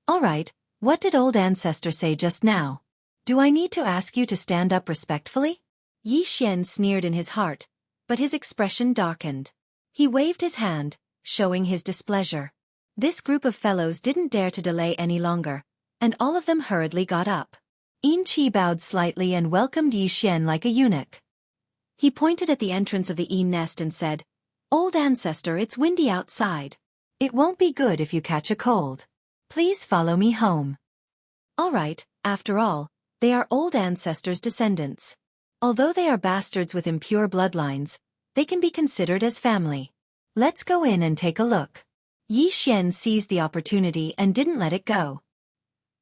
All right, what did old ancestor say just now? Do I need to ask you to stand up respectfully? Xianxia sneered in his heart, but his expression darkened. He waved his hand, showing his displeasure. This group of fellows didn't dare to delay any longer, and all of them hurriedly got up. Yin bowed slightly and welcomed Yi Xian like a eunuch. He pointed at the entrance of the Yin nest and said, "Old ancestor, it's windy outside. It won't be good if you catch a cold. Please follow me home." All right, after all, they are old ancestors' descendants. Although they are bastards with impure bloodlines, they can be considered as family. Let's go in and take a look. Yi Xian seized the opportunity and didn't let it go.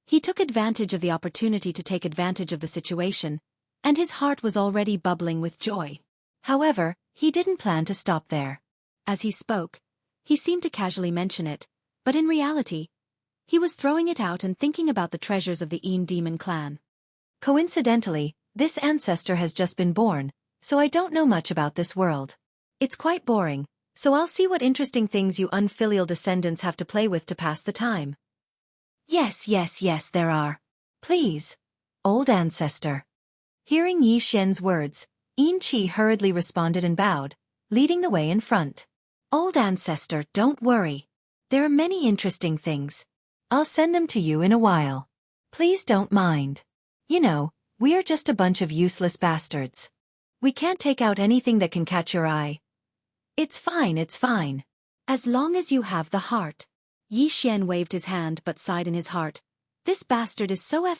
He took advantage of the opportunity to take advantage of the situation, and his heart was already bubbling with joy. However, he didn't plan to stop there. As he spoke, he seemed to casually mention it, but in reality, he was throwing it out and thinking about the treasures of the Yin demon clan. Coincidentally, this ancestor has just been born, so I don't know much about this world. It's quite boring, so I'll see what interesting things you unfilial descendants have to play with to pass the time. Yes, there are. Please, old ancestor. Hearing Yi Xian's words, Yin Qi hurriedly responded and bowed, leading the way in front. Old ancestor, don't worry. There are many interesting things. I'll send them to you in a while. Please don't mind. You know, we are just a bunch of useless bastards. We can't take out anything that can catch your eye. It's fine. As long as you have the heart. Yi Xian waved his hand but sighed in his heart. This bastard is so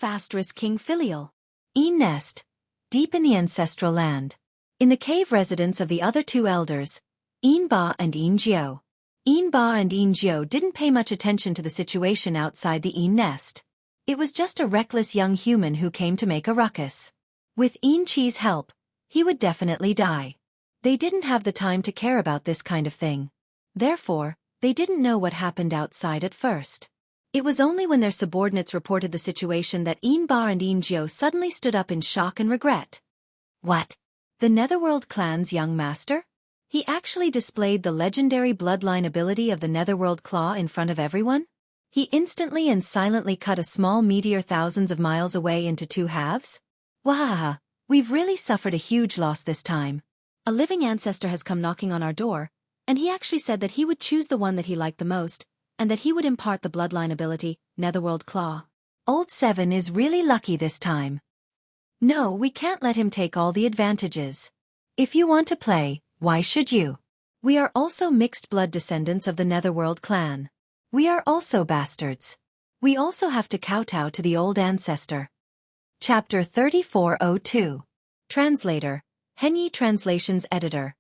*king filial. Yin nest. Deep in the ancestral land. In the cave residence of the other two elders, Yin Ba and Yin Jiao. Yin Ba and Yin Jiao didn't pay much attention to the situation outside the Yin nest. It was just a reckless young human who came to make a ruckus. With Yin Qi's help, he would definitely die. They didn't have the time to care about this kind of thing. Therefore, they didn't know what happened outside at first. It was only when their subordinates reported the situation that Yin Ba and Yin Jiao suddenly stood up in shock and regret. What? The Netherworld clan's young master? He actually displayed the legendary bloodline ability of the Netherworld Claw in front of everyone? He instantly and silently cut a small meteor thousands of miles away into two halves? Wahaha, we've really suffered a huge loss this time. A living ancestor has come knocking on our door, and he actually said that he would choose the one that he liked the most, and that he would impart the bloodline ability, Netherworld Claw. Old Seven is really lucky this time. No, we can't let him take all the advantages. If you want to play, why should you? We are also mixed blood descendants of the Netherworld clan. We are also bastards. We also have to kowtow to the old ancestor. Chapter 3402. Translator, Henyi Translations Editor.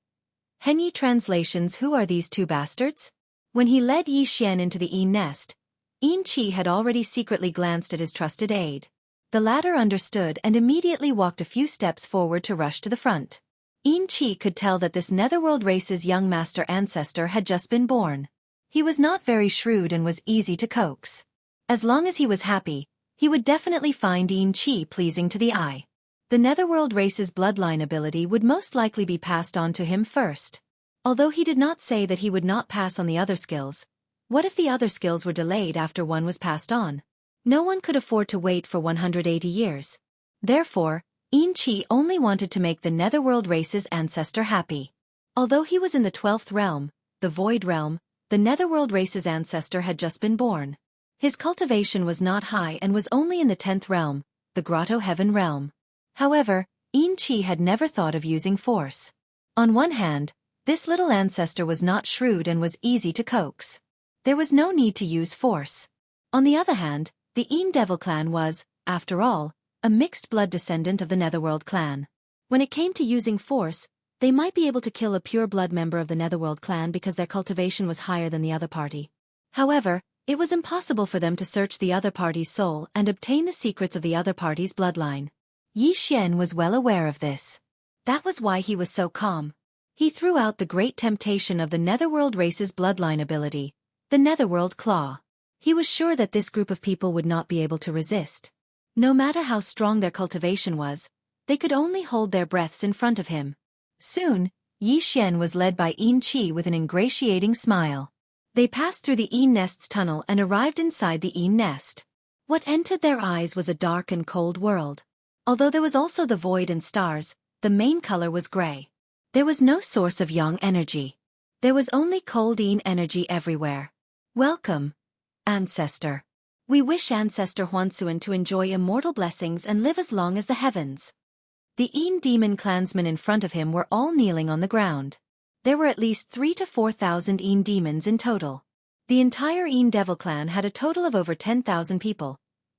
Henyi Translations. Who are these two bastards? When he led Yi Xian into the Yin nest, Yin Qi had already secretly glanced at his trusted aide. The latter understood and immediately walked a few steps forward to rush to the front. Yin Qi could tell that this Netherworld race's young master ancestor had just been born. He was not very shrewd and was easy to coax. As long as he was happy, he would definitely find Yin Qi pleasing to the eye. The Netherworld race's bloodline ability would most likely be passed on to him first. Although he did not say that he would not pass on the other skills, what if the other skills were delayed after one was passed on? No one could afford to wait for 180 years. Therefore, Yin Qi only wanted to make the Netherworld race's ancestor happy. Although he was in the 12th realm, the Void realm, the Netherworld race's ancestor had just been born. His cultivation was not high and was only in the 10th realm, the Grotto Heaven realm. However, Yin Qi had never thought of using force. On one hand, this little ancestor was not shrewd and was easy to coax. There was no need to use force. On the other hand, the Yin Devil clan was, after all, a mixed blood descendant of the Netherworld clan. When it came to using force, they might be able to kill a pure blood member of the Netherworld clan because their cultivation was higher than the other party. However, it was impossible for them to search the other party's soul and obtain the secrets of the other party's bloodline. Yi Xian was well aware of this. That was why he was so calm. He threw out the great temptation of the Netherworld race's bloodline ability, the Netherworld Claw. He was sure that this group of people would not be able to resist. No matter how strong their cultivation was, they could only hold their breaths in front of him. Soon, Yi Xian was led by Yin Qi with an ingratiating smile. They passed through the Yin nest's tunnel and arrived inside the Yin nest. What entered their eyes was a dark and cold world. Although there was also the void and stars, the main color was gray. There was no source of yang energy. There was only cold Yin energy everywhere. Welcome, Ancestor. We wish Ancestor Huansuan to enjoy immortal blessings and live as long as the heavens. The Yin demon clansmen in front of him were all kneeling on the ground. There were at least 3,000 to 4,000 Yin demons in total. The entire Yin devil clan had a total of over 10,000 people,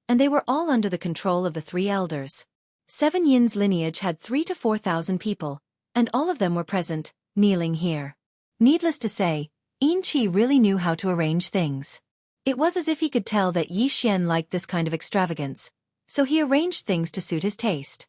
and they were all under the control of the 3 elders. 7 Yin's lineage had 3,000 to 4,000 people, and all of them were present, kneeling here. Needless to say, Yin Qi really knew how to arrange things. It was as if he could tell that Yi Xian liked this kind of extravagance, so he arranged things to suit his taste.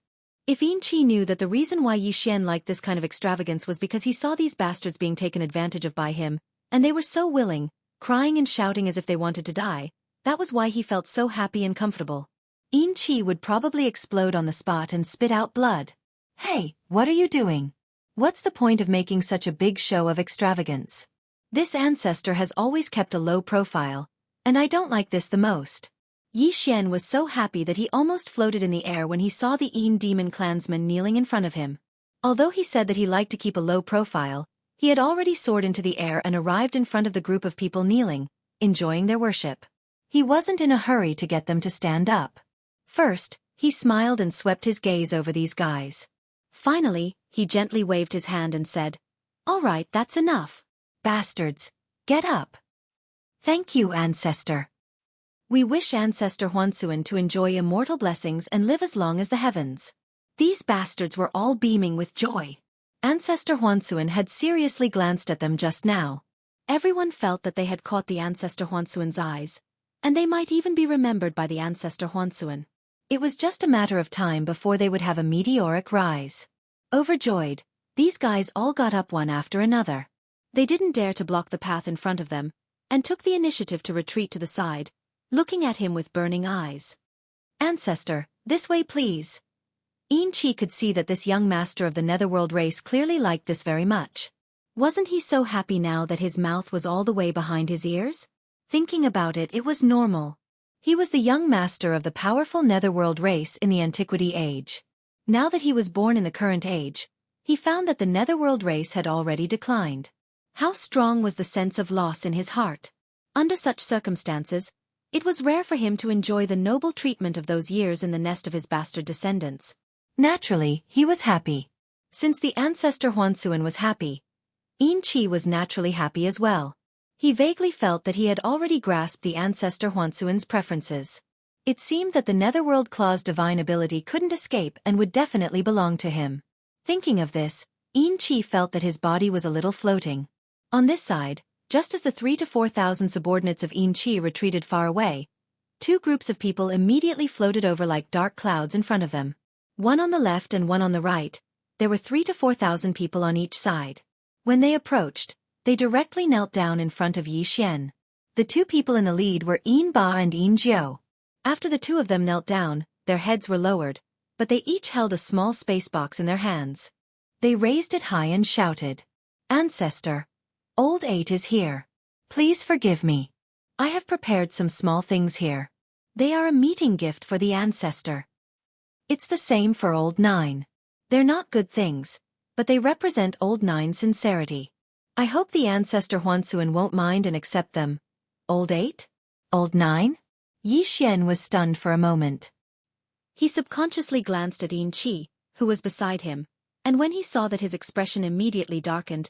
If Yin Qi knew that the reason why Yi Xian liked this kind of extravagance was because he saw these bastards being taken advantage of by him, and they were so willing, crying and shouting as if they wanted to die, that was why he felt so happy and comfortable. Yin Qi would probably explode on the spot and spit out blood. Hey, what are you doing? What's the point of making such a big show of extravagance? This ancestor has always kept a low profile, and I don't like this the most. Yi Xian was so happy that he almost floated in the air when he saw the Yin demon clansmen kneeling in front of him. Although he said that he liked to keep a low profile, he had already soared into the air and arrived in front of the group of people kneeling, enjoying their worship. He wasn't in a hurry to get them to stand up. First, he smiled and swept his gaze over these guys. Finally, he gently waved his hand and said, "All right, that's enough. Bastards, get up." Thank you, Ancestor. We wish Ancestor Huansuan to enjoy immortal blessings and live as long as the heavens. These bastards were all beaming with joy. Ancestor Huansuan had seriously glanced at them just now. Everyone felt that they had caught the Ancestor Huansuan's eyes, and they might even be remembered by the Ancestor Huansuan. It was just a matter of time before they would have a meteoric rise. Overjoyed, these guys all got up one after another. They didn't dare to block the path in front of them, and took the initiative to retreat to the side, looking at him with burning eyes. Ancestor, this way please. Yin Qi could see that this young master of the netherworld race clearly liked this very much. Wasn't he so happy now that his mouth was all the way behind his ears? Thinking about it, it was normal. He was the young master of the powerful netherworld race in the Antiquity Age. Now that he was born in the current age, he found that the netherworld race had already declined. How strong was the sense of loss in his heart? Under such circumstances, it was rare for him to enjoy the noble treatment of those years in the nest of his bastard descendants. Naturally, he was happy. Since the ancestor Huansuan was happy, Yin Qi was naturally happy as well. He vaguely felt that he had already grasped the ancestor Huansuan's preferences. It seemed that the netherworld claw's divine ability couldn't escape and would definitely belong to him. Thinking of this, Yin Qi felt that his body was a little floating. On this side, just as the 3,000 to 4,000 subordinates of Yin Qi retreated far away, 2 groups of people immediately floated over like dark clouds in front of them. One on the left and one on the right, there were 3,000 to 4,000 people on each side. When they approached, they directly knelt down in front of Yi Xian. The 2 people in the lead were Yin Ba and Yin Jiu. After the 2 of them knelt down, their heads were lowered, but they each held a small space box in their hands. They raised it high and shouted, "Ancestor, Old 8 is here. Please forgive me. I have prepared some small things here. They are a meeting gift for the ancestor. It's the same for Old 9. They're not good things, but they represent Old 9's sincerity. I hope the ancestor Huansuan won't mind and accept them." Old 8? Old 9? Yi Xian was stunned for a moment. He subconsciously glanced at Yin Qi, who was beside him, and when he saw that his expression immediately darkened,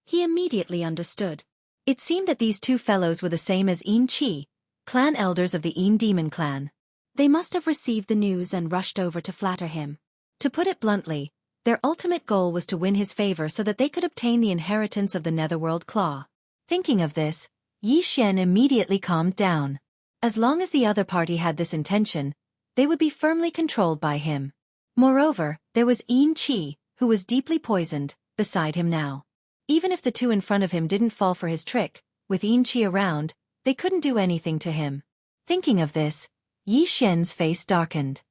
he immediately understood. It seemed that these 2 fellows were the same as Yin Qi, clan elders of the Yin demon clan. They must have received the news and rushed over to flatter him. To put it bluntly, their ultimate goal was to win his favor so that they could obtain the inheritance of the netherworld claw. Thinking of this, Yi Xian immediately calmed down. As long as the other party had this intention, they would be firmly controlled by him. Moreover, there was Yin Qi, who was deeply poisoned, beside him now. Even if the 2 in front of him didn't fall for his trick, with Yin Qi around, they couldn't do anything to him. Thinking of this, Yi Xian's face darkened.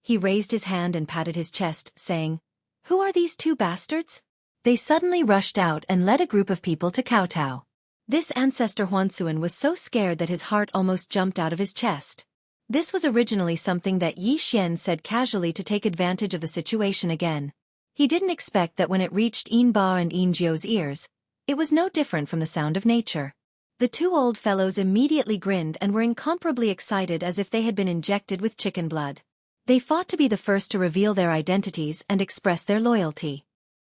He raised his hand and patted his chest, saying, "Who are these 2 bastards?" They suddenly rushed out and led a group of people to kowtow. This ancestor Huansuan was so scared that his heart almost jumped out of his chest. This was originally something that Yi Xian said casually to take advantage of the situation again. He didn't expect that when it reached Yin Ba and Yin Jiu's ears, it was no different from the sound of nature. The two old fellows immediately grinned and were incomparably excited as if they had been injected with chicken blood. They fought to be the first to reveal their identities and express their loyalty.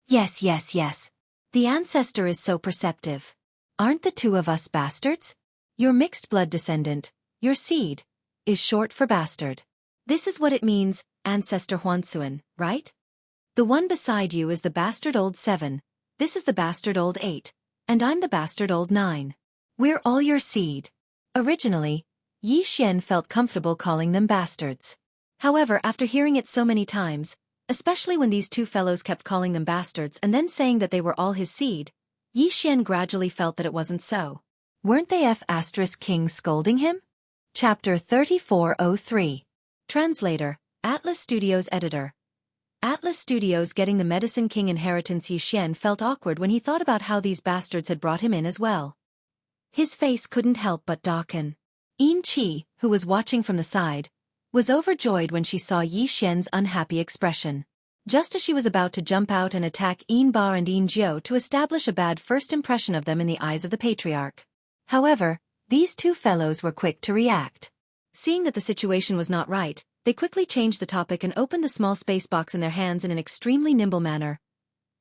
Yes, yes, yes. The ancestor is so perceptive. Aren't the two of us bastards? Your mixed blood descendant, your seed, is short for bastard. This is what it means, ancestor Huansuan, right? The one beside you is the bastard old 7, this is the bastard old 8, and I'm the bastard old 9. We're all your seed. Originally, Yi Xian felt comfortable calling them bastards. However, after hearing it so many times, especially when these two fellows kept calling them bastards and then saying that they were all his seed, Yi Xian gradually felt that it wasn't so. Weren't they King scolding him? Chapter 3403. Translator, Atlas Studios Editor. Atlas Studios getting the Medicine King inheritance. Yi Xian felt awkward when he thought about how these bastards had brought him in as well. His face couldn't help but darken. Yin Qi, who was watching from the side, was overjoyed when she saw Yi Xian's unhappy expression. Just as she was about to jump out and attack Yin Ba and Yin Jiu to establish a bad first impression of them in the eyes of the patriarch. However, these two fellows were quick to react. Seeing that the situation was not right, they quickly changed the topic and opened the small space box in their hands in an extremely nimble manner.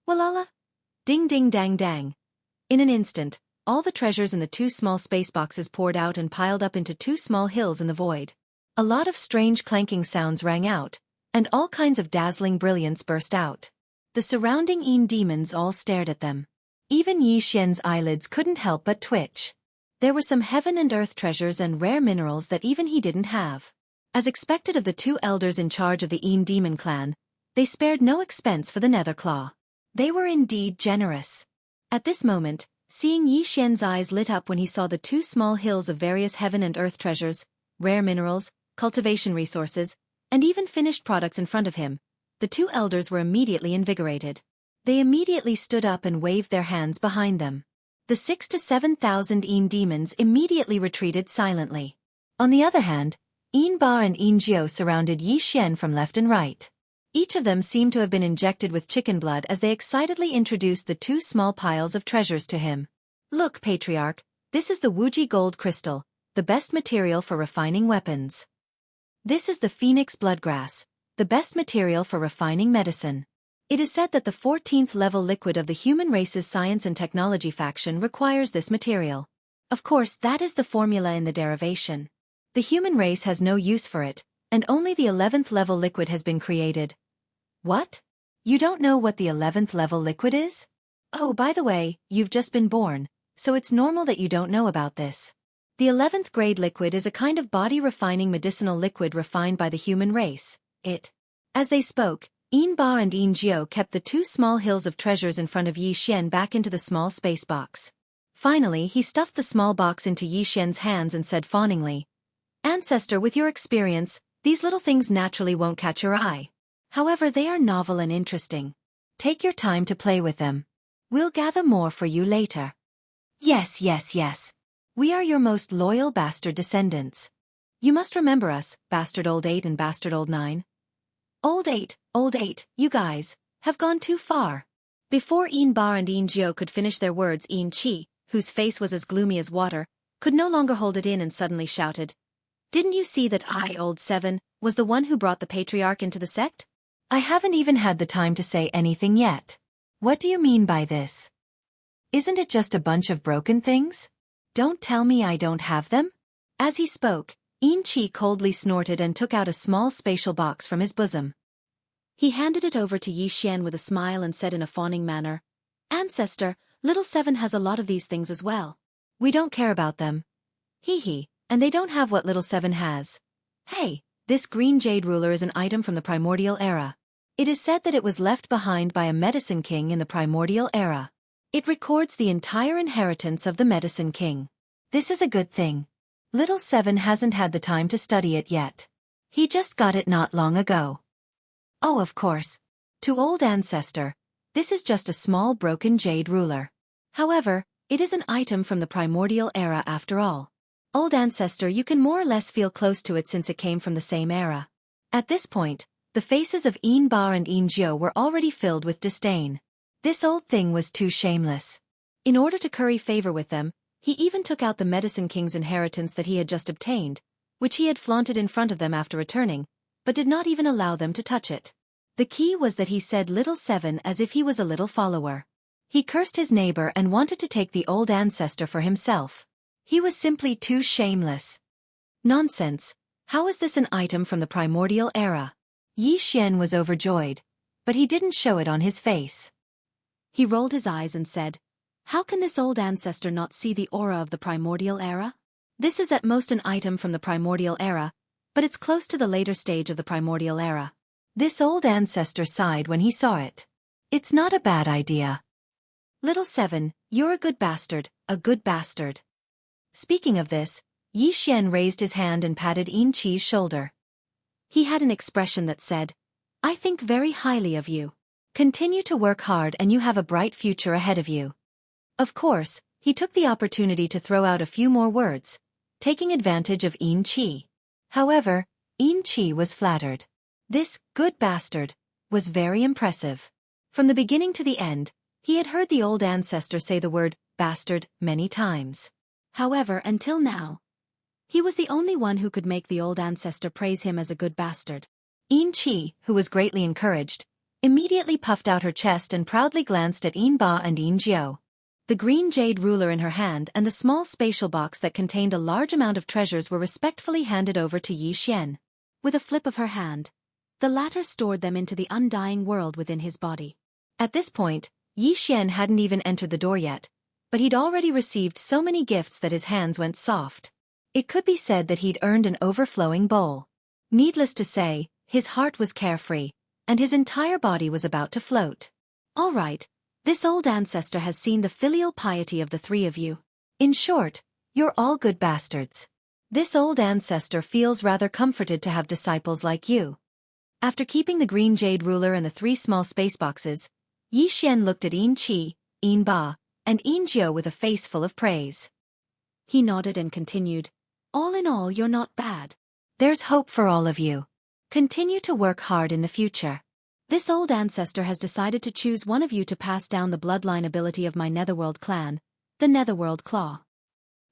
Walala! Ding ding dang dang. In an instant, all the treasures in the two small space boxes poured out and piled up into two small hills in the void. A lot of strange clanking sounds rang out, and all kinds of dazzling brilliance burst out. The surrounding Yin demons all stared at them. Even Yi Xian's eyelids couldn't help but twitch. There were some heaven and earth treasures and rare minerals that even he didn't have. As expected of the two elders in charge of the Yin demon clan, they spared no expense for the nether claw. They were indeed generous. At this moment, seeing Yi Xian's eyes lit up when he saw the two small hills of various heaven and earth treasures, rare minerals, cultivation resources, and even finished products in front of him, the two elders were immediately invigorated. They immediately stood up and waved their hands behind them. The 6,000 to 7,000 Yin demons immediately retreated silently. On the other hand, Yin Ba and Yin Jiu surrounded Yi Xian from left and right. Each of them seemed to have been injected with chicken blood as they excitedly introduced the two small piles of treasures to him. Look, Patriarch, this is the Wuji gold crystal, the best material for refining weapons. This is the Phoenix bloodgrass, the best material for refining medicine. It is said that the 14th level liquid of the human race's science and technology faction requires this material. Of course, that is the formula in the derivation. The human race has no use for it, and only the 11th level liquid has been created. What? You don't know what the 11th level liquid is? Oh, by the way, you've just been born, so it's normal that you don't know about this. The 11th grade liquid is a kind of body-refining medicinal liquid refined by the human race. As they spoke, Yin Ba and Yin Jiu kept the two small hills of treasures in front of Yi Xian back into the small space box. Finally, he stuffed the small box into Yi Xian's hands and said fawningly, "Ancestor, with your experience, these little things naturally won't catch your eye. However, they are novel and interesting. Take your time to play with them. We'll gather more for you later." Yes, yes, yes. We are your most loyal bastard descendants. You must remember us, bastard old 8 and bastard old 9. Old 8, you guys, have gone too far. Before Yin Ba and Yin Jiu could finish their words, Yin Qi, whose face was as gloomy as water, could no longer hold it in and suddenly shouted, "Didn't you see that I, old 7, was the one who brought the patriarch into the sect? I haven't even had the time to say anything yet. What do you mean by this? Isn't it just a bunch of broken things? Don't tell me I don't have them?" As he spoke, Yin Qi coldly snorted and took out a small spatial box from his bosom. He handed it over to Yi Xian with a smile and said in a fawning manner, "Ancestor, little 7 has a lot of these things as well. We don't care about them. Hee, and they don't have what little 7 has. Hey, this green jade ruler is an item from the primordial era. It is said that it was left behind by a medicine king in the primordial era. It records the entire inheritance of the medicine king. This is a good thing. Little 7 hasn't had the time to study it yet. He just got it not long ago." Oh, of course. To old ancestor, this is just a small broken jade ruler. However, it is an item from the primordial era after all. Old ancestor, you can more or less feel close to it since it came from the same era. At this point, the faces of Yin Ba and Yin Jiu were already filled with disdain. This old thing was too shameless. In order to curry favor with them, He even took out the Medicine King's inheritance that he had just obtained, which he had flaunted in front of them after returning, but did not even allow them to touch it. The key was that he said little 7 as if he was a little follower. He cursed his neighbor and wanted to take the old ancestor for himself. He was simply too shameless. Nonsense. How is this an item from the primordial era? Yi Xian was overjoyed, but he didn't show it on his face. He rolled his eyes and said, "How can this old ancestor not see the aura of the primordial era? This is at most an item from the primordial era, but it's close to the later stage of the primordial era." This old ancestor sighed when he saw it. "It's not a bad idea. Little 7, you're a good bastard, a good bastard." Speaking of this, Yi Xian raised his hand and patted Yin Qi's shoulder. He had an expression that said, "I think very highly of you. Continue to work hard and you have a bright future ahead of you." Of course, he took the opportunity to throw out a few more words, taking advantage of Yin Qi. However, Yin Qi was flattered. This good bastard was very impressive. From the beginning to the end, he had heard the old ancestor say the word bastard many times. However, until now, he was the only one who could make the old ancestor praise him as a good bastard. Yin Qi, who was greatly encouraged, immediately puffed out her chest and proudly glanced at Yin Ba and Yin Jiao. The green jade ruler in her hand and the small spatial box that contained a large amount of treasures were respectfully handed over to Yi Xian. With a flip of her hand, the latter stored them into the undying world within his body. At this point, Yi Xian hadn't even entered the door yet, but he'd already received so many gifts that his hands went soft. It could be said that he'd earned an overflowing bowl. Needless to say, his heart was carefree, and his entire body was about to float. All right, this old ancestor has seen the filial piety of the three of you. In short, you're all good bastards. This old ancestor feels rather comforted to have disciples like you. After keeping the green jade ruler and the 3 small space boxes, Yi Xian looked at Yin Qi, Yin Ba, and Yin Jiao with a face full of praise. He nodded and continued, "All in all, you're not bad. There's hope for all of you. Continue to work hard in the future. This old ancestor has decided to choose one of you to pass down the bloodline ability of my Netherworld clan, the Netherworld Claw.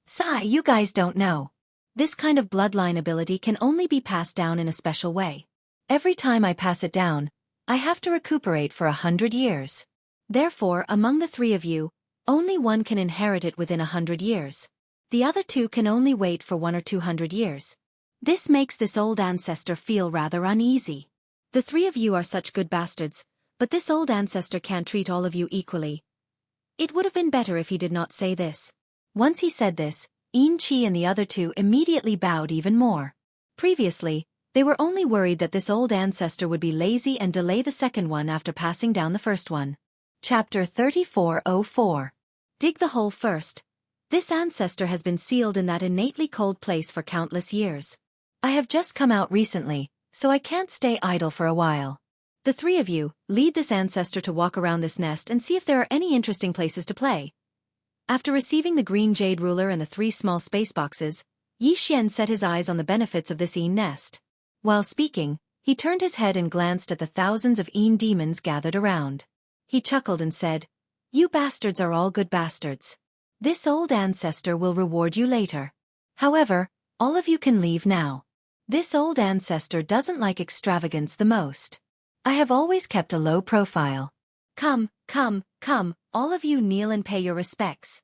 Sigh, you guys don't know. This kind of bloodline ability can only be passed down in a special way. Every time I pass it down, I have to recuperate for 100 years. Therefore, among the 3 of you, only one can inherit it within 100 years. The other 2 can only wait for 1 or 200 years. This makes this old ancestor feel rather uneasy. The 3 of you are such good bastards, but this old ancestor can't treat all of you equally. It would have been better if he did not say this." Once he said this, Yin Qi and the other 2 immediately bowed even more. Previously, they were only worried that this old ancestor would be lazy and delay the second one after passing down the first one. Chapter 3404. Dig the hole first. This ancestor has been sealed in that innately cold place for countless years. I have just come out recently, so I can't stay idle for a while. The 3 of you, lead this ancestor to walk around this nest and see if there are any interesting places to play. After receiving the green jade ruler and the 3 small space boxes, Yi Xian set his eyes on the benefits of this Yin nest. While speaking, he turned his head and glanced at the thousands of Yin demons gathered around. He chuckled and said, "You bastards are all good bastards. This old ancestor will reward you later. However, all of you can leave now. This old ancestor doesn't like extravagance the most. I have always kept a low profile. Come, all of you kneel and pay your respects."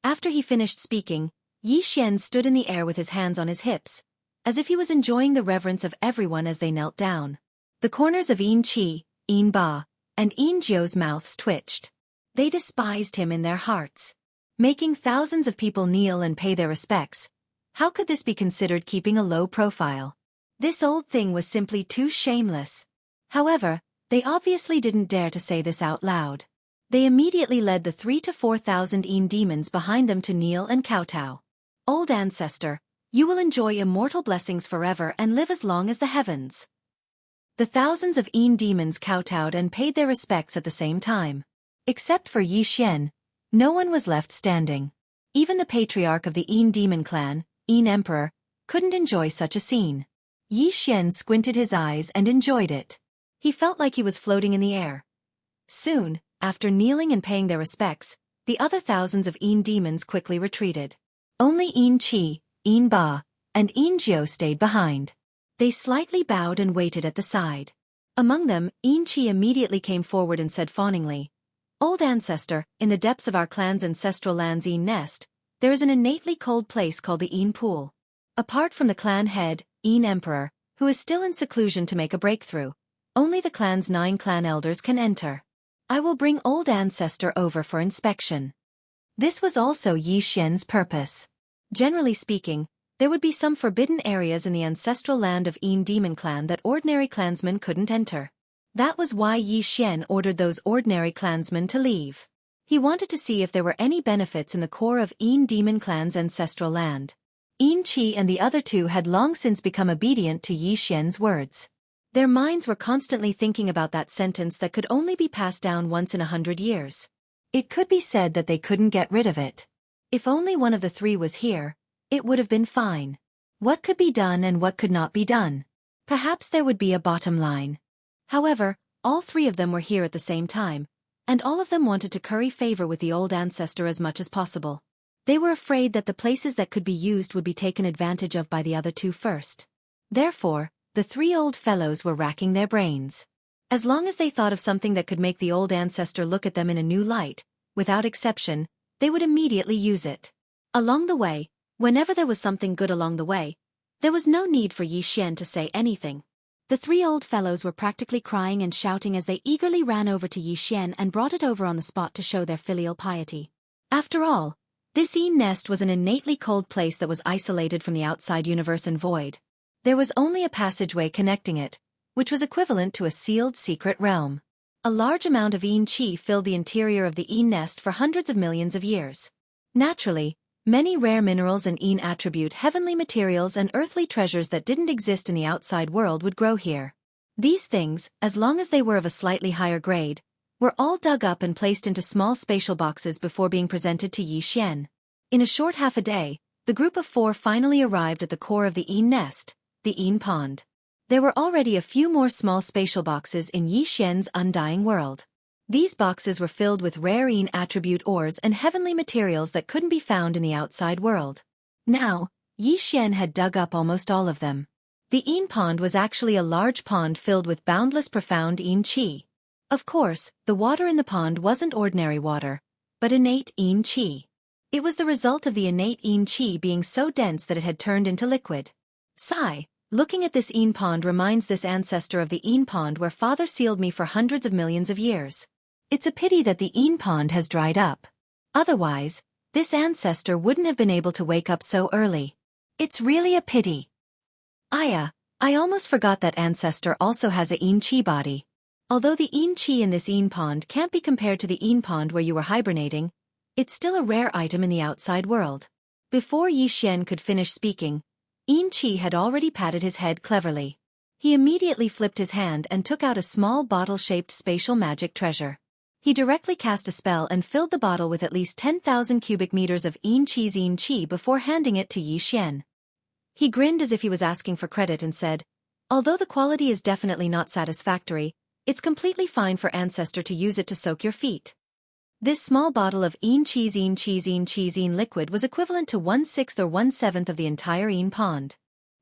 After he finished speaking, Yi Xian stood in the air with his hands on his hips, as if he was enjoying the reverence of everyone as they knelt down. The corners of Yin Qi, Yin Ba, and Yin Jiao's mouths twitched. They despised him in their hearts. Making thousands of people kneel and pay their respects. How could this be considered keeping a low profile? This old thing was simply too shameless. However, they obviously didn't dare to say this out loud. They immediately led the 3,000 to 4,000 Yin demons behind them to kneel and kowtow. "Old ancestor, you will enjoy immortal blessings forever and live as long as the heavens." The thousands of Yin demons kowtowed and paid their respects at the same time. Except for Yi Xian, no one was left standing. Even the patriarch of the Yin demon clan, Yin Emperor, couldn't enjoy such a scene. Yi Xian squinted his eyes and enjoyed it. He felt like he was floating in the air. Soon, after kneeling and paying their respects, the other thousands of Yin demons quickly retreated. Only Yin Qi, Yin Ba, and Yin Jiu stayed behind. They slightly bowed and waited at the side. Among them, Yin Qi immediately came forward and said fawningly, "Old ancestor, in the depths of our clan's ancestral land's Yin nest, there is an innately cold place called the Yin Pool. Apart from the clan head, Yin Emperor, who is still in seclusion to make a breakthrough, only the clan's 9 clan elders can enter. I will bring old ancestor over for inspection." This was also Yi Xian's purpose. Generally speaking, there would be some forbidden areas in the ancestral land of Yin Demon Clan that ordinary clansmen couldn't enter. That was why Yi Xian ordered those ordinary clansmen to leave. He wanted to see if there were any benefits in the core of Yin Demon Clan's ancestral land. Yin Qi and the other two had long since become obedient to Yi Xian's words. Their minds were constantly thinking about that sentence that could only be passed down once in 100 years. It could be said that they couldn't get rid of it. If only one of the 3 was here, it would have been fine. What could be done and what could not be done? Perhaps there would be a bottom line. However, all 3 of them were here at the same time, and all of them wanted to curry favor with the old ancestor as much as possible. They were afraid that the places that could be used would be taken advantage of by the other 2 first. Therefore, the 3 old fellows were racking their brains. As long as they thought of something that could make the old ancestor look at them in a new light, without exception, they would immediately use it. Along the way, whenever there was something good along the way, there was no need for Yi Xian to say anything. The 3 old fellows were practically crying and shouting as they eagerly ran over to Yi Xian and brought it over on the spot to show their filial piety. After all, this Yin nest was an innately cold place that was isolated from the outside universe and void. There was only a passageway connecting it, which was equivalent to a sealed secret realm. A large amount of Yin Qi filled the interior of the Yin nest for hundreds of millions of years. Naturally, many rare minerals and Yin attribute heavenly materials and earthly treasures that didn't exist in the outside world would grow here. These things, as long as they were of a slightly higher grade, were all dug up and placed into small spatial boxes before being presented to Yi Xian. In a short half a day, the group of 4 finally arrived at the core of the Yin nest, the Yin pond. There were already a few more small spatial boxes in Yi Xian's undying world. These boxes were filled with rare Yin attribute ores and heavenly materials that couldn't be found in the outside world. Now, Yi Xian had dug up almost all of them. The Yin pond was actually a large pond filled with boundless profound Yin Qi. Of course, the water in the pond wasn't ordinary water, but innate Yin Qi. It was the result of the innate Yin Qi being so dense that it had turned into liquid. Sigh, looking at this Yin pond reminds this ancestor of the Yin pond where father sealed me for hundreds of millions of years. It's a pity that the Yin pond has dried up. Otherwise, this ancestor wouldn't have been able to wake up so early. It's really a pity. I almost forgot that ancestor also has a Yin Qi body. Although the Yin Qi in this Yin pond can't be compared to the Yin pond where you were hibernating, it's still a rare item in the outside world. Before Yi Xian could finish speaking, Yin Qi had already patted his head cleverly. He immediately flipped his hand and took out a small bottle-shaped spatial magic treasure. He directly cast a spell and filled the bottle with at least 10,000 cubic meters of Yin Qi before handing it to Yi Xian. He grinned as if he was asking for credit and said, "Although the quality is definitely not satisfactory, it's completely fine for ancestor to use it to soak your feet." This small bottle of Yin Qi liquid was equivalent to 1/6 or 1/7 of the entire Yin pond.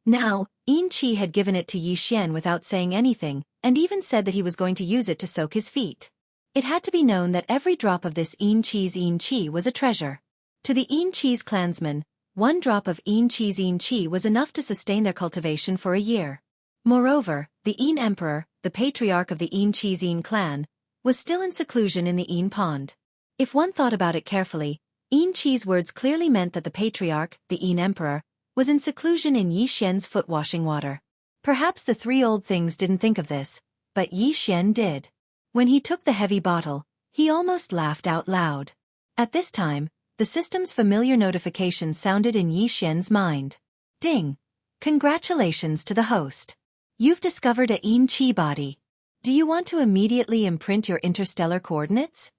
Now, Yin Qi had given it to Yi Xian without saying anything, and even said that he was going to use it to soak his feet. It had to be known that every drop of this Yin Qi was a treasure. To the Yin Qi's clansmen, 1 drop of Yin Qi was enough to sustain their cultivation for a year. Moreover, the Yin Emperor, the patriarch of the Yin Qi clan, was still in seclusion in the Yin pond. If one thought about it carefully, Yin Qi's words clearly meant that the patriarch, the Yin Emperor, was in seclusion in Yi Xian's foot-washing water. Perhaps the 3 old things didn't think of this, but Yi Xian did. When he took the heavy bottle, he almost laughed out loud. At this time, the system's familiar notification sounded in Yi Xian's mind. Ding! Congratulations to the host. You've discovered a Yin Qi body. Do you want to immediately imprint your interstellar coordinates?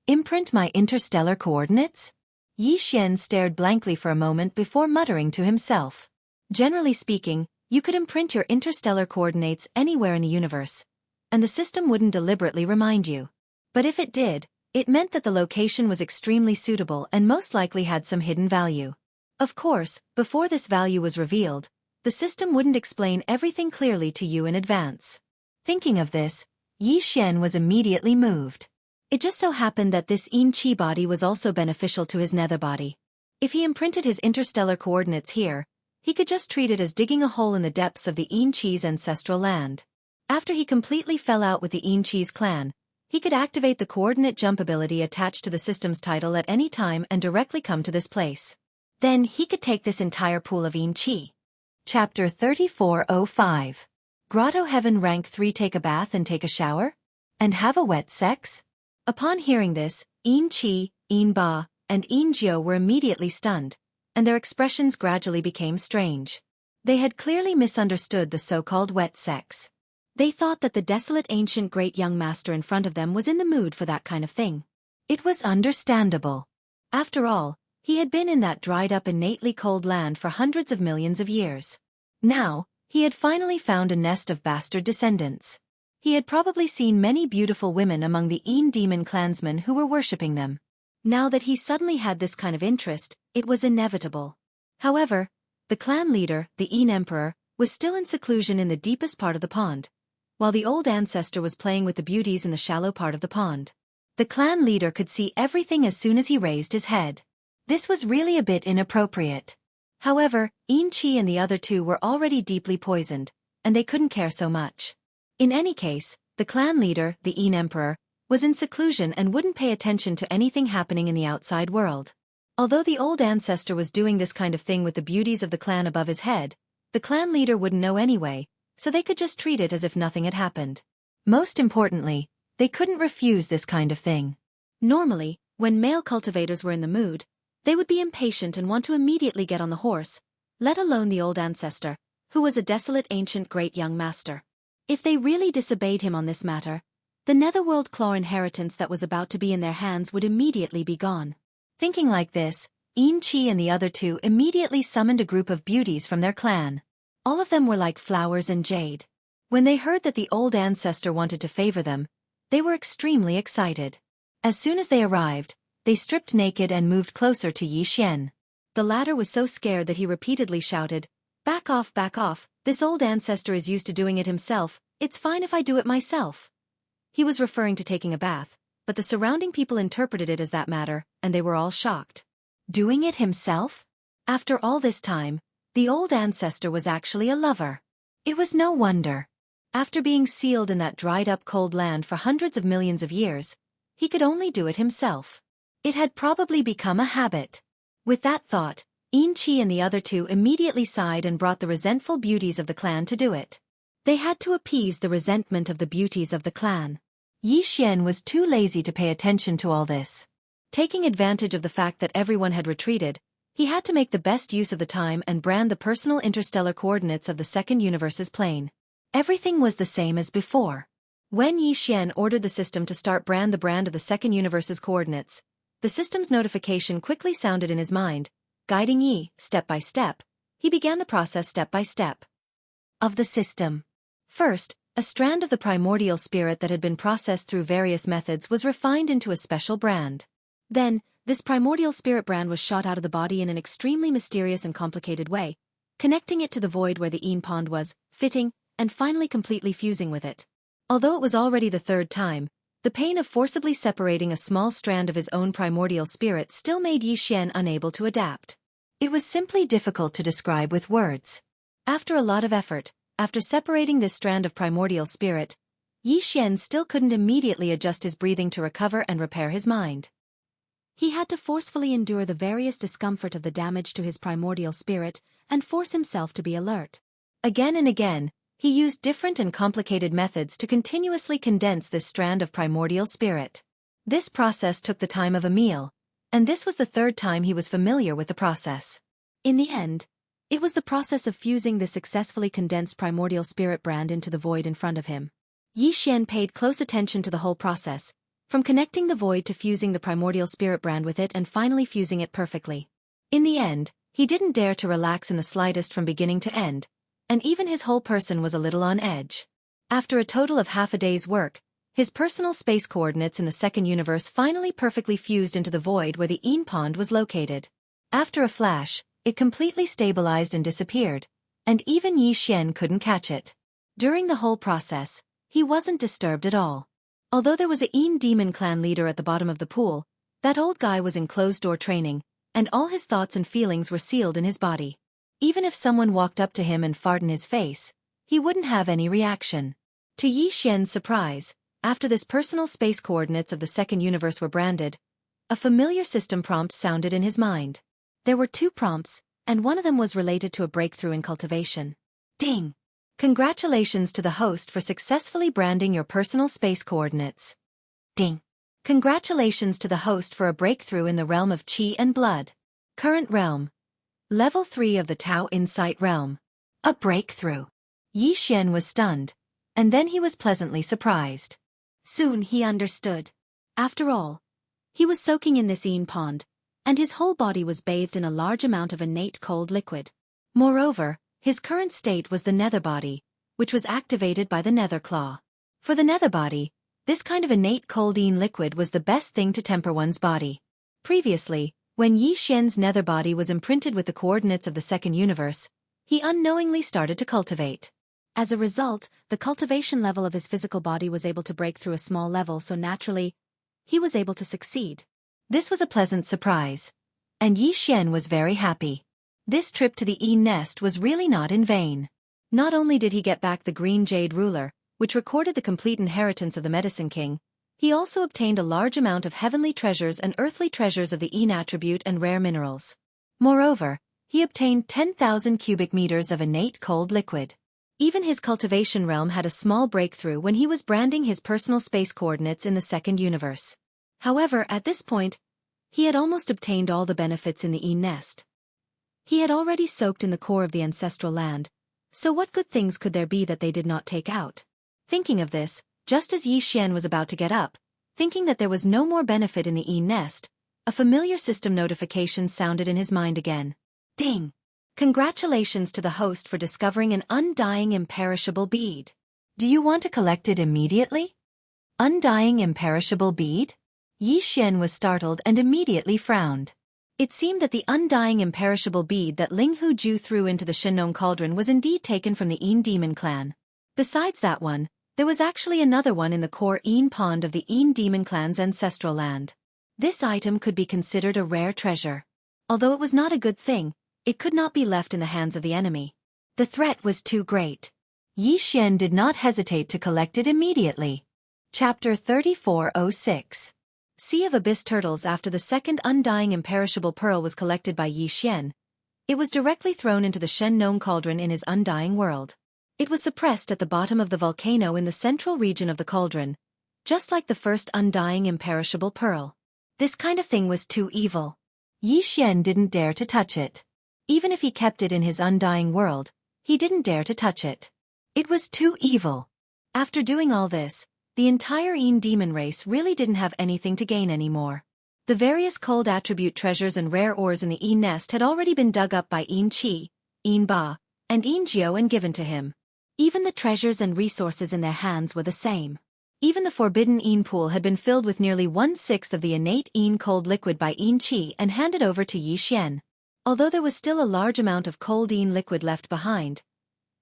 Imprint my interstellar coordinates? Yi Xian stared blankly for a moment before muttering to himself. Generally speaking, you could imprint your interstellar coordinates anywhere in the universe, and the system wouldn't deliberately remind you. But if it did, It meant that the location was extremely suitable and most likely had some hidden value. Of course, before this value was revealed, the system wouldn't explain everything clearly to you in advance. Thinking of this, Yi Xian was immediately moved. It just so happened that this Yin Qi body was also beneficial to his nether body. If he imprinted his interstellar coordinates here, he could just treat it as digging a hole in the depths of the Yin Qi's ancestral land. After he completely fell out with the Yin Qi's clan, he could activate the coordinate jump ability attached to the system's title at any time and directly come to this place. Then he could take this entire pool of Yin Qi. Chapter 3405. Grotto Heaven Rank 3. Take a bath and take a shower? And have a wet sex? Upon hearing this, Yin Qi, Yin Ba, and Yin Jiu were immediately stunned, and their expressions gradually became strange. They had clearly misunderstood the so-called wet sex. They thought that the desolate ancient great young master in front of them was in the mood for that kind of thing. It was understandable. After all, he had been in that dried-up innately cold land for hundreds of millions of years. Now, he had finally found a nest of bastard descendants. He had probably seen many beautiful women among the Yin demon clansmen who were worshipping them. Now that he suddenly had this kind of interest, it was inevitable. However, the clan leader, the Yin emperor, was still in seclusion in the deepest part of the pond, while the old ancestor was playing with the beauties in the shallow part of the pond. The clan leader could see everything as soon as he raised his head. This was really a bit inappropriate. However, Yin Qi and the other two were already deeply poisoned, and they couldn't care so much. In any case, the clan leader, the Yin emperor, was in seclusion and wouldn't pay attention to anything happening in the outside world. Although the old ancestor was doing this kind of thing with the beauties of the clan above his head, the clan leader wouldn't know anyway, so they could just treat it as if nothing had happened. Most importantly, they couldn't refuse this kind of thing. Normally, when male cultivators were in the mood, they would be impatient and want to immediately get on the horse, let alone the old ancestor, who was a desolate ancient great young master. If they really disobeyed him on this matter, the netherworld claw inheritance that was about to be in their hands would immediately be gone. Thinking like this, Yin Qi and the other two immediately summoned a group of beauties from their clan. All of them were like flowers and jade. When they heard that the old ancestor wanted to favor them, they were extremely excited. As soon as they arrived, they stripped naked and moved closer to Yi Xian. The latter was so scared that he repeatedly shouted, back off, this old ancestor is used to doing it himself, it's fine if I do it myself." He was referring to taking a bath, but the surrounding people interpreted it as that matter, and they were all shocked. Doing it himself? After all this time, the old ancestor was actually a lover. It was no wonder. After being sealed in that dried-up cold land for hundreds of millions of years, he could only do it himself. It had probably become a habit. With that thought, Yin Qi and the other two immediately sighed and brought the resentful beauties of the clan to do it. They had to appease the resentment of the beauties of the clan. Yi Xian was too lazy to pay attention to all this. Taking advantage of the fact that everyone had retreated, he had to make the best use of the time and brand the personal interstellar coordinates of the second universe's plane. Everything was the same as before. When Yi Xian ordered the system to start the brand of the second universe's coordinates, the system's notification quickly sounded in his mind, guiding Yi, step by step. He began the process step by step of the system. First, a strand of the primordial spirit that had been processed through various methods was refined into a special brand. Then, this primordial spirit brand was shot out of the body in an extremely mysterious and complicated way, connecting it to the void where the Yin pond was, fitting, and finally completely fusing with it. Although it was already the third time, the pain of forcibly separating a small strand of his own primordial spirit still made Yi Xian unable to adapt. It was simply difficult to describe with words. After a lot of effort, after separating this strand of primordial spirit, Yi Xian still couldn't immediately adjust his breathing to recover and repair his mind. He had to forcefully endure the various discomfort of the damage to his primordial spirit and force himself to be alert. Again and again, he used different and complicated methods to continuously condense this strand of primordial spirit. This process took the time of a meal, and this was the third time he was familiar with the process. In the end, it was the process of fusing the successfully condensed primordial spirit brand into the void in front of him. Yi Xian paid close attention to the whole process, from connecting the void to fusing the primordial spirit brand with it and finally fusing it perfectly. In the end, he didn't dare to relax in the slightest from beginning to end, and even his whole person was a little on edge. After a total of half a day's work, His personal space coordinates in the second universe finally perfectly fused into the void where the Yin pond was located. After a flash, it completely stabilized and disappeared, and even Yi Xian couldn't catch it. During the whole process, he wasn't disturbed at all. Although there was a Yin demon clan leader at the bottom of the pool, that old guy was in closed-door training, and all his thoughts and feelings were sealed in his body. Even if someone walked up to him and farted in his face, he wouldn't have any reaction. To Yi Xian's surprise, after this personal space coordinates of the second universe were branded, a familiar system prompt sounded in his mind. There were 2 prompts, and one of them was related to a breakthrough in cultivation. Ding! Congratulations to the host for successfully branding your personal space coordinates. Ding! Congratulations to the host for a breakthrough in the realm of Qi and blood. Current realm. Level 3 of the Tao Insight realm. A breakthrough. Yi Xian was stunned, and then he was pleasantly surprised. Soon he understood. After all, he was soaking in this Yin pond, and his whole body was bathed in a large amount of innate cold liquid. Moreover, his current state was the nether body, which was activated by the nether claw. For the nether body, this kind of innate cold Yin liquid was the best thing to temper one's body. Previously, when Yi Xian's nether body was imprinted with the coordinates of the second universe, he unknowingly started to cultivate. As a result, the cultivation level of his physical body was able to break through a small level, so naturally, he was able to succeed. This was a pleasant surprise, and Yi Xian was very happy. This trip to the Yin nest was really not in vain. Not only did he get back the green jade ruler, which recorded the complete inheritance of the Medicine King, he also obtained a large amount of heavenly treasures and earthly treasures of the Yin attribute and rare minerals. Moreover, he obtained 10,000 cubic meters of innate cold liquid. Even his cultivation realm had a small breakthrough when he was branding his personal space coordinates in the second universe. However, at this point, he had almost obtained all the benefits in the Yin nest. He had already soaked in the core of the ancestral land, so what good things could there be that they did not take out? Thinking of this, just as Yi Xian was about to get up, thinking that there was no more benefit in the Yin nest, a familiar system notification sounded in his mind again. Ding! Congratulations to the host for discovering an undying imperishable bead. Do you want to collect it immediately? Undying imperishable bead? Yi Xian was startled and immediately frowned. It seemed that the undying imperishable bead that Ling Hu Ju threw into the Shenong cauldron was indeed taken from the Yin demon clan. Besides that one, there was actually another one in the core Yin pond of the Yin demon clan's ancestral land. This item could be considered a rare treasure. Although it was not a good thing, it could not be left in the hands of the enemy. The threat was too great. Yi Xian did not hesitate to collect it immediately. Chapter 3406. Sea of Abyss Turtles. After the second undying imperishable pearl was collected by Yi Xian, it was directly thrown into the Shenong cauldron in his undying world. It was suppressed at the bottom of the volcano in the central region of the cauldron, just like the first undying imperishable pearl. This kind of thing was too evil. Yi Xian didn't dare to touch it. Even if he kept it in his undying world, he didn't dare to touch it. It was too evil. After doing all this, the entire Yin demon race really didn't have anything to gain anymore. The various cold attribute treasures and rare ores in the Yin nest had already been dug up by Yin Qi, Yin Ba, and Yin Jiao and given to him. Even the treasures and resources in their hands were the same. Even the forbidden Yin pool had been filled with nearly 1/6 of the innate Yin cold liquid by Yin Qi and handed over to Yi Xian. Although there was still a large amount of cold Yin liquid left behind,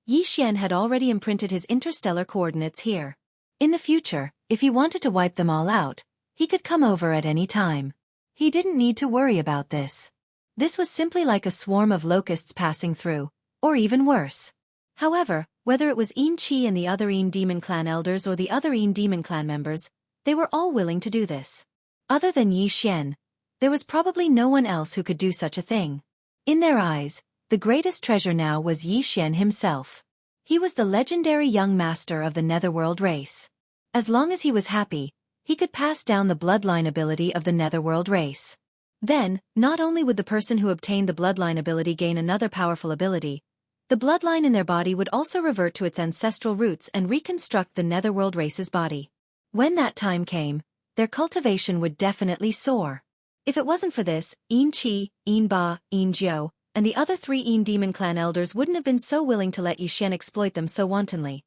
Yi Xian had already imprinted his interstellar coordinates here. In the future, if he wanted to wipe them all out, he could come over at any time. He didn't need to worry about this. This was simply like a swarm of locusts passing through, or even worse. However, whether it was Yin Qi and the other Yin Demon Clan elders or the other Yin Demon Clan members, they were all willing to do this. Other than Yi Xian, there was probably no one else who could do such a thing. In their eyes, the greatest treasure now was Yi Xian himself. He was the legendary young master of the Netherworld race. As long as he was happy, he could pass down the bloodline ability of the Netherworld race. Then, not only would the person who obtained the bloodline ability gain another powerful ability, the bloodline in their body would also revert to its ancestral roots and reconstruct the Netherworld race's body. When that time came, their cultivation would definitely soar. If it wasn't for this, Yin Qi, Yin Ba, Yin Jiao, and the other 3 Yin Demon Clan elders wouldn't have been so willing to let Yi Xian exploit them so wantonly.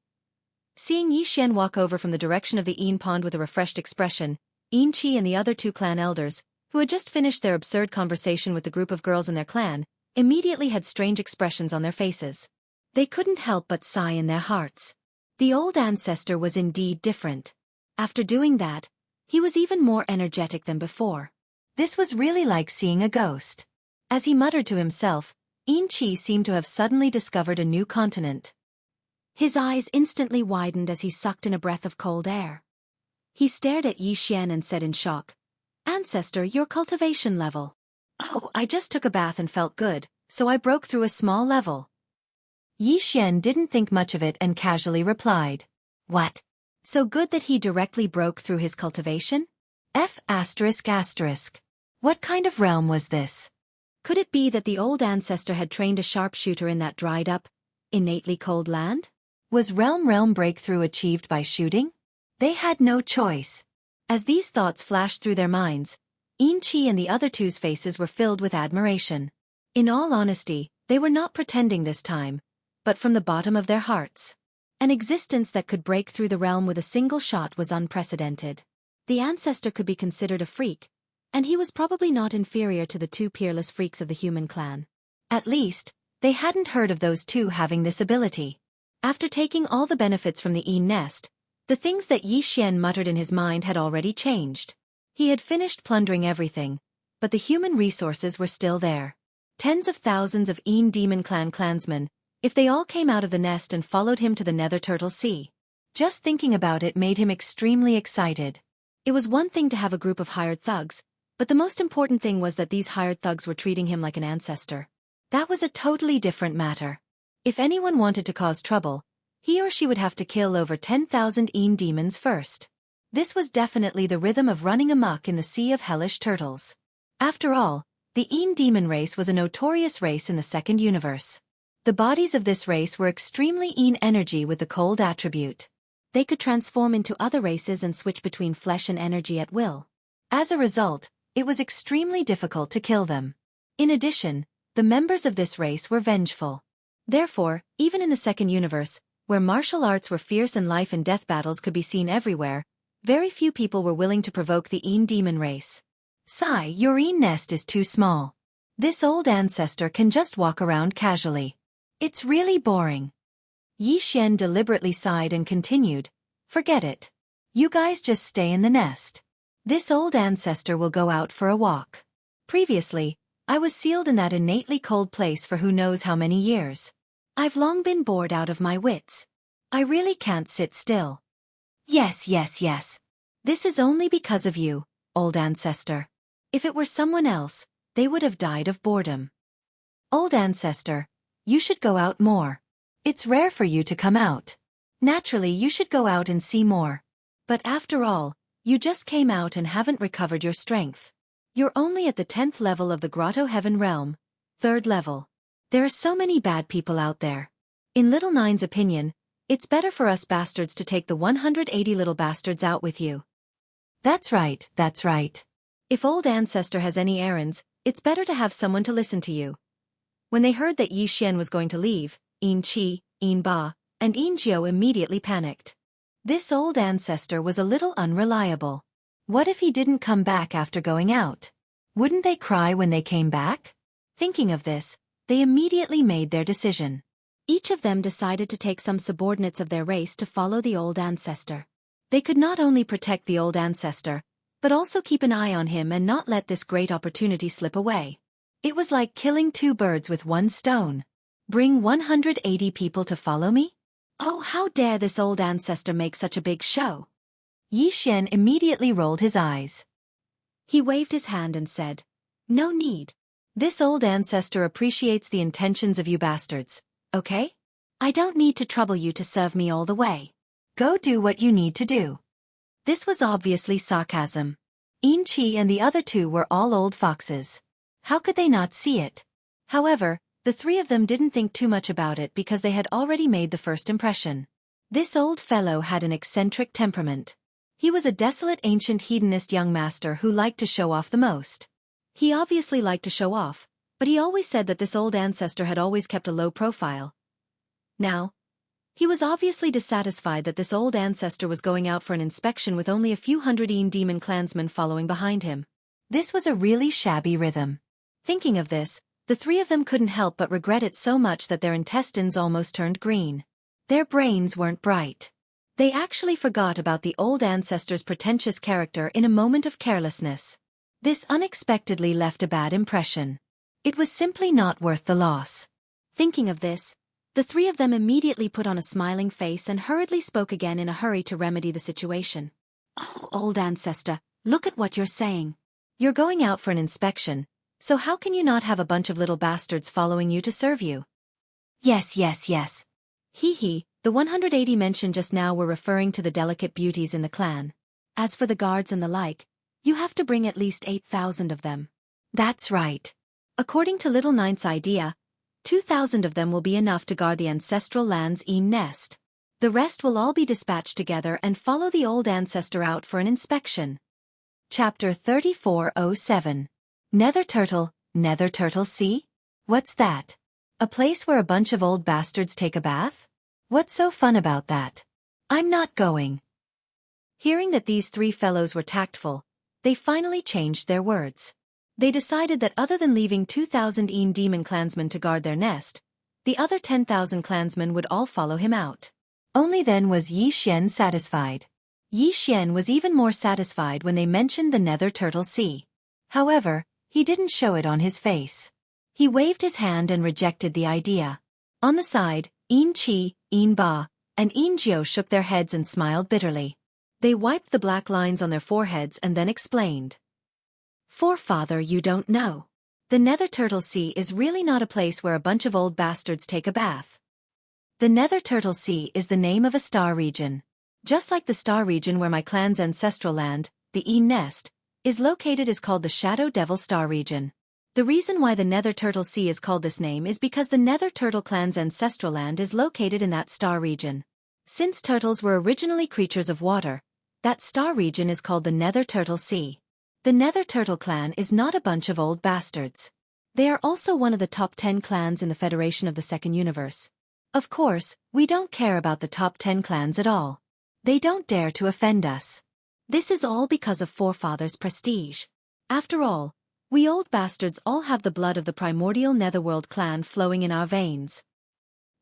Seeing Yi Xian walk over from the direction of the Yin pond with a refreshed expression, Yin Qi and the other two clan elders, who had just finished their absurd conversation with the group of girls in their clan, immediately had strange expressions on their faces. They couldn't help but sigh in their hearts. The old ancestor was indeed different. After doing that, he was even more energetic than before. This was really like seeing a ghost. As he muttered to himself, Yin Qi seemed to have suddenly discovered a new continent. His eyes instantly widened as he sucked in a breath of cold air. He stared at Yi Xian and said in shock, "Ancestor, your cultivation level." "Oh, I just took a bath and felt good, so I broke through a small level." Yi Xian didn't think much of it and casually replied, "What? So good that he directly broke through his cultivation? F***. What kind of realm was this? Could it be that the old ancestor had trained a sharpshooter in that dried-up, innately cold land? Was realm breakthrough achieved by shooting? They had no choice." As these thoughts flashed through their minds, Yin Qi and the other two's faces were filled with admiration. In all honesty, they were not pretending this time, but from the bottom of their hearts. An existence that could break through the realm with a single shot was unprecedented. The ancestor could be considered a freak, and he was probably not inferior to the two peerless freaks of the human clan. At least, they hadn't heard of those two having this ability. After taking all the benefits from the Yin nest, the things that Yi Xian muttered in his mind had already changed. He had finished plundering everything, but the human resources were still there. Tens of thousands of Yin demon clan clansmen, if they all came out of the nest and followed him to the Nether Turtle Sea. Just thinking about it made him extremely excited. It was one thing to have a group of hired thugs, but the most important thing was that these hired thugs were treating him like an ancestor. That was a totally different matter. If anyone wanted to cause trouble, he or she would have to kill over 10,000 Yin demons first. This was definitely the rhythm of running amok in the sea of hellish turtles. After all, the Yin demon race was a notorious race in the second universe. The bodies of this race were extremely Yin energy with the cold attribute. They could transform into other races and switch between flesh and energy at will. As a result, it was extremely difficult to kill them. In addition, the members of this race were vengeful. Therefore, even in the second universe, where martial arts were fierce and life and death battles could be seen everywhere, very few people were willing to provoke the Yin demon race. "Sigh, your Yin nest is too small. This old ancestor can just walk around casually. It's really boring." Yi Xian deliberately sighed and continued, "Forget it. You guys just stay in the nest. This old ancestor will go out for a walk. Previously, I was sealed in that innately cold place for who knows how many years. I've long been bored out of my wits. I really can't sit still." Yes. This is only because of you, old ancestor. If it were someone else, they would have died of boredom. Old ancestor, you should go out more. It's rare for you to come out. Naturally, you should go out and see more. But after all, you just came out and haven't recovered your strength. You're only at the 10th level of the Grotto Heaven realm, 3rd level. There are so many bad people out there. In Little Nine's opinion, it's better for us bastards to take the 180 little bastards out with you. That's right. If old ancestor has any errands, it's better to have someone to listen to you. When they heard that Yi Xian was going to leave, Yin Qi, Yin Ba, and Yin Jiao immediately panicked. This old ancestor was a little unreliable. What if he didn't come back after going out? Wouldn't they cry when they came back? Thinking of this, they immediately made their decision. Each of them decided to take some subordinates of their race to follow the old ancestor. They could not only protect the old ancestor, but also keep an eye on him and not let this great opportunity slip away. It was like killing two birds with one stone. Bring 180 people to follow me? Oh, how dare this old ancestor make such a big show? Yi Xian immediately rolled his eyes. He waved his hand and said, "No need. This old ancestor appreciates the intentions of you bastards, okay? I don't need to trouble you to serve me all the way. Go do what you need to do." This was obviously sarcasm. Yin Qi and the other two were all old foxes. How could they not see it? However, the three of them didn't think too much about it because they had already made the first impression. This old fellow had an eccentric temperament. He was a desolate ancient hedonist young master who liked to show off the most. He obviously liked to show off, but he always said that this old ancestor had always kept a low profile. Now, He was obviously dissatisfied that this old ancestor was going out for an inspection with only a few hundred demon clansmen following behind him. This was a really shabby rhythm. Thinking of this, the three of them couldn't help but regret it so much that their intestines almost turned green. Their brains weren't bright. They actually forgot about the old ancestor's pretentious character in a moment of carelessness. This unexpectedly left a bad impression. It was simply not worth the loss. Thinking of this, the three of them immediately put on a smiling face and hurriedly spoke again in a hurry to remedy the situation. "Oh, old ancestor, look at what you're saying. You're going out for an inspection, so how can you not have a bunch of little bastards following you to serve you?" Yes, yes, yes. Hee, the 180 mentioned just now were referring to the delicate beauties in the clan. As for the guards and the like, you have to bring at least 8,000 of them. That's right. According to Little Ninth's idea, 2,000 of them will be enough to guard the ancestral land's nest. The rest will all be dispatched together and follow the old ancestor out for an inspection. Chapter 3407. Nether Turtle Sea? What's that? A place where a bunch of old bastards take a bath? What's so fun about that? I'm not going. Hearing that these three fellows were tactful, they finally changed their words. They decided that other than leaving 2,000 demon clansmen to guard their nest, the other 10,000 clansmen would all follow him out. Only then was Yi Xian satisfied. Yi Xian was even more satisfied when they mentioned the Nether Turtle Sea. However, he didn't show it on his face. He waved his hand and rejected the idea. On the side, Yin Qi, Yin Ba, and Yin Jiao shook their heads and smiled bitterly. They wiped the black lines on their foreheads and then explained. "Forefather, you don't know. The Nether Turtle Sea is really not a place where a bunch of old bastards take a bath. The Nether Turtle Sea is the name of a star region. Just like the star region where my clan's ancestral land, the Nest, is located is called the Shadow Devil Star region. The reason why the Nether Turtle Sea is called this name is because the Nether Turtle clan's ancestral land is located in that star region. Since turtles were originally creatures of water, that star region is called the Nether Turtle Sea. The Nether Turtle clan is not a bunch of old bastards. They are also one of the top 10 clans in the Federation of the Second Universe. Of course, we don't care about the top 10 clans at all. They don't dare to offend us. This is all because of forefathers' prestige. After all, we old bastards all have the blood of the primordial Netherworld clan flowing in our veins.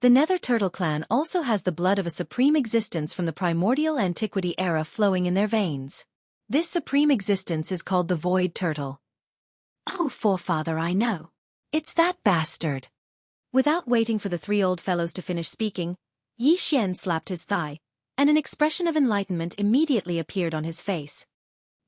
The Nether Turtle clan also has the blood of a supreme existence from the primordial antiquity era flowing in their veins. This supreme existence is called the Void Turtle." "Oh, forefather, I know. It's that bastard." Without waiting for the three old fellows to finish speaking, Yi Xian slapped his thigh, and an expression of enlightenment immediately appeared on his face.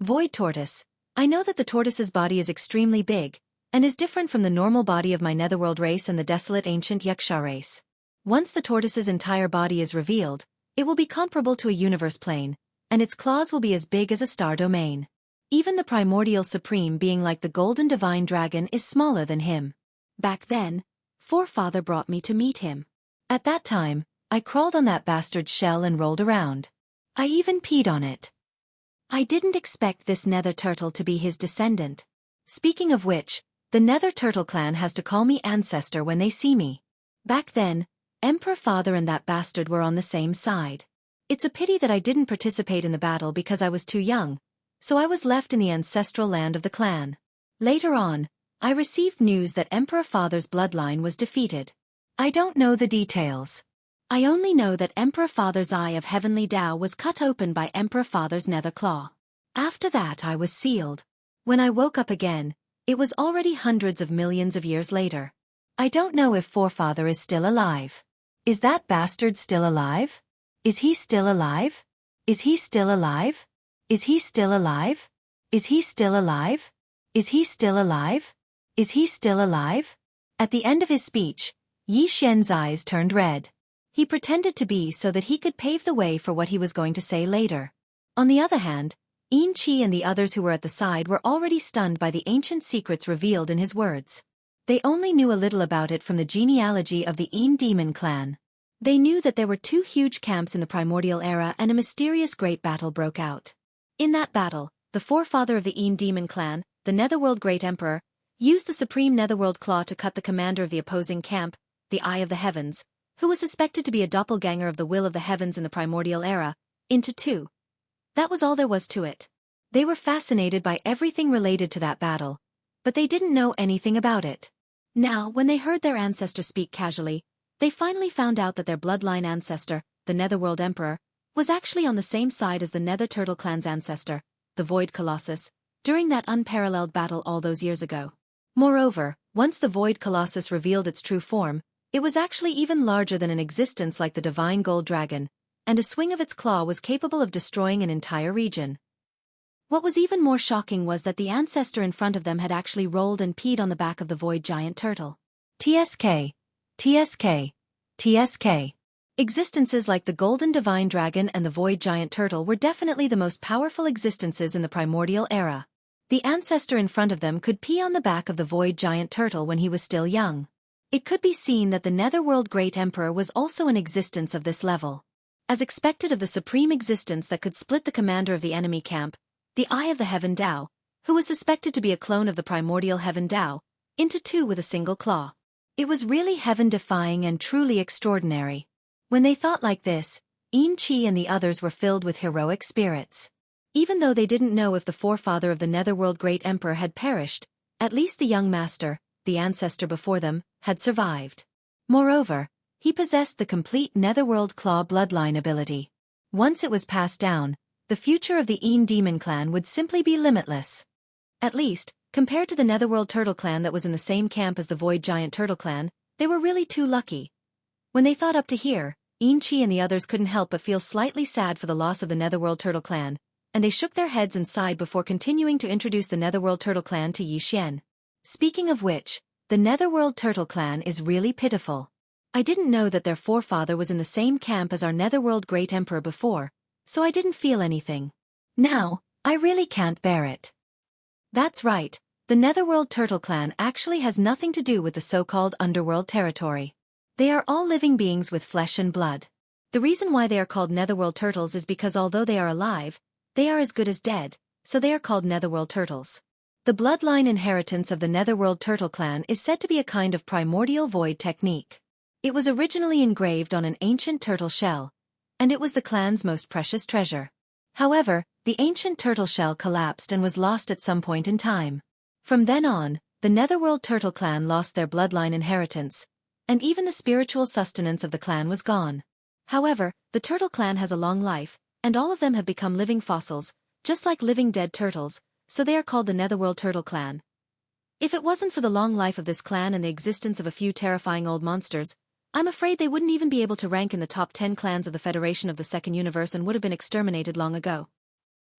"Void Tortoise, I know that the tortoise's body is extremely big, and is different from the normal body of my Netherworld race and the desolate ancient Xianxia race. Once the tortoise's entire body is revealed, it will be comparable to a universe plane, and its claws will be as big as a star domain. Even the primordial supreme being like the golden divine dragon is smaller than him. Back then, forefather brought me to meet him. At that time, I crawled on that bastard's shell and rolled around. I even peed on it. I didn't expect this Nether Turtle to be his descendant. Speaking of which, the Nether Turtle clan has to call me ancestor when they see me. Back then, Emperor Father and that bastard were on the same side. It's a pity that I didn't participate in the battle because I was too young, so I was left in the ancestral land of the clan. Later on, I received news that Emperor Father's bloodline was defeated. I don't know the details. I only know that Emperor Father's eye of heavenly Tao was cut open by Emperor Father's nether claw. After that I was sealed. When I woke up again, it was already hundreds of millions of years later. I don't know if forefather is still alive. Is that bastard still alive? Is he still alive? Is he still alive? Is he still alive? Is he still alive? Is he still alive? Is he still alive? At the end of his speech, Yi Xian's eyes turned red. He pretended to be so that he could pave the way for what he was going to say later. On the other hand, Yin Qi and the others who were at the side were already stunned by the ancient secrets revealed in his words. They only knew a little about it from the genealogy of the Yin Demon clan. They knew that there were two huge camps in the primordial era and a mysterious great battle broke out. In that battle, the forefather of the Yin Demon clan, the Netherworld Great Emperor, used the supreme Netherworld Claw to cut the commander of the opposing camp, the Eye of the Heavens, who was suspected to be a doppelganger of the will of the heavens in the primordial era, into two. That was all there was to it. They were fascinated by everything related to that battle, but they didn't know anything about it. Now, when they heard their ancestor speak casually, they finally found out that their bloodline ancestor, the Netherworld Emperor, was actually on the same side as the Nether Turtle clan's ancestor, the Void Colossus, during that unparalleled battle all those years ago. Moreover, once the Void Colossus revealed its true form, it was actually even larger than an existence like the divine gold dragon, and a swing of its claw was capable of destroying an entire region. What was even more shocking was that the ancestor in front of them had actually rolled and peed on the back of the void giant turtle. TSK. TSK. TSK. Existences like the golden divine dragon and the void giant turtle were definitely the most powerful existences in the primordial era. The ancestor in front of them could pee on the back of the void giant turtle when he was still young. It could be seen that the Netherworld Great Emperor was also an existence of this level. As expected of the supreme existence that could split the commander of the enemy camp, the Eye of the Heaven Tao, who was suspected to be a clone of the primordial Heaven Tao, into two with a single claw. It was really heaven-defying and truly extraordinary. When they thought like this, Xianxia and the others were filled with heroic spirits. Even though they didn't know if the forefather of the Netherworld Great Emperor had perished, at least the young master, the ancestor before them, had survived. Moreover, he possessed the complete Netherworld Claw bloodline ability. Once it was passed down, the future of the Een Demon clan would simply be limitless. At least, compared to the Netherworld Turtle clan that was in the same camp as the Void Giant Turtle clan, they were really too lucky. When they thought up to here, Xianxia and the others couldn't help but feel slightly sad for the loss of the Netherworld Turtle clan, and they shook their heads and sighed before continuing to introduce the Netherworld Turtle clan to Yixian. Speaking of which, the Netherworld Turtle clan is really pitiful. I didn't know that their forefather was in the same camp as our Netherworld Great Emperor before, so I didn't feel anything. Now, I really can't bear it. That's right, the Netherworld Turtle clan actually has nothing to do with the so-called underworld territory. They are all living beings with flesh and blood. The reason why they are called Netherworld Turtles is because although they are alive, they are as good as dead, so they are called Netherworld Turtles. The bloodline inheritance of the Netherworld Turtle clan is said to be a kind of primordial void technique. It was originally engraved on an ancient turtle shell, and it was the clan's most precious treasure. However, the ancient turtle shell collapsed and was lost at some point in time. From then on, the Netherworld Turtle clan lost their bloodline inheritance, and even the spiritual sustenance of the clan was gone. However, the turtle clan has a long life, and all of them have become living fossils, just like living dead turtles, so they are called the Netherworld Turtle clan. If it wasn't for the long life of this clan and the existence of a few terrifying old monsters, I'm afraid they wouldn't even be able to rank in the top 10 clans of the Federation of the Second Universe and would have been exterminated long ago.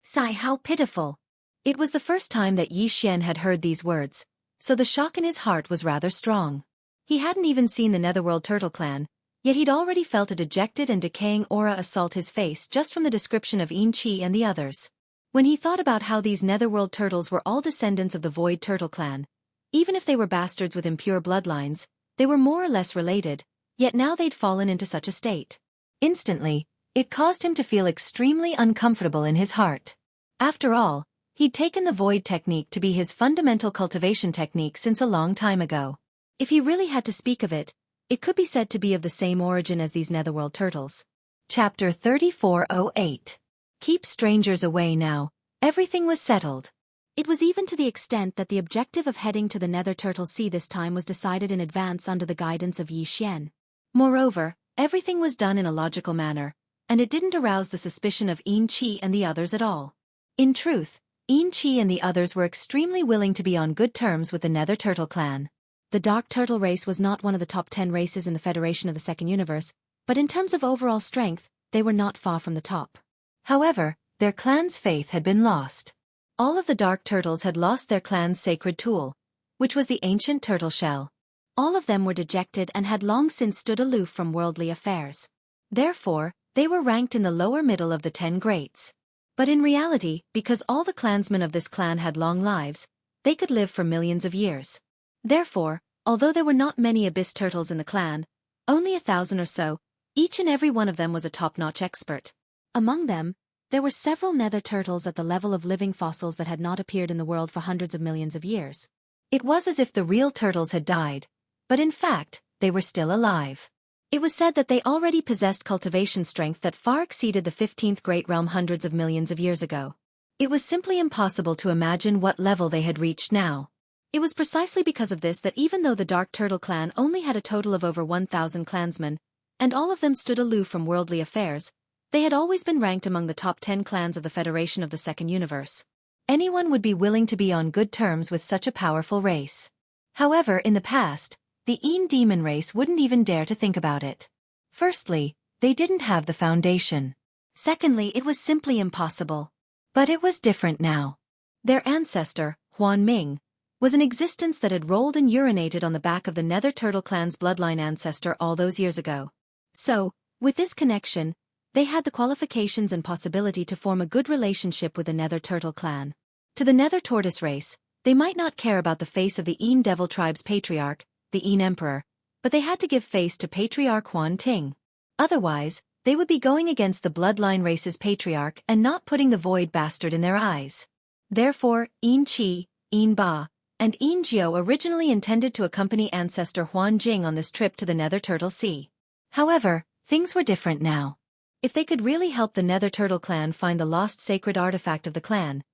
Sigh, how pitiful. It was the first time that Yixian had heard these words, so the shock in his heart was rather strong. He hadn't even seen the Netherworld Turtle clan, yet he'd already felt a dejected and decaying aura assault his face just from the description of Xianxia and the others. When he thought about how these Netherworld Turtles were all descendants of the Void Turtle clan, even if they were bastards with impure bloodlines, they were more or less related, yet now they'd fallen into such a state. Instantly, it caused him to feel extremely uncomfortable in his heart. After all, he'd taken the Void technique to be his fundamental cultivation technique since a long time ago. If he really had to speak of it, it could be said to be of the same origin as these Netherworld Turtles. Chapter 3408. Keep strangers away now. Everything was settled. It was even to the extent that the objective of heading to the Nether Turtle Sea this time was decided in advance under the guidance of Yixian. Moreover, everything was done in a logical manner, and it didn't arouse the suspicion of Xianxia and the others at all. In truth, Xianxia and the others were extremely willing to be on good terms with the Nether Turtle clan. The Dark Turtle race was not one of the top 10 races in the Federation of the Second Universe, but in terms of overall strength, they were not far from the top. However, their clan's faith had been lost. All of the Dark Turtles had lost their clan's sacred tool, which was the ancient turtle shell. All of them were dejected and had long since stood aloof from worldly affairs. Therefore, they were ranked in the lower middle of the 10 greats. But in reality, because all the clansmen of this clan had long lives, they could live for millions of years. Therefore, although there were not many abyss turtles in the clan, only 1,000 or so, each and every one of them was a top-notch expert. Among them, there were several nether turtles at the level of living fossils that had not appeared in the world for hundreds of millions of years. It was as if the real turtles had died, but in fact, they were still alive. It was said that they already possessed cultivation strength that far exceeded the 15th Great Realm hundreds of millions of years ago. It was simply impossible to imagine what level they had reached now. It was precisely because of this that even though the Dark Turtle clan only had a total of over 1,000 clansmen, and all of them stood aloof from worldly affairs, they had always been ranked among the top 10 clans of the Federation of the Second Universe. Anyone would be willing to be on good terms with such a powerful race. However, in the past, the Een demon race wouldn't even dare to think about it. Firstly, they didn't have the foundation. Secondly, it was simply impossible. But it was different now. Their ancestor, Huan Ming, was an existence that had rolled and urinated on the back of the Nether Turtle clan's bloodline ancestor all those years ago. So, with this connection, they had the qualifications and possibility to form a good relationship with the Nether Turtle clan. To the Nether Tortoise race, they might not care about the face of the Een Devil tribe's patriarch, the Een Emperor, but they had to give face to Patriarch Huan Ting. Otherwise, they would be going against the bloodline race's patriarch and not putting the void bastard in their eyes. Therefore, Een Chi, Een Ba, and Een Jiao originally intended to accompany ancestor Huan Jing on this trip to the Nether Turtle Sea. However, things were different now. If they could really help the Nether Turtle clan find the lost sacred artifact of the clan,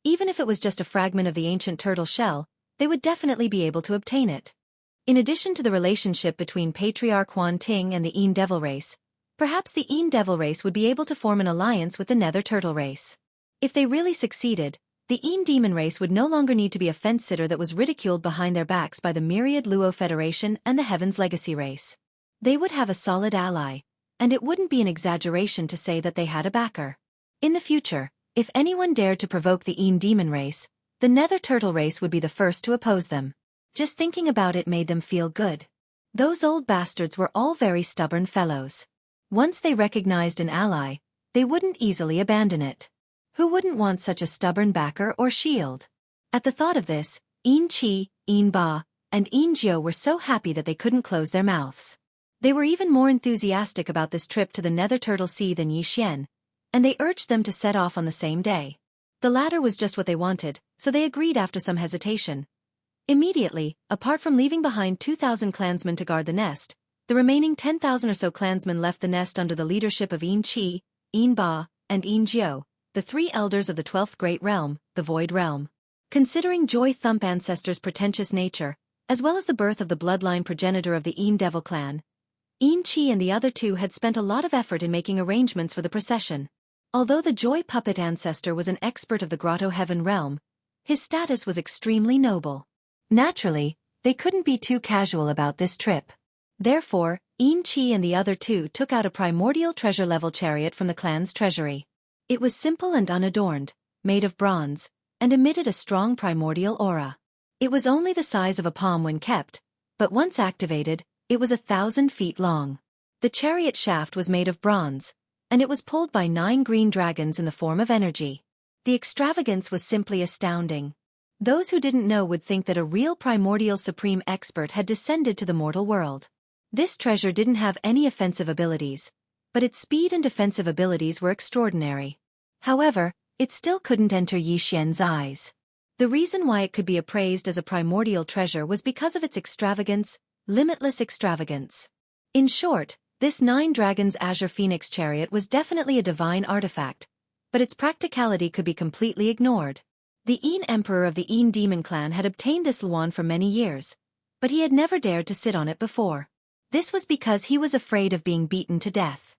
even if it was just a fragment of the ancient turtle shell, they would definitely be able to obtain it. In addition to the relationship between Patriarch Huan Ting and the Een Devil race, perhaps the Een Devil race would be able to form an alliance with the Nether Turtle race. If they really succeeded, the Een Demon race would no longer need to be a fence-sitter that was ridiculed behind their backs by the myriad Luo Federation and the Heaven's Legacy race. They would have a solid ally, and it wouldn't be an exaggeration to say that they had a backer. In the future, if anyone dared to provoke the Een Demon race, the Nether Turtle race would be the first to oppose them. Just thinking about it made them feel good. Those old bastards were all very stubborn fellows. Once they recognized an ally, they wouldn't easily abandon it. Who wouldn't want such a stubborn backer or shield? At the thought of this, Een Chi, Een Ba, and Een Jiao were so happy that they couldn't close their mouths. They were even more enthusiastic about this trip to the Nether Turtle Sea than Yi Xian, and they urged them to set off on the same day. The latter was just what they wanted, so they agreed after some hesitation. Immediately, apart from leaving behind 2,000 clansmen to guard the nest, the remaining 10,000 or so clansmen left the nest under the leadership of Een Chi, Een Ba, and Een Jiao, the three elders of the 12th Great Realm, the Void Realm. Considering Joy Thump ancestors' pretentious nature, as well as the birth of the bloodline progenitor of the Een Devil clan, Een Chi and the other two had spent a lot of effort in making arrangements for the procession. Although the Joy Puppet ancestor was an expert of the Grotto Heaven realm, his status was extremely noble. Naturally, they couldn't be too casual about this trip. Therefore, Een Chi and the other two took out a primordial treasure-level chariot from the clan's treasury. It was simple and unadorned, made of bronze, and emitted a strong primordial aura. It was only the size of a palm when kept, but once activated, it was 1,000 feet long. The chariot shaft was made of bronze, and it was pulled by 9 green dragons in the form of energy. The extravagance was simply astounding. Those who didn't know would think that a real primordial supreme expert had descended to the mortal world. This treasure didn't have any offensive abilities, but its speed and defensive abilities were extraordinary. However, it still couldn't enter Yi Xian's eyes. The reason why it could be appraised as a primordial treasure was because of its extravagance, limitless extravagance. In short, this 9 Dragons Azure Phoenix chariot was definitely a divine artifact, but its practicality could be completely ignored. The Een Emperor of the Een Demon clan had obtained this Luan for many years, but he had never dared to sit on it before. This was because he was afraid of being beaten to death.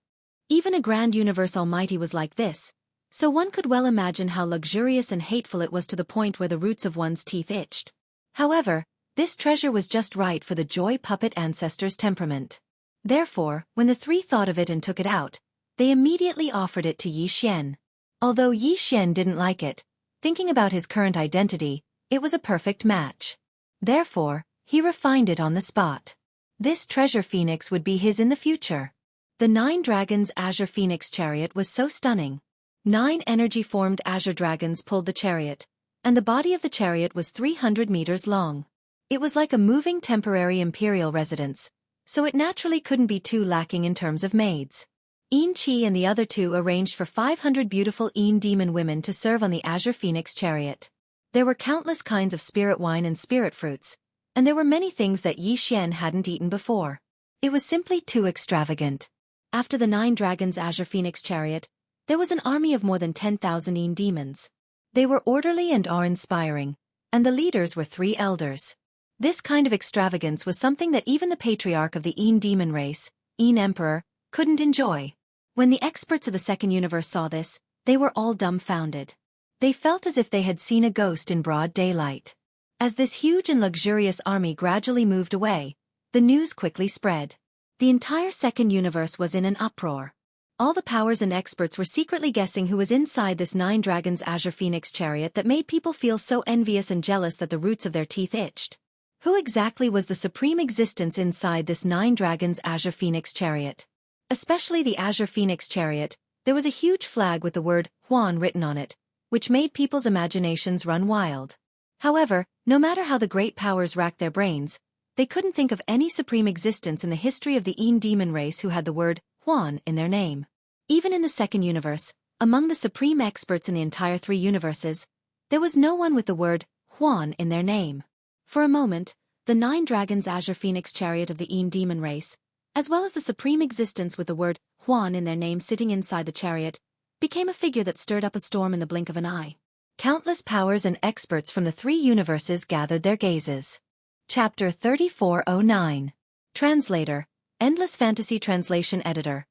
Even a Grand Universe Almighty was like this, so one could well imagine how luxurious and hateful it was to the point where the roots of one's teeth itched. However, this treasure was just right for the Joy Puppet ancestor's temperament. Therefore, when the three thought of it and took it out, they immediately offered it to Yi Xian. Although Yi Xian didn't like it, thinking about his current identity, it was a perfect match. Therefore, he refined it on the spot. This treasure phoenix would be his in the future. The 9 Dragons Azure Phoenix chariot was so stunning. 9 energy-formed azure dragons pulled the chariot, and the body of the chariot was 300 meters long. It was like a moving temporary imperial residence, so it naturally couldn't be too lacking in terms of maids. Een Chi and the other two arranged for 500 beautiful Een Demon women to serve on the Azure Phoenix chariot. There were countless kinds of spirit wine and spirit fruits, and there were many things that Yi Xian hadn't eaten before. It was simply too extravagant. After the 9 dragons' Azure Phoenix chariot, there was an army of more than 10,000 demons. They were orderly and awe-inspiring, and the leaders were 3 elders. This kind of extravagance was something that even the patriarch of the demon race, Emperor, couldn't enjoy. When the experts of the second universe saw this, they were all dumbfounded. They felt as if they had seen a ghost in broad daylight. As this huge and luxurious army gradually moved away, the news quickly spread. The entire second universe was in an uproar. All the powers and experts were secretly guessing who was inside this 9 dragons' Azure Phoenix chariot that made people feel so envious and jealous that the roots of their teeth itched. Who exactly was the supreme existence inside this 9 dragons' Azure Phoenix chariot? Especially the Azure Phoenix chariot, there was a huge flag with the word Huan written on it, which made people's imaginations run wild. However, no matter how the great powers racked their brains, they couldn't think of any supreme existence in the history of the demon race who had the word Huan in their name. Even in the second universe, among the supreme experts in the entire 3 universes, there was no one with the word Huan in their name. For a moment, the 9 dragons' Azure Phoenix chariot of the demon race, as well as the supreme existence with the word Huan in their name sitting inside the chariot, became a figure that stirred up a storm in the blink of an eye. Countless powers and experts from the 3 universes gathered their gazes. Chapter 3409. Translator, Endless Fantasy Translation Editor.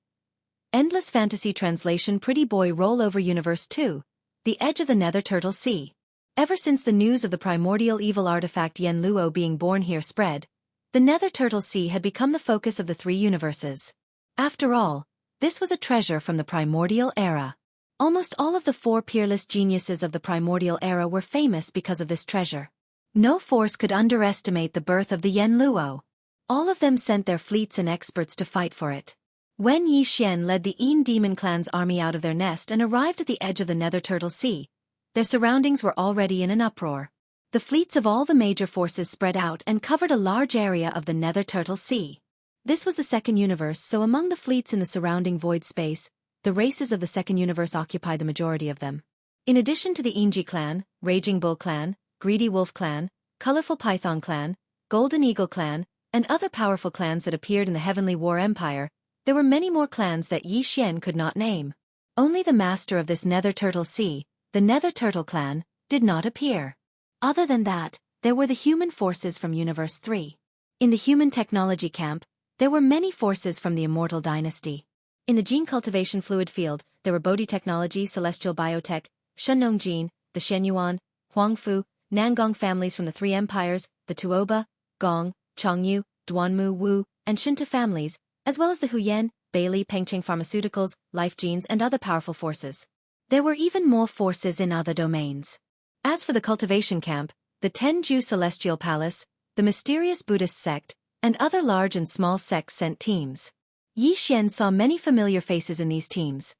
Endless Fantasy Translation Pretty Boy Roll Over Universe 2, The Edge of the Nether Turtle Sea. Ever since the news of the primordial evil artifact Yanluo being born here spread, the Nether Turtle Sea had become the focus of the 3 universes. After all, this was a treasure from the primordial era. Almost all of the 4 peerless geniuses of the primordial era were famous because of this treasure. No force could underestimate the birth of the Yanluo. All of them sent their fleets and experts to fight for it. When Xianxia led the Demon Clan's army out of their nest and arrived at the edge of the Nether Turtle Sea, their surroundings were already in an uproar. The fleets of all the major forces spread out and covered a large area of the Nether Turtle Sea. This was the second universe, so among the fleets in the surrounding void space, the races of the second universe occupied the majority of them. In addition to the Inji clan, Raging Bull clan, Greedy Wolf clan, Colorful Python clan, Golden Eagle clan, and other powerful clans that appeared in the Heavenly War Empire, there were many more clans that Xianxia could not name. Only the master of this Nether Turtle Sea, the Nether Turtle clan, did not appear. Other than that, there were the human forces from Universe 3. In the human technology camp, there were many forces from the Immortal Dynasty. In the gene cultivation fluid field, there were Bodhi Technology, Celestial Biotech, Shenong Gene, the Shenyuan, Huangfu, Nangong families from the 3 empires, the Tuoba, Gong, Chongyu, Duanmu Wu, and Shinta families, as well as the Huyen, Bailey, Pengcheng Pharmaceuticals, Life Genes, and other powerful forces. There were even more forces in other domains. As for the cultivation camp, the Tenju Celestial Palace, the mysterious Buddhist sect, and other large and small sects sent teams. Xianxia saw many familiar faces in these teams.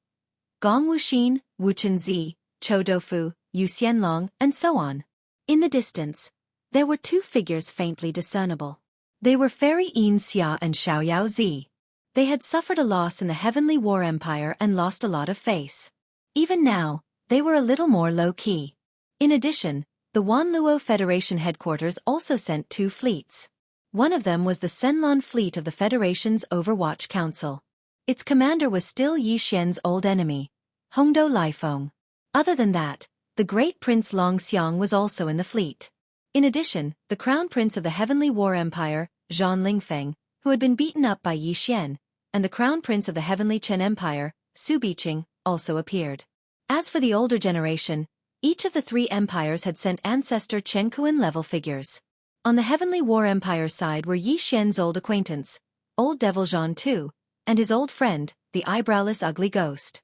Gong Wuxin, Wu Chenzi, Chou Doufu, Yu Xianlong, and so on. In the distance, there were 2 figures faintly discernible. They were Fairy Xia and Xiaoyao Zi. They had suffered a loss in the Heavenly War Empire and lost a lot of face. Even now, they were a little more low-key. In addition, the Wanluo Federation headquarters also sent 2 fleets. One of them was the Senlon fleet of the Federation's Overwatch Council. Its commander was still Xianxia's old enemy, Hongdou Laifeng. Other than that, the Great Prince Long Xiang was also in the fleet. In addition, the Crown Prince of the Heavenly War Empire, Zhan Lingfeng, who had been beaten up by Xian, and the Crown Prince of the Heavenly Chen Empire, Su Biqing, also appeared. As for the older generation, each of the 3 empires had sent ancestor Chen Kuan-level figures. On the Heavenly War Empire's side were Xian's old acquaintance, Old Devil Zhan Tu, and his old friend, the eyebrowless ugly ghost.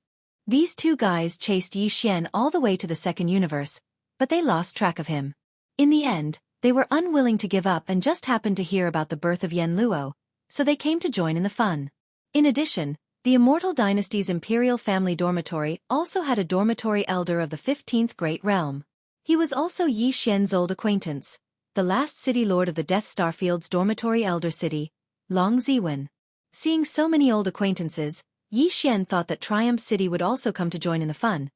These 2 guys chased Xian all the way to the second universe, but they lost track of him. In the end, they were unwilling to give up and just happened to hear about the birth of Yanluo, so they came to join in the fun. In addition, the Immortal Dynasty's Imperial Family Dormitory also had a dormitory elder of the 15th Great Realm. He was also Xian's old acquaintance, the last city lord of the Death Starfield's dormitory elder city, Long Ziwen. Seeing so many old acquaintances, Xian thought that Triumph City would also come to join in the fun,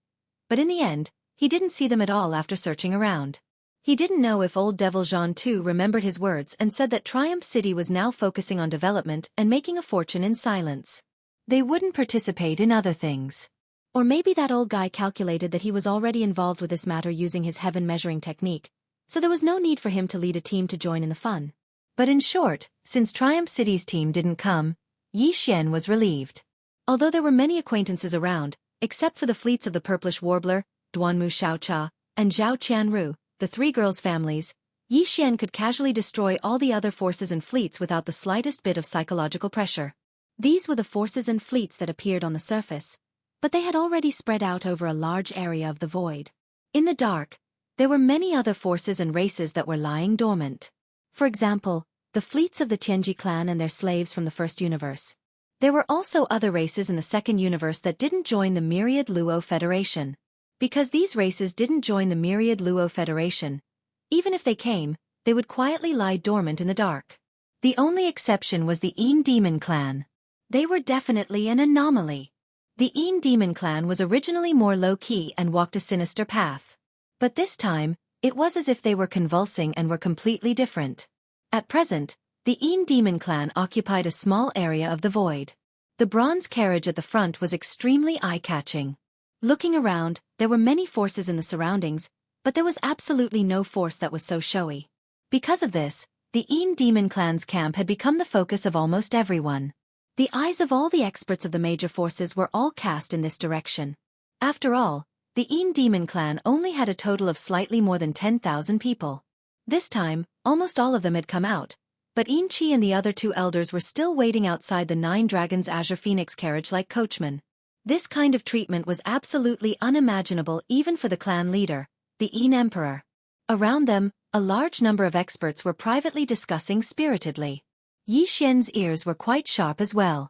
but in the end, he didn't see them at all after searching around. He didn't know if old devil Jianghu remembered his words and said that Triumph City was now focusing on development and making a fortune in silence. They wouldn't participate in other things. Or maybe that old guy calculated that he was already involved with this matter using his heaven measuring technique, so there was no need for him to lead a team to join in the fun. But in short, since Triumph City's team didn't come, Xian was relieved. Although there were many acquaintances around, except for the fleets of the Purplish Warbler, Duanmu Xiaocha, and Zhao Qianru, the three girls' families, Xian could casually destroy all the other forces and fleets without the slightest bit of psychological pressure. These were the forces and fleets that appeared on the surface, but they had already spread out over a large area of the void. In the dark, there were many other forces and races that were lying dormant. For example, the fleets of the Tianji clan and their slaves from the first universe. There were also other races in the second universe that didn't join the Myriad Luo Federation. Because these races didn't join the Myriad Luo Federation, even if they came, they would quietly lie dormant in the dark. The only exception was the Een Demon clan. They were definitely an anomaly. The Een Demon clan was originally more low-key and walked a sinister path. But this time, it was as if they were convulsing and were completely different. At present, the Een Demon clan occupied a small area of the void. The bronze carriage at the front was extremely eye-catching. Looking around, there were many forces in the surroundings, but there was absolutely no force that was so showy. Because of this, the Een Demon clan's camp had become the focus of almost everyone. The eyes of all the experts of the major forces were all cast in this direction. After all, the Een Demon clan only had a total of slightly more than 10,000 people. This time, almost all of them had come out, but Een Chi and the other two elders were still waiting outside the Nine Dragons Azure Phoenix carriage like coachmen. This kind of treatment was absolutely unimaginable even for the clan leader, the Een Emperor. Around them, a large number of experts were privately discussing spiritedly. Xian's ears were quite sharp as well.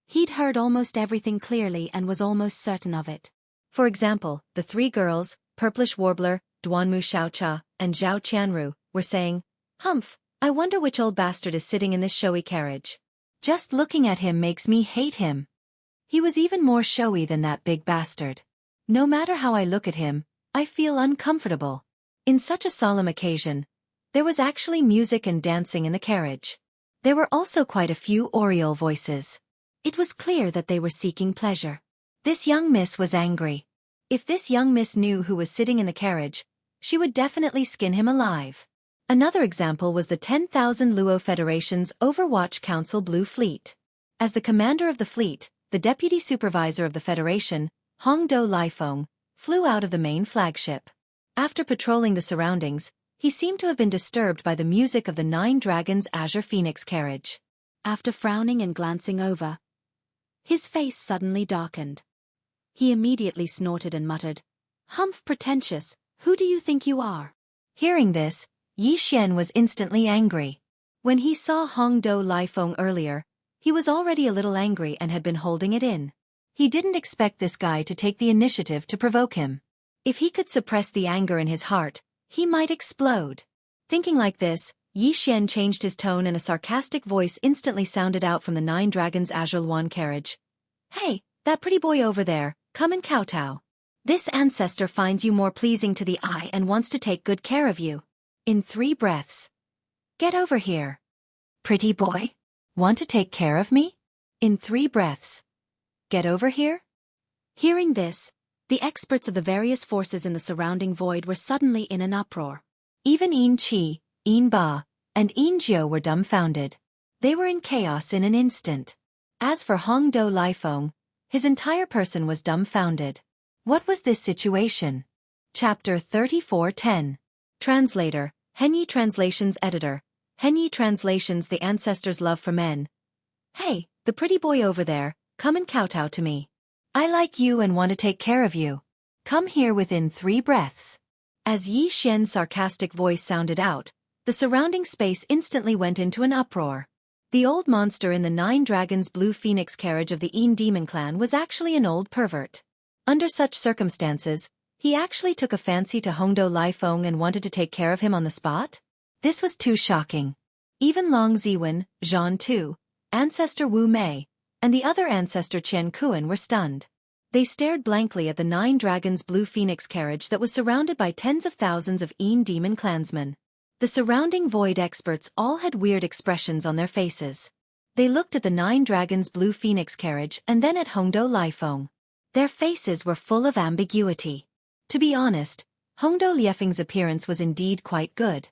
He'd heard almost everything clearly and was almost certain of it. For example, the three girls, Purplish Warbler, Duanmu Xiaocha, and Zhao Qianru, were saying, "Humph, I wonder which old bastard is sitting in this showy carriage. Just looking at him makes me hate him. He was even more showy than that big bastard. No matter how I look at him, I feel uncomfortable." In such a solemn occasion, there was actually music and dancing in the carriage. There were also quite a few Oriole voices. It was clear that they were seeking pleasure. This young miss was angry. If this young miss knew who was sitting in the carriage, she would definitely skin him alive. Another example was the 10,000 Luo Federation's Overwatch Council Blue Fleet. As the commander of the fleet, the deputy supervisor of the Federation, Hongdo Lifeng, flew out of the main flagship. After patrolling the surroundings, he seemed to have been disturbed by the music of the Nine Dragons Azure Phoenix carriage. After frowning and glancing over, his face suddenly darkened. He immediately snorted and muttered, "Humph, pretentious, who do you think you are?" Hearing this, Xian was instantly angry. When he saw Hongdo Lifeng earlier, he was already a little angry and had been holding it in. He didn't expect this guy to take the initiative to provoke him. If he could suppress the anger in his heart, he might explode. Thinking like this, Xian changed his tone and a sarcastic voice instantly sounded out from the Nine Dragons Azure Luan carriage. "Hey, that pretty boy over there, come and kowtow. This ancestor finds you more pleasing to the eye and wants to take good care of you. In 3 breaths. Get over here. Pretty boy? Want to take care of me? In 3 breaths. Get over here?" Hearing this, the experts of the various forces in the surrounding void were suddenly in an uproar. Even Een Chi, Een Ba, and Een Jiu were dumbfounded. They were in chaos in an instant. As for Hongdo Lifeng, his entire person was dumbfounded. What was this situation? Chapter 34:10. Translator, Henyi Translations Editor, Henyi Translations The Ancestors' Love for Men. "Hey, the pretty boy over there, come and kowtow to me. I like you and want to take care of you. Come here within 3 breaths." As Yi Xian's sarcastic voice sounded out, the surrounding space instantly went into an uproar. The old monster in the Nine Dragons Blue Phoenix carriage of the Een Demon clan was actually an old pervert. Under such circumstances, he actually took a fancy to Hongdo Lifeng and wanted to take care of him on the spot? This was too shocking. Even Long Ziwen, Zhan Tu, Ancestor Wu Mei, and the other ancestor Qian Kuan were stunned. They stared blankly at the 9 dragons blue phoenix carriage that was surrounded by tens of thousands of demon clansmen. The surrounding void experts all had weird expressions on their faces. They looked at the 9 dragons blue phoenix carriage and then at Hongdo Liefeng. Their faces were full of ambiguity. To be honest, Hongdo Liefeng's appearance was indeed quite good.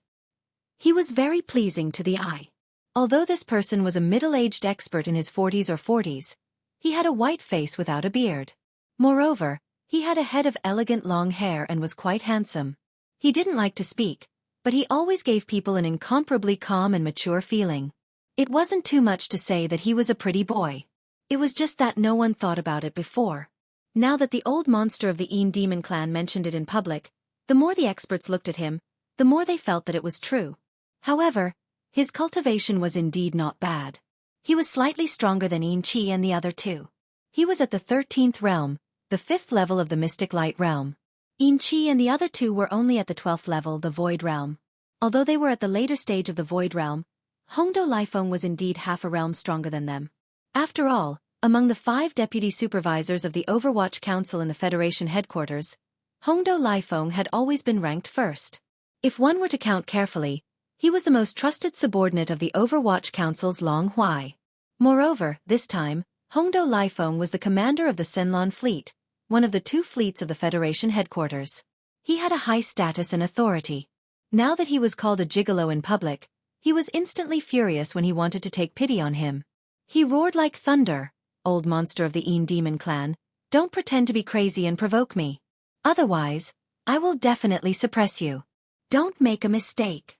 He was very pleasing to the eye. Although this person was a middle-aged expert in his 40s, he had a white face without a beard. Moreover, he had a head of elegant long hair and was quite handsome. He didn't like to speak, but he always gave people an incomparably calm and mature feeling. It wasn't too much to say that he was a pretty boy. It was just that no one thought about it before. Now that the old monster of the demon clan mentioned it in public, the more the experts looked at him, the more they felt that it was true. However, his cultivation was indeed not bad. He was slightly stronger than Xianxia and the other two. He was at the 13th realm, the 5th level of the mystic light realm. Xianxia and the other two were only at the 12th level, the void realm. Although they were at the later stage of the void realm, Hongdo Liefeng was indeed half a realm stronger than them. After all, among the 5 deputy supervisors of the Overwatch Council in the Federation headquarters, Hongdo Liefeng had always been ranked first. If one were to count carefully, he was the most trusted subordinate of the Overwatch Council's Long Huai. Moreover, this time, Hongdo Liefeng was the commander of the Senlon fleet, one of the 2 fleets of the Federation headquarters. He had a high status and authority. Now that he was called a gigolo in public, he was instantly furious when he wanted to take pity on him. He roared like thunder, "Old monster of the demon clan, don't pretend to be crazy and provoke me. Otherwise, I will definitely suppress you. Don't make a mistake."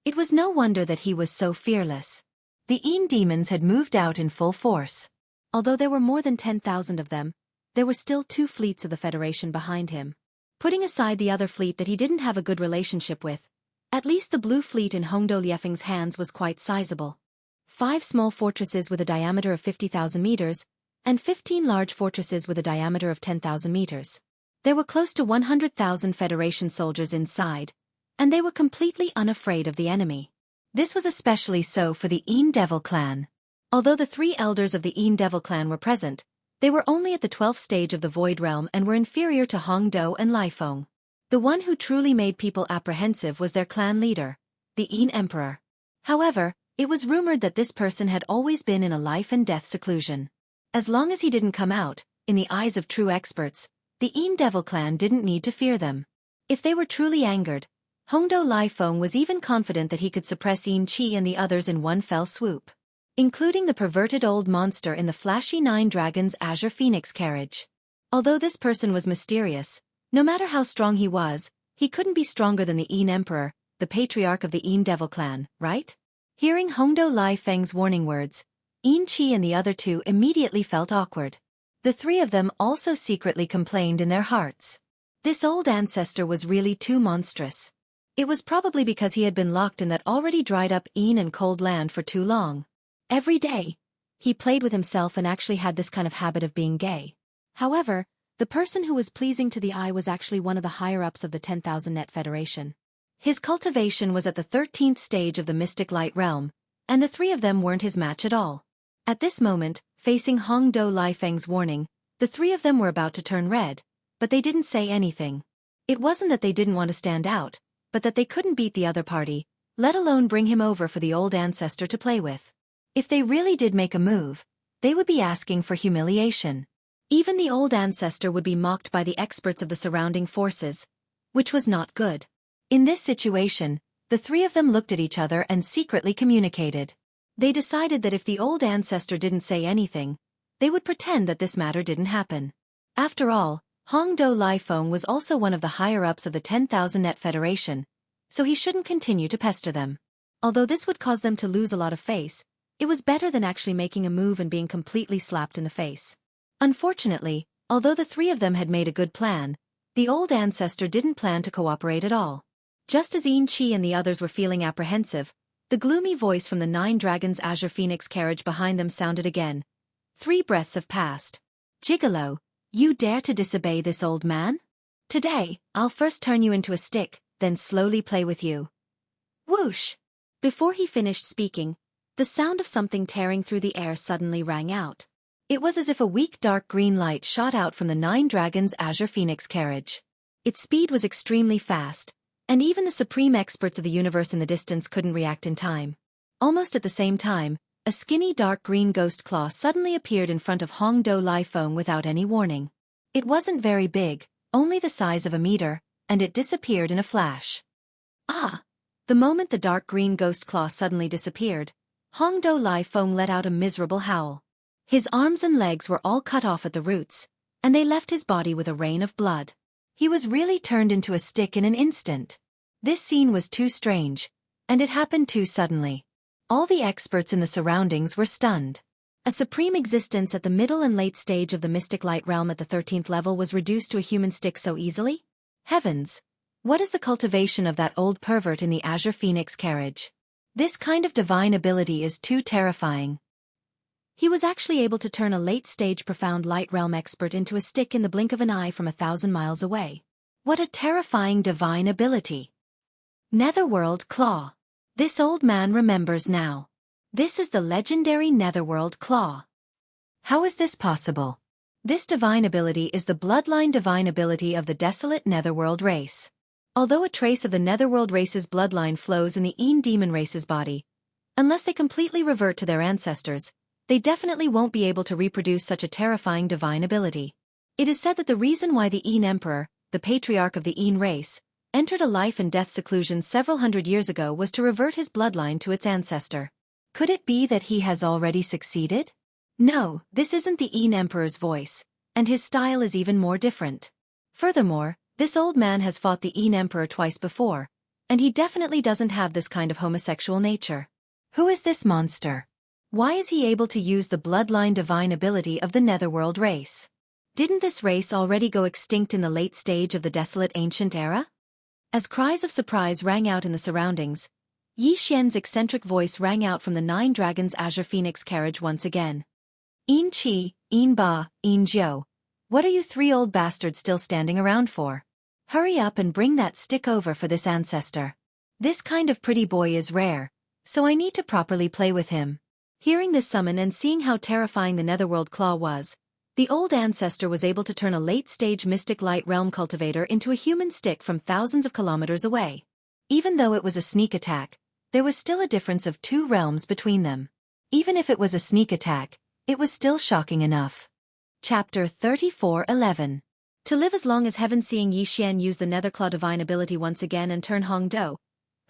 It was no wonder that he was so fearless. The demons had moved out in full force. Although there were more than 10,000 of them, there were still 2 fleets of the Federation behind him. Putting aside the other fleet that he didn't have a good relationship with, at least the blue fleet in Hongdo Liefeng's hands was quite sizable. 5 small fortresses with a diameter of 50,000 meters, and 15 large fortresses with a diameter of 10,000 meters. There were close to 100,000 Federation soldiers inside, and they were completely unafraid of the enemy. This was especially so for the Devil clan. Although the 3 elders of the Devil clan were present, they were only at the 12th stage of the Void Realm and were inferior to Hongdo and Liefeng. The one who truly made people apprehensive was their clan leader, the Emperor. However, it was rumored that this person had always been in a life-and-death seclusion. As long as he didn't come out, in the eyes of true experts, the Devil clan didn't need to fear them. If they were truly angered, Hongdo Liefeng was even confident that he could suppress Xianxia and the others in one fell swoop, including the perverted old monster in the flashy 9 dragons azure phoenix carriage. Although this person was mysterious, no matter how strong he was, he couldn't be stronger than the Emperor, the patriarch of the Devil clan, right? Hearing Hongdo Liefeng's warning words, Xianxia and the other 2 immediately felt awkward. The 3 of them also secretly complained in their hearts. This old ancestor was really too monstrous. It was probably because he had been locked in that already dried-up and cold land for too long. Every day, he played with himself and actually had this kind of habit of being gay. However, the person who was pleasing to the eye was actually one of the higher-ups of the 10,000 Net Federation. His cultivation was at the 13th stage of the Mystic Light Realm, and the 3 of them weren't his match at all. At this moment, facing Hongdo Liefeng's warning, the 3 of them were about to turn red, but they didn't say anything. It wasn't that they didn't want to stand out, but that they couldn't beat the other party, let alone bring him over for the old ancestor to play with. If they really did make a move, they would be asking for humiliation. Even the old ancestor would be mocked by the experts of the surrounding forces, which was not good. In this situation, the 3 of them looked at each other and secretly communicated. They decided that if the old ancestor didn't say anything, they would pretend that this matter didn't happen. After all, Hongdo Liefeng was also one of the higher-ups of the 10,000 Net Federation, so he shouldn't continue to pester them. Although this would cause them to lose a lot of face, it was better than actually making a move and being completely slapped in the face. Unfortunately, although the 3 of them had made a good plan, the old ancestor didn't plan to cooperate at all. Just as Xianxia and the others were feeling apprehensive, the gloomy voice from the 9 dragons azure phoenix carriage behind them sounded again. 3 breaths have passed. Gigolo, you dare to disobey this old man? Today, I'll first turn you into a stick, then slowly play with you. Whoosh! Before he finished speaking, the sound of something tearing through the air suddenly rang out. It was as if a weak dark green light shot out from the Nine Dragons' Azure Phoenix carriage. Its speed was extremely fast, and even the supreme experts of the universe in the distance couldn't react in time. Almost at the same time, a skinny dark green ghost claw suddenly appeared in front of Hong Do Lai Feng without any warning. It wasn't very big, only the size of a meter, and it disappeared in a flash. Ah! The moment the dark green ghost claw suddenly disappeared, Hong Do Lai Feng let out a miserable howl. His arms and legs were all cut off at the roots, and they left his body with a rain of blood. He was really turned into a stick in an instant. This scene was too strange, and it happened too suddenly. All the experts in the surroundings were stunned. A supreme existence at the middle and late stage of the mystic light realm at the 13th level was reduced to a human stick so easily? Heavens! What is the cultivation of that old pervert in the Azure Phoenix carriage? This kind of divine ability is too terrifying. He was actually able to turn a late-stage profound light realm expert into a stick in the blink of an eye from 1,000 miles away. What a terrifying divine ability! Netherworld Claw. This old man remembers now. This is the legendary Netherworld Claw. How is this possible? This divine ability is the bloodline divine ability of the desolate Netherworld race. Although a trace of the Netherworld race's bloodline flows in the Een demon race's body, unless they completely revert to their ancestors, they definitely won't be able to reproduce such a terrifying divine ability. It is said that the reason why the Een Emperor, the patriarch of the Een race, entered a life and death seclusion several hundred years ago was to revert his bloodline to its ancestor. Could it be that he has already succeeded? No, this isn't the Een Emperor's voice, and his style is even more different. Furthermore, this old man has fought the Een Emperor twice before, and he definitely doesn't have this kind of homosexual nature. Who is this monster? Why is he able to use the bloodline divine ability of the Netherworld race? Didn't this race already go extinct in the late stage of the desolate ancient era? As cries of surprise rang out in the surroundings, Yi Xian's eccentric voice rang out from the Nine Dragons' Azure Phoenix carriage once again. Een Qi, Een Ba, Een Jiu, what are you three old bastards still standing around for? Hurry up and bring that stick over for this ancestor. This kind of pretty boy is rare, so I need to properly play with him. Hearing this summon and seeing how terrifying the Netherworld Claw was, the old ancestor was able to turn a late-stage mystic light realm cultivator into a human stick from thousands of kilometers away. Even though it was a sneak attack, there was still a difference of 2 realms between them. Even if it was a sneak attack, it was still shocking enough. Chapter 34:11. To live as long as heaven, seeing Yi Xian use the Netherclaw divine ability once again and turn Hong Do,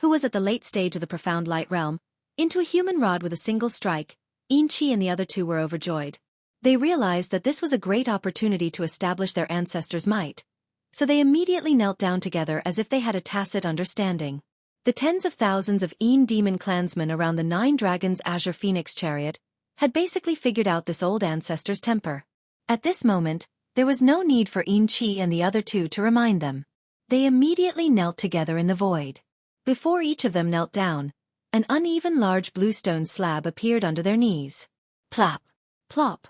who was at the late stage of the profound light realm, into a human rod with a single strike, Een Qi and the other 2 were overjoyed. They realized that this was a great opportunity to establish their ancestors' might, so they immediately knelt down together as if they had a tacit understanding. The tens of thousands of Een demon clansmen around the Nine Dragons' Azure Phoenix chariot had basically figured out this old ancestor's temper. At this moment, there was no need for Een Qi and the other 2 to remind them. They immediately knelt together in the void. Before each of them knelt down, an uneven large bluestone slab appeared under their knees. Plop! Plop!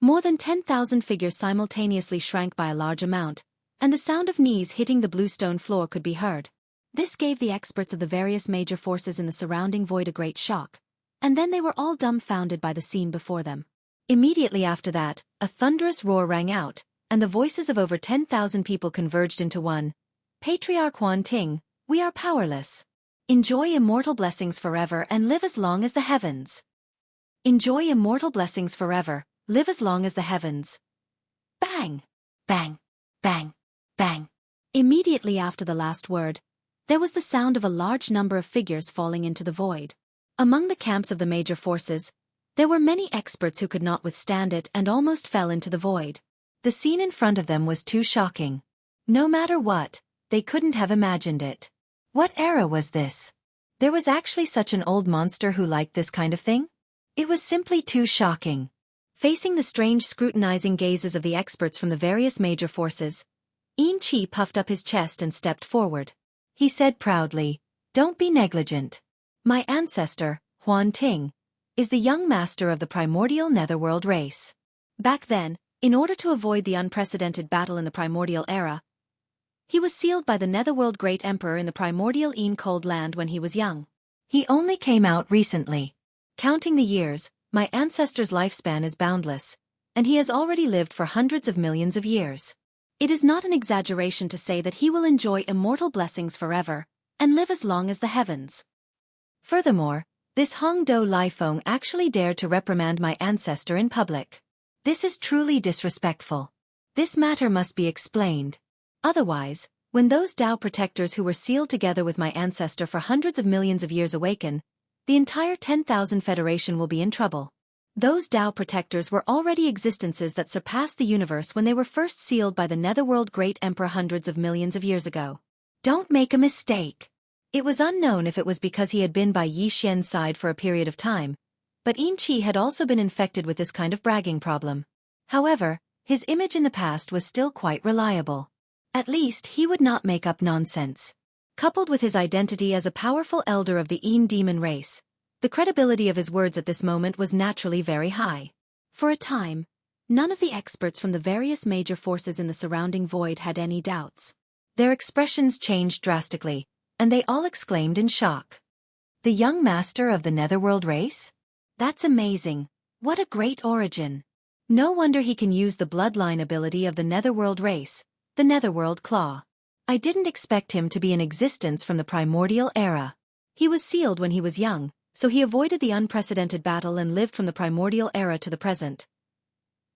More than 10,000 figures simultaneously shrank by a large amount, and the sound of knees hitting the bluestone floor could be heard. This gave the experts of the various major forces in the surrounding void a great shock, and then they were all dumbfounded by the scene before them. Immediately after that, a thunderous roar rang out, and the voices of over 10,000 people converged into one. Patriarch Huan Ting, we are powerless. Enjoy immortal blessings forever and live as long as the heavens. Enjoy immortal blessings forever, live as long as the heavens. Bang! Bang! Bang! Bang! Immediately after the last word, there was the sound of a large number of figures falling into the void. Among the camps of the major forces, there were many experts who could not withstand it and almost fell into the void. The scene in front of them was too shocking. No matter what, they couldn't have imagined it. What era was this? There was actually such an old monster who liked this kind of thing? It was simply too shocking. Facing the strange scrutinizing gazes of the experts from the various major forces, Een Qi puffed up his chest and stepped forward. He said proudly, "Don't be negligent. My ancestor, Huan Ting, is the young master of the primordial Netherworld race." Back then, in order to avoid the unprecedented battle in the primordial era, he was sealed by the Netherworld Great Emperor in the primordial Een Cold Land when he was young. He only came out recently. Counting the years, my ancestor's lifespan is boundless. and he has already lived for hundreds of millions of years. It is not an exaggeration to say that he will enjoy immortal blessings forever, and live as long as the heavens. Furthermore, this Hongdou Lifeng actually dared to reprimand my ancestor in public. This is truly disrespectful. This matter must be explained. Otherwise, when those Tao protectors who were sealed together with my ancestor for hundreds of millions of years awaken, the entire 10,000 Federation will be in trouble. Those Tao protectors were already existences that surpassed the universe when they were first sealed by the Netherworld Great Emperor hundreds of millions of years ago. Don't make a mistake. It was unknown if it was because he had been by Yi Xian's side for a period of time, but Yin Qi had also been infected with this kind of bragging problem. However, his image in the past was still quite reliable. At least he would not make up nonsense. Coupled with his identity as a powerful elder of the Yin demon race, the credibility of his words at this moment was naturally very high. For a time, none of the experts from the various major forces in the surrounding void had any doubts. Their expressions changed drastically, and they all exclaimed in shock. The young master of the Netherworld race? That's amazing. What a great origin. No wonder he can use the bloodline ability of the Netherworld race, the Netherworld Claw. I didn't expect him to be in existence from the primordial era. He was sealed when he was young, so he avoided the unprecedented battle and lived from the primordial era to the present.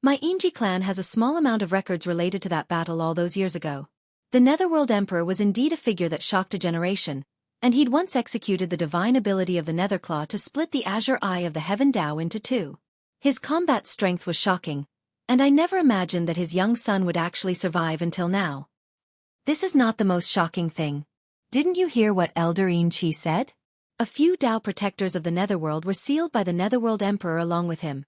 My Yinji clan has a small amount of records related to that battle all those years ago. The Netherworld Emperor was indeed a figure that shocked a generation, and he'd once executed the divine ability of the Netherclaw to split the azure eye of the Heaven Dao into two. His combat strength was shocking, and I never imagined that his young son would actually survive until now. This is not the most shocking thing. Didn't you hear what Elder Yin Qi said? A few Dao protectors of the Netherworld were sealed by the Netherworld Emperor along with him,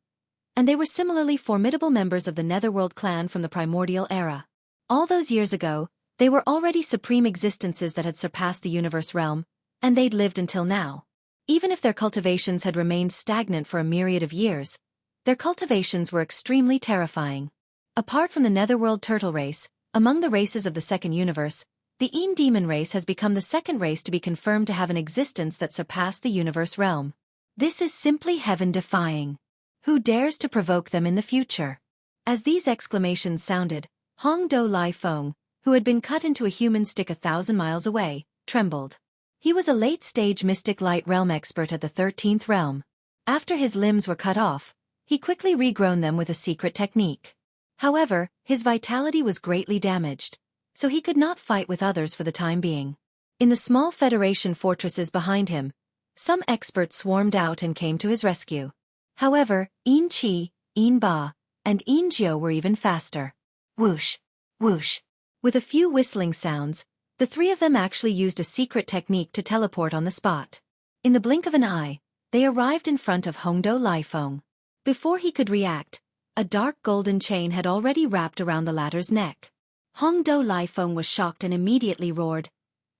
and they were similarly formidable members of the Netherworld clan from the primordial era. All those years ago, they were already supreme existences that had surpassed the universe realm, and they'd lived until now. Even if their cultivations had remained stagnant for a myriad of years, their cultivations were extremely terrifying. Apart from the Netherworld turtle race, among the races of the second universe, the Yin demon race has become the second race to be confirmed to have an existence that surpassed the universe realm. This is simply heaven-defying. Who dares to provoke them in the future? As these exclamations sounded, Hongdou Lifeng, who had been cut into a human stick 1,000 miles away, trembled. He was a late-stage mystic light realm expert at the 13th realm. After his limbs were cut off, he quickly regrown them with a secret technique. However, his vitality was greatly damaged, so he could not fight with others for the time being. In the small Federation fortresses behind him, some experts swarmed out and came to his rescue. However, Yin Qi, Yin Ba, and Yin Jiu were even faster. Whoosh, whoosh. With a few whistling sounds, the three of them actually used a secret technique to teleport on the spot. In the blink of an eye, they arrived in front of Hongdou Lifeng. Before he could react, a dark golden chain had already wrapped around the latter's neck. Hongdou Lifeng was shocked and immediately roared,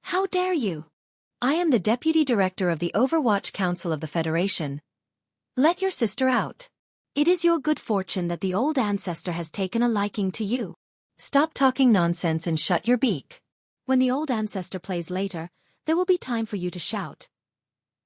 "How dare you? I am the Deputy Director of the Overwatch Council of the Federation. Let your sister out. It is your good fortune that the old ancestor has taken a liking to you. Stop talking nonsense and shut your beak. When the old ancestor plays later, there will be time for you to shout."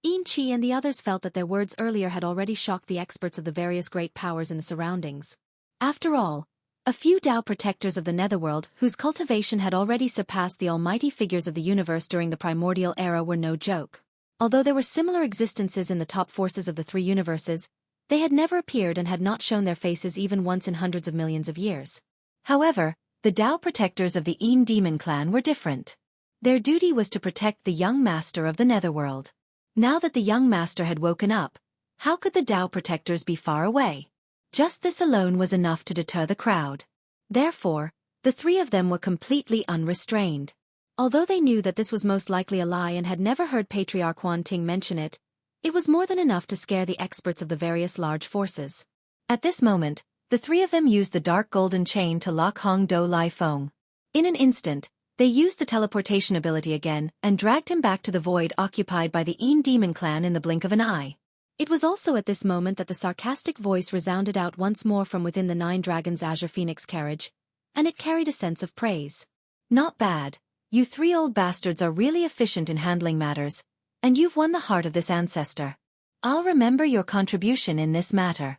Yin Qi and the others felt that their words earlier had already shocked the experts of the various great powers in the surroundings. After all, a few Dao protectors of the Netherworld whose cultivation had already surpassed the almighty figures of the universe during the primordial era were no joke. Although there were similar existences in the top forces of the three universes, they had never appeared and had not shown their faces even once in hundreds of millions of years. However, the Dao protectors of the Yin demon clan were different. Their duty was to protect the young master of the Netherworld. Now that the young master had woken up, how could the Dao protectors be far away? Just this alone was enough to deter the crowd. Therefore, the three of them were completely unrestrained. Although they knew that this was most likely a lie and had never heard Patriarch Huan Ting mention it, it was more than enough to scare the experts of the various large forces. At this moment, the three of them used the dark golden chain to lock Hongdou Lifeng. In an instant, they used the teleportation ability again and dragged him back to the void occupied by the Yin demon clan in the blink of an eye. It was also at this moment that the sarcastic voice resounded out once more from within the Nine Dragons' Azure Phoenix carriage, and it carried a sense of praise. "Not bad. You three old bastards are really efficient in handling matters, and you've won the heart of this ancestor. I'll remember your contribution in this matter."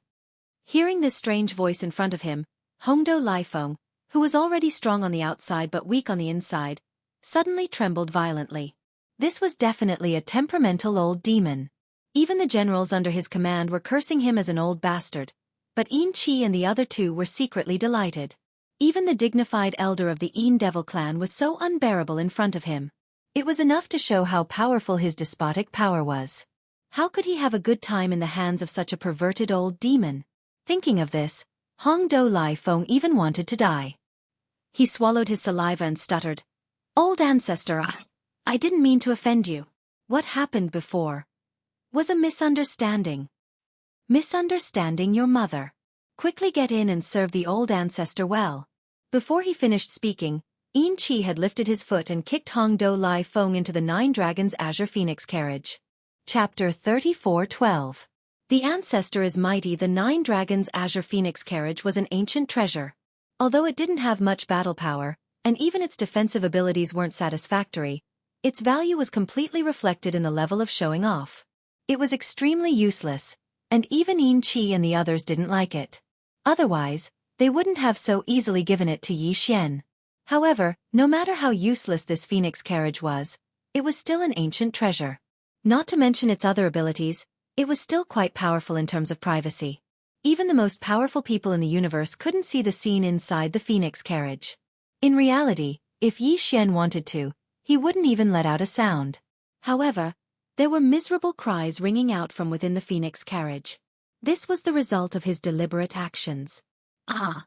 Hearing this strange voice in front of him, Hongdou Lifeng, who was already strong on the outside but weak on the inside, suddenly trembled violently. This was definitely a temperamental old demon. Even the generals under his command were cursing him as an old bastard, but Yin Qi and the other two were secretly delighted. Even the dignified elder of the Yin Devil clan was so unbearable in front of him. It was enough to show how powerful his despotic power was. How could he have a good time in the hands of such a perverted old demon? Thinking of this, Hongdou Lifeng even wanted to die. He swallowed his saliva and stuttered, "Old ancestor, I didn't mean to offend you. What happened before was a misunderstanding." "Misunderstanding your mother. Quickly get in and serve the old ancestor well." Before he finished speaking, Yin Qi had lifted his foot and kicked Hongdou Lifeng into the Nine Dragons' Azure Phoenix carriage. Chapter 34:12. The ancestor is mighty. The Nine Dragons' Azure Phoenix carriage was an ancient treasure. Although it didn't have much battle power, and even its defensive abilities weren't satisfactory, its value was completely reflected in the level of showing off. It was extremely useless, and even Yin Qi and the others didn't like it. Otherwise, they wouldn't have so easily given it to Yi Xian. However, no matter how useless this phoenix carriage was, it was still an ancient treasure. Not to mention its other abilities, it was still quite powerful in terms of privacy. Even the most powerful people in the universe couldn't see the scene inside the phoenix carriage. In reality, if Yi Xian wanted to, he wouldn't even let out a sound. However, there were miserable cries ringing out from within the phoenix carriage. This was the result of his deliberate actions. "Ah!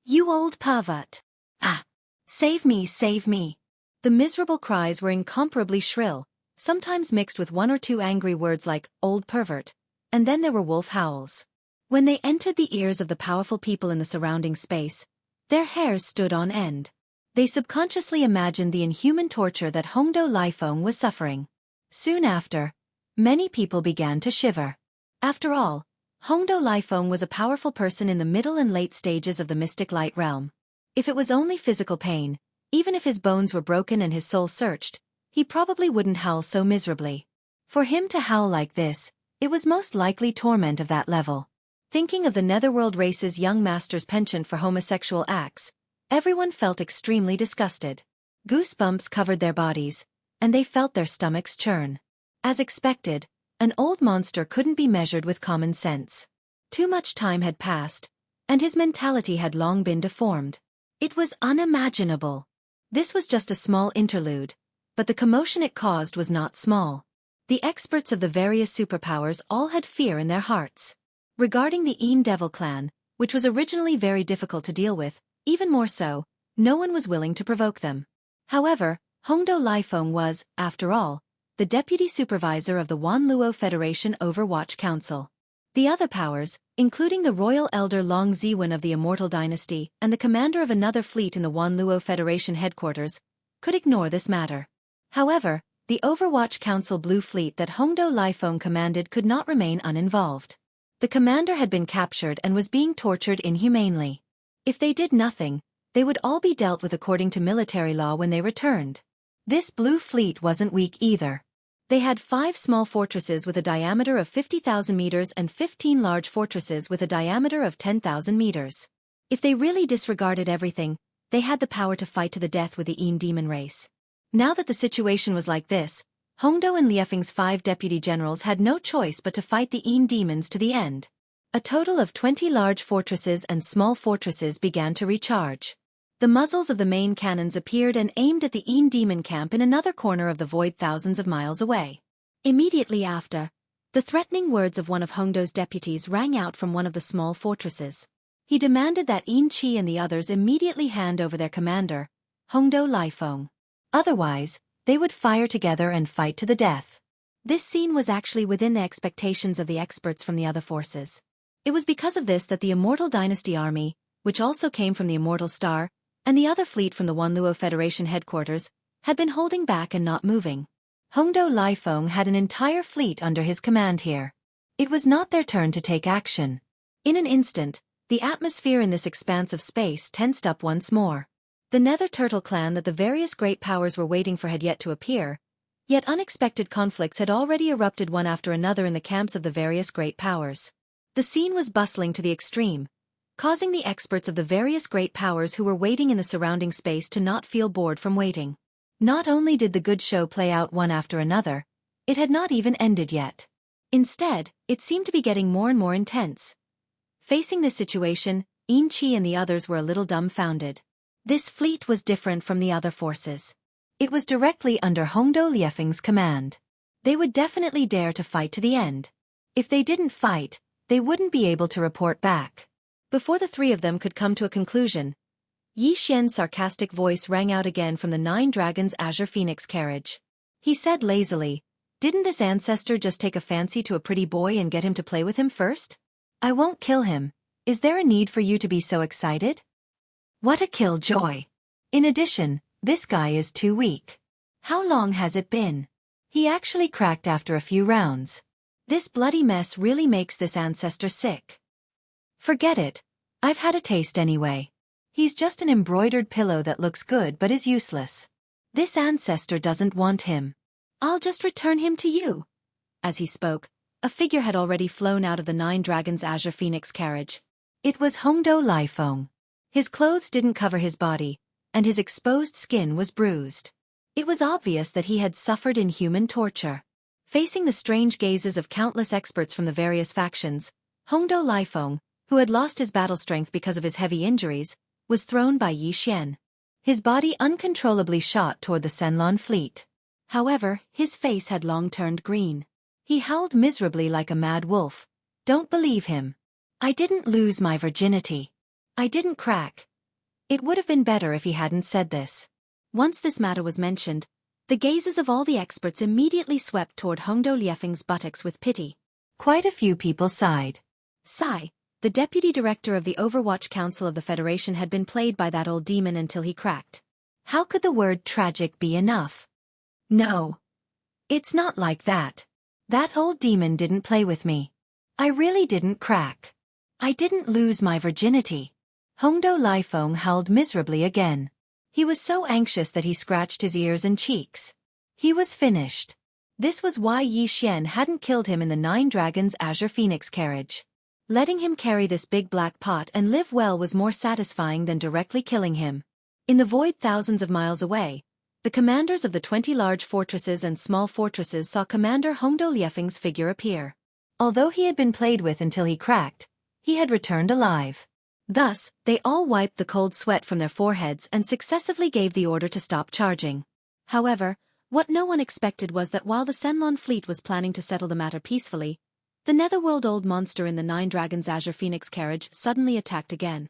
You old pervert! Ah! Save me, save me!" The miserable cries were incomparably shrill, sometimes mixed with one or two angry words like, "old pervert," and then there were wolf howls. When they entered the ears of the powerful people in the surrounding space, their hairs stood on end. They subconsciously imagined the inhuman torture that Hongdou Lifeng was suffering. Soon after, many people began to shiver. After all, Hongdou Lifeng was a powerful person in the middle and late stages of the mystic light realm. If it was only physical pain, even if his bones were broken and his soul searched, he probably wouldn't howl so miserably. For him to howl like this, it was most likely torment of that level. Thinking of the netherworld race's young master's penchant for homosexual acts, everyone felt extremely disgusted. Goosebumps covered their bodies, and they felt their stomachs churn. As expected, an old monster couldn't be measured with common sense. Too much time had passed, and his mentality had long been deformed. It was unimaginable. This was just a small interlude, but the commotion it caused was not small. The experts of the various superpowers all had fear in their hearts. Regarding the Yin Devil clan, which was originally very difficult to deal with, even more so, no one was willing to provoke them. However, Hongdou Lifeng was, after all, the deputy supervisor of the Wanluo Federation Overwatch Council. The other powers, including the royal elder Long Ziwen of the Immortal Dynasty and the commander of another fleet in the Wanluo Federation headquarters, could ignore this matter. However, the Overwatch Council Blue Fleet that Hongdou Lifeng commanded could not remain uninvolved. The commander had been captured and was being tortured inhumanely. If they did nothing, they would all be dealt with according to military law when they returned. This Blue Fleet wasn't weak either. They had 5 small fortresses with a diameter of 50,000 meters and 15 large fortresses with a diameter of 10,000 meters. If they really disregarded everything, they had the power to fight to the death with the Yin demon race. Now that the situation was like this, Hongdou and Liefeng's 5 deputy generals had no choice but to fight the Yin demons to the end. A total of 20 large fortresses and small fortresses began to recharge. The muzzles of the main cannons appeared and aimed at the Yin demon camp in another corner of the void thousands of miles away. Immediately after, the threatening words of one of Hongdou's deputies rang out from one of the small fortresses. He demanded that Yin Qi and the others immediately hand over their commander, Hongdou Lifeng. Otherwise, they would fire together and fight to the death. This scene was actually within the expectations of the experts from the other forces. It was because of this that the Immortal Dynasty army, which also came from the Immortal Star, and the other fleet from the Wanluo Federation headquarters, had been holding back and not moving. Hongdou Lifeng had an entire fleet under his command here. It was not their turn to take action. In an instant, the atmosphere in this expanse of space tensed up once more. The Nether Turtle clan that the various great powers were waiting for had yet to appear, yet unexpected conflicts had already erupted one after another in the camps of the various great powers. The scene was bustling to the extreme, causing the experts of the various great powers who were waiting in the surrounding space to not feel bored from waiting. Not only did the good show play out one after another, it had not even ended yet. Instead, it seemed to be getting more and more intense. Facing this situation, Xianxia and the others were a little dumbfounded. This fleet was different from the other forces. It was directly under Hongdou Liefeng's command. They would definitely dare to fight to the end. If they didn't fight, they wouldn't be able to report back. Before the three of them could come to a conclusion, Yi Xian's sarcastic voice rang out again from the Nine Dragons' Azure Phoenix carriage. He said lazily, "Didn't this ancestor just take a fancy to a pretty boy and get him to play with him first? I won't kill him. Is there a need for you to be so excited? What a killjoy. In addition, this guy is too weak. How long has it been? He actually cracked after a few rounds. This bloody mess really makes this ancestor sick. Forget it. I've had a taste anyway. He's just an embroidered pillow that looks good but is useless. This ancestor doesn't want him. I'll just return him to you." As he spoke, a figure had already flown out of the Nine Dragons' Azure Phoenix carriage. It was Hongdou Liefeng. His clothes didn't cover his body, and his exposed skin was bruised. It was obvious that he had suffered inhuman torture. Facing the strange gazes of countless experts from the various factions, Hongdou Liefeng, who had lost his battle strength because of his heavy injuries, was thrown by Yi Xian. His body uncontrollably shot toward the Senlon fleet. However, his face had long turned green. He howled miserably like a mad wolf. "Don't believe him. I didn't lose my virginity. I didn't crack." It would have been better if he hadn't said this. Once this matter was mentioned, the gazes of all the experts immediately swept toward Hongdou Liefeng's buttocks with pity. Quite a few people sighed. Sigh. The deputy director of the Overwatch Council of the Federation had been played by that old demon until he cracked. How could the word tragic be enough? No. It's not like that. That old demon didn't play with me. I really didn't crack. I didn't lose my virginity. Hongdou Liefeng howled miserably again. He was so anxious that he scratched his ears and cheeks. He was finished. This was why Yi Xian hadn't killed him in the Nine Dragons' Azure Phoenix carriage. Letting him carry this big black pot and live well was more satisfying than directly killing him. In the void thousands of miles away, the commanders of the 20 large fortresses and small fortresses saw Commander Hongdou Liefeng's figure appear. Although he had been played with until he cracked, he had returned alive. Thus, they all wiped the cold sweat from their foreheads and successively gave the order to stop charging. However, what no one expected was that while the Senlon fleet was planning to settle the matter peacefully, the netherworld old monster in the Nine Dragons' Azure Phoenix carriage suddenly attacked again.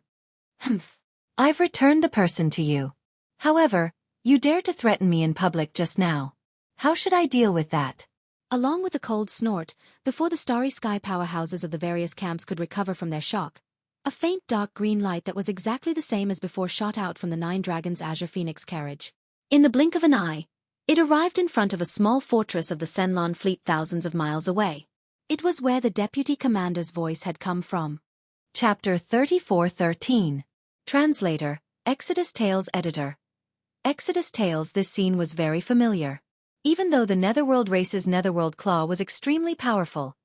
"Humph. I've returned the person to you. However, you dared to threaten me in public just now. How should I deal with that?" Along with a cold snort, before the starry sky powerhouses of the various camps could recover from their shock, a faint dark green light that was exactly the same as before shot out from the Nine Dragons' Azure Phoenix carriage. In the blink of an eye, it arrived in front of a small fortress of the Senlon fleet thousands of miles away. It was where the deputy commander's voice had come from. Chapter 34:13. Translator, Exodus Tales Editor. Exodus Tales. This scene was very familiar. Even though the Netherworld race's Netherworld Claw was extremely powerful,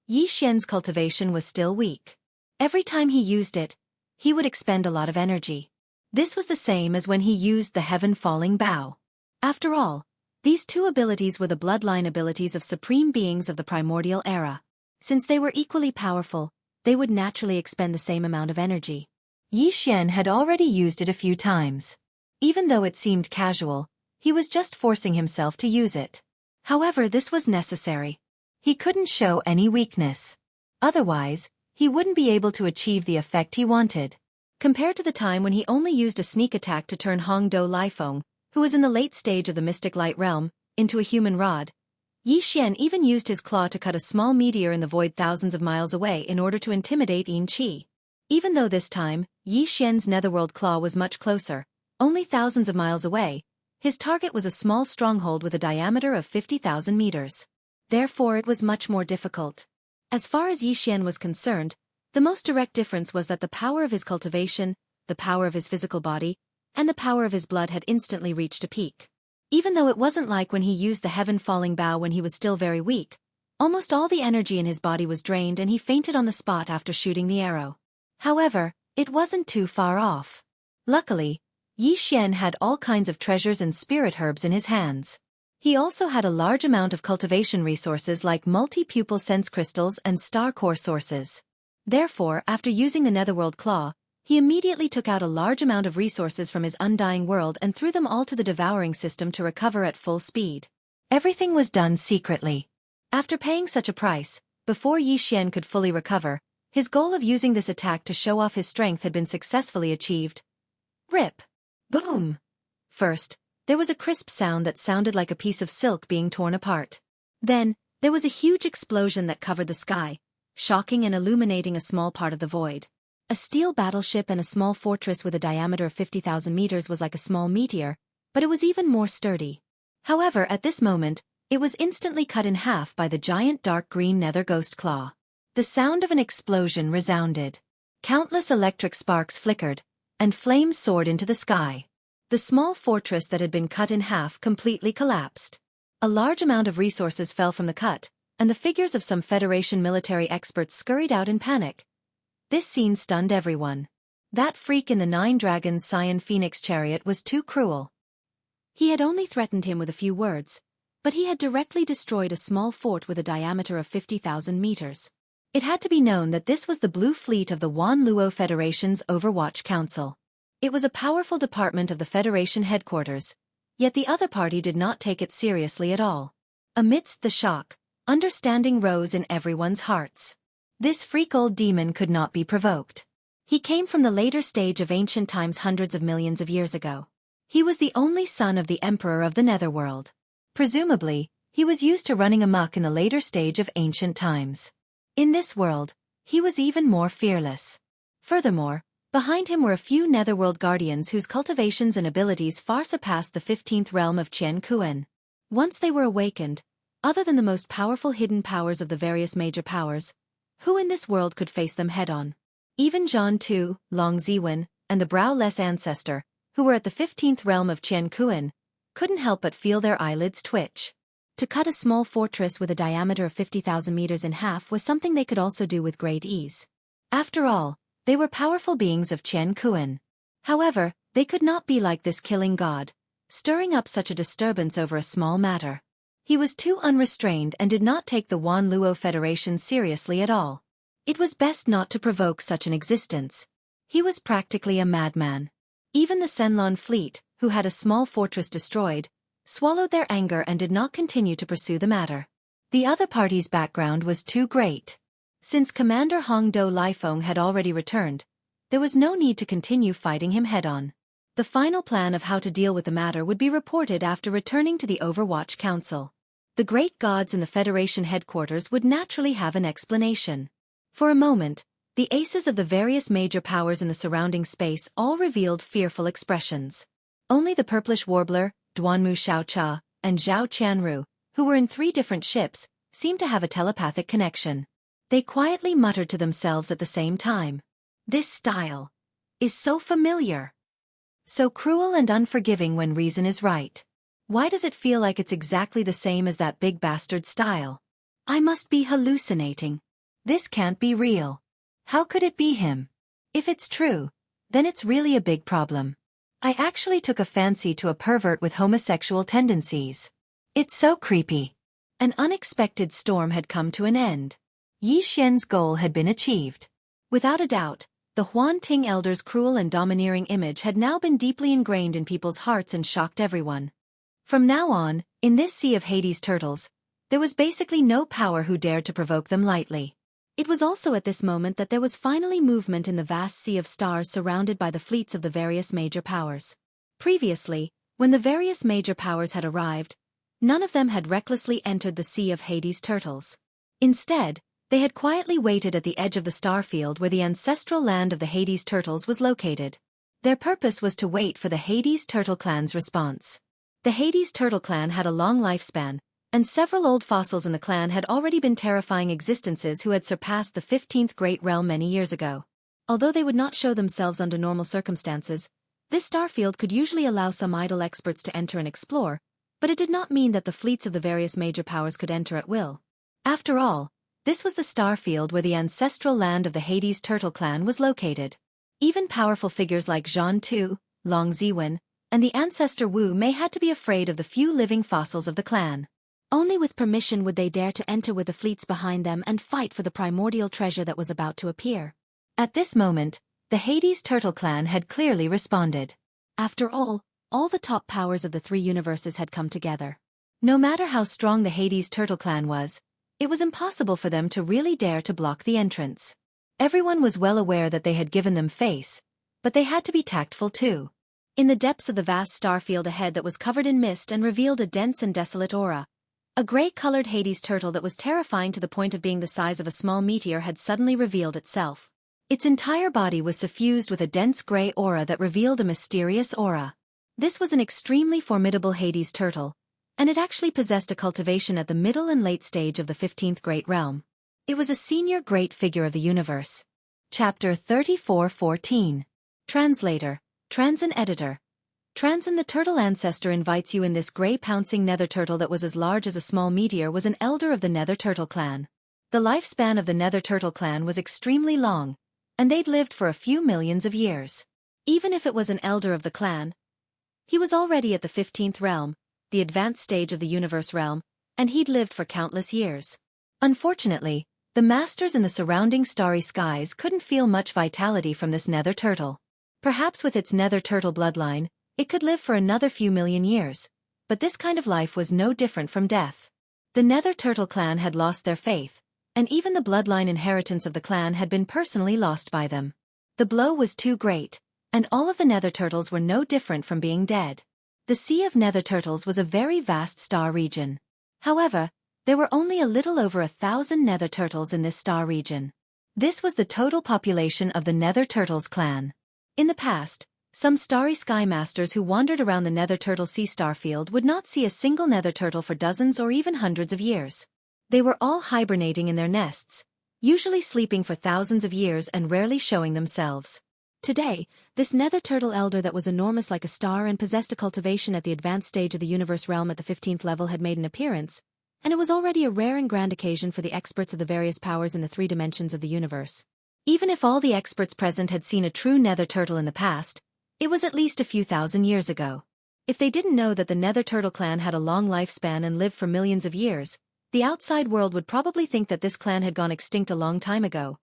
Yi Xian's cultivation was still weak. Every time he used it, he would expend a lot of energy. This was the same as when he used the Heaven-Falling Bow. After all, these two abilities were the bloodline abilities of supreme beings of the primordial era. Since they were equally powerful, they would naturally expend the same amount of energy. Yi Xian had already used it a few times. Even though it seemed casual, he was just forcing himself to use it. However, this was necessary. He couldn't show any weakness. Otherwise, he wouldn't be able to achieve the effect he wanted. Compared to the time when he only used a sneak attack to turn Hongdou Liefeng, who was in the late stage of the mystic light realm, into a human rod, Yi Xian even used his claw to cut a small meteor in the void thousands of miles away in order to intimidate Xianxia. Even though this time, Yi Xian's netherworld claw was much closer, only thousands of miles away, his target was a small stronghold with a diameter of 50,000 meters. Therefore it was much more difficult. As far as Yi Xian was concerned, the most direct difference was that the power of his cultivation, the power of his physical body, and the power of his blood had instantly reached a peak. Even though it wasn't like when he used the Heaven-Falling Bow when he was still very weak, Almost all the energy in his body was drained and he fainted on the spot after shooting the arrow. However, it wasn't too far off. Luckily, Yi Xian had all kinds of treasures and spirit herbs in his hands. He also had a large amount of cultivation resources like multi-pupil sense crystals and star core sources. Therefore, after using the Netherworld Claw, he immediately took out a large amount of resources from his undying world and threw them all to the devouring system to recover at full speed. Everything was done secretly. After paying such a price, before Yi Xian could fully recover, his goal of using this attack to show off his strength had been successfully achieved. Rip! Boom! First, there was a crisp sound that sounded like a piece of silk being torn apart. Then, there was a huge explosion that covered the sky, shocking and illuminating a small part of the void. A steel battleship and a small fortress with a diameter of 50,000 meters was like a small meteor, but it was even more sturdy. However, at this moment, it was instantly cut in half by the giant dark green nether ghost claw. The sound of an explosion resounded. Countless electric sparks flickered, and flames soared into the sky. The small fortress that had been cut in half completely collapsed. A large amount of resources fell from the cut, and the figures of some Federation military experts scurried out in panic. This scene stunned everyone. That freak in the 9 Dragons Scion Phoenix chariot was too cruel. He had only threatened him with a few words, but he had directly destroyed a small fort with a diameter of 50,000 meters. It had to be known that this was the Blue Fleet of the Wan Luo Federation's Overwatch Council. It was a powerful department of the Federation headquarters, yet the other party did not take it seriously at all. Amidst the shock, understanding rose in everyone's hearts. This freak old demon could not be provoked. He came from the later stage of ancient times hundreds of millions of years ago. He was the only son of the Emperor of the Netherworld. Presumably, he was used to running amok in the later stage of ancient times. In this world, he was even more fearless. Furthermore, behind him were a few Netherworld guardians whose cultivations and abilities far surpassed the 15th realm of Jianghu. Once they were awakened, other than the most powerful hidden powers of the various major powers, who in this world could face them head-on? Even John Tu, Long Ziwen, and the Browless ancestor, who were at the 15th realm of Jianghu, couldn't help but feel their eyelids twitch. To cut a small fortress with a diameter of 50,000 meters in half was something they could also do with great ease. After all, they were powerful beings of Jianghu. However, they could not be like this killing god, stirring up such a disturbance over a small matter. He was too unrestrained and did not take the Wan Luo Federation seriously at all. It was best not to provoke such an existence. He was practically a madman. Even the Senlon fleet, who had a small fortress destroyed, swallowed their anger and did not continue to pursue the matter. The other party's background was too great. Since Commander Hongdo Lifeng had already returned, there was no need to continue fighting him head-on. The final plan of how to deal with the matter would be reported after returning to the Overwatch Council. The great gods in the Federation headquarters would naturally have an explanation. For a moment, the aces of the various major powers in the surrounding space all revealed fearful expressions. Only the purplish warbler, Duanmu Xiaocha, and Zhao Qianru, who were in 3 different ships, seemed to have a telepathic connection. They quietly muttered to themselves at the same time. This style is so familiar. So cruel and unforgiving when reason is right. Why does it feel like it's exactly the same as that big bastard style? I must be hallucinating. This can't be real. How could it be him? If it's true, then it's really a big problem. I actually took a fancy to a pervert with homosexual tendencies. It's so creepy. An unexpected storm had come to an end. Yi Xian's goal had been achieved. Without a doubt, the Huan Ting Elder's cruel and domineering image had now been deeply ingrained in people's hearts and shocked everyone. From now on, in this sea of Hades turtles, there was basically no power who dared to provoke them lightly. It was also at this moment that there was finally movement in the vast sea of stars surrounded by the fleets of the various major powers. Previously, when the various major powers had arrived, none of them had recklessly entered the sea of Hades turtles. Instead, they had quietly waited at the edge of the starfield where the ancestral land of the Hades turtles was located. Their purpose was to wait for the Hades turtle clan's response. The Hades turtle clan had a long lifespan, and several old fossils in the clan had already been terrifying existences who had surpassed the 15th Great Realm many years ago. Although they would not show themselves under normal circumstances, this starfield could usually allow some idle experts to enter and explore, but it did not mean that the fleets of the various major powers could enter at will. After all, this was the star field where the ancestral land of the Hades turtle clan was located. Even powerful figures like Jianghu, Long Ziwen, and the ancestor Wu Mei had to be afraid of the few living fossils of the clan. Only with permission would they dare to enter with the fleets behind them and fight for the primordial treasure that was about to appear. At this moment, the Hades turtle clan had clearly responded. After all the top powers of the three universes had come together. No matter how strong the Hades turtle clan was, it was impossible for them to really dare to block the entrance. Everyone was well aware that they had given them face, but they had to be tactful too. In the depths of the vast star field ahead that was covered in mist and revealed a dense and desolate aura, a gray-colored Hades turtle that was terrifying to the point of being the size of a small meteor had suddenly revealed itself. Its entire body was suffused with a dense gray aura that revealed a mysterious aura. This was an extremely formidable Hades turtle, and it actually possessed a cultivation at the middle and late stage of the 15th Great Realm. It was a senior great figure of the universe. Chapter 34:14. Translator, Transin Editor. Transin the turtle ancestor invites you in. This gray pouncing nether turtle that was as large as a small meteor was an elder of the nether turtle clan. The lifespan of the nether turtle clan was extremely long, and they'd lived for a few millions of years. Even if it was an elder of the clan, he was already at the 15th realm, the advanced stage of the universe realm, and he'd lived for countless years. Unfortunately, the masters in the surrounding starry skies couldn't feel much vitality from this nether turtle. Perhaps with its nether turtle bloodline, it could live for another few million years, but this kind of life was no different from death. The nether turtle clan had lost their faith, and even the bloodline inheritance of the clan had been personally lost by them. The blow was too great, and all of the nether turtles were no different from being dead. The Sea of Nether Turtles was a very vast star region. However, there were only a little over 1,000 nether turtles in this star region. This was the total population of the Nether Turtles clan. In the past, some starry sky masters who wandered around the Nether Turtle sea star field would not see a single nether turtle for dozens or even hundreds of years. They were all hibernating in their nests, usually sleeping for thousands of years and rarely showing themselves. Today, this nether turtle elder that was enormous like a star and possessed a cultivation at the advanced stage of the universe realm at the 15th level had made an appearance, and it was already a rare and grand occasion for the experts of the various powers in the three dimensions of the universe. Even if all the experts present had seen a true nether turtle in the past, it was at least a few thousand years ago. If they didn't know that the nether turtle clan had a long lifespan and lived for millions of years, the outside world would probably think that this clan had gone extinct a long time ago.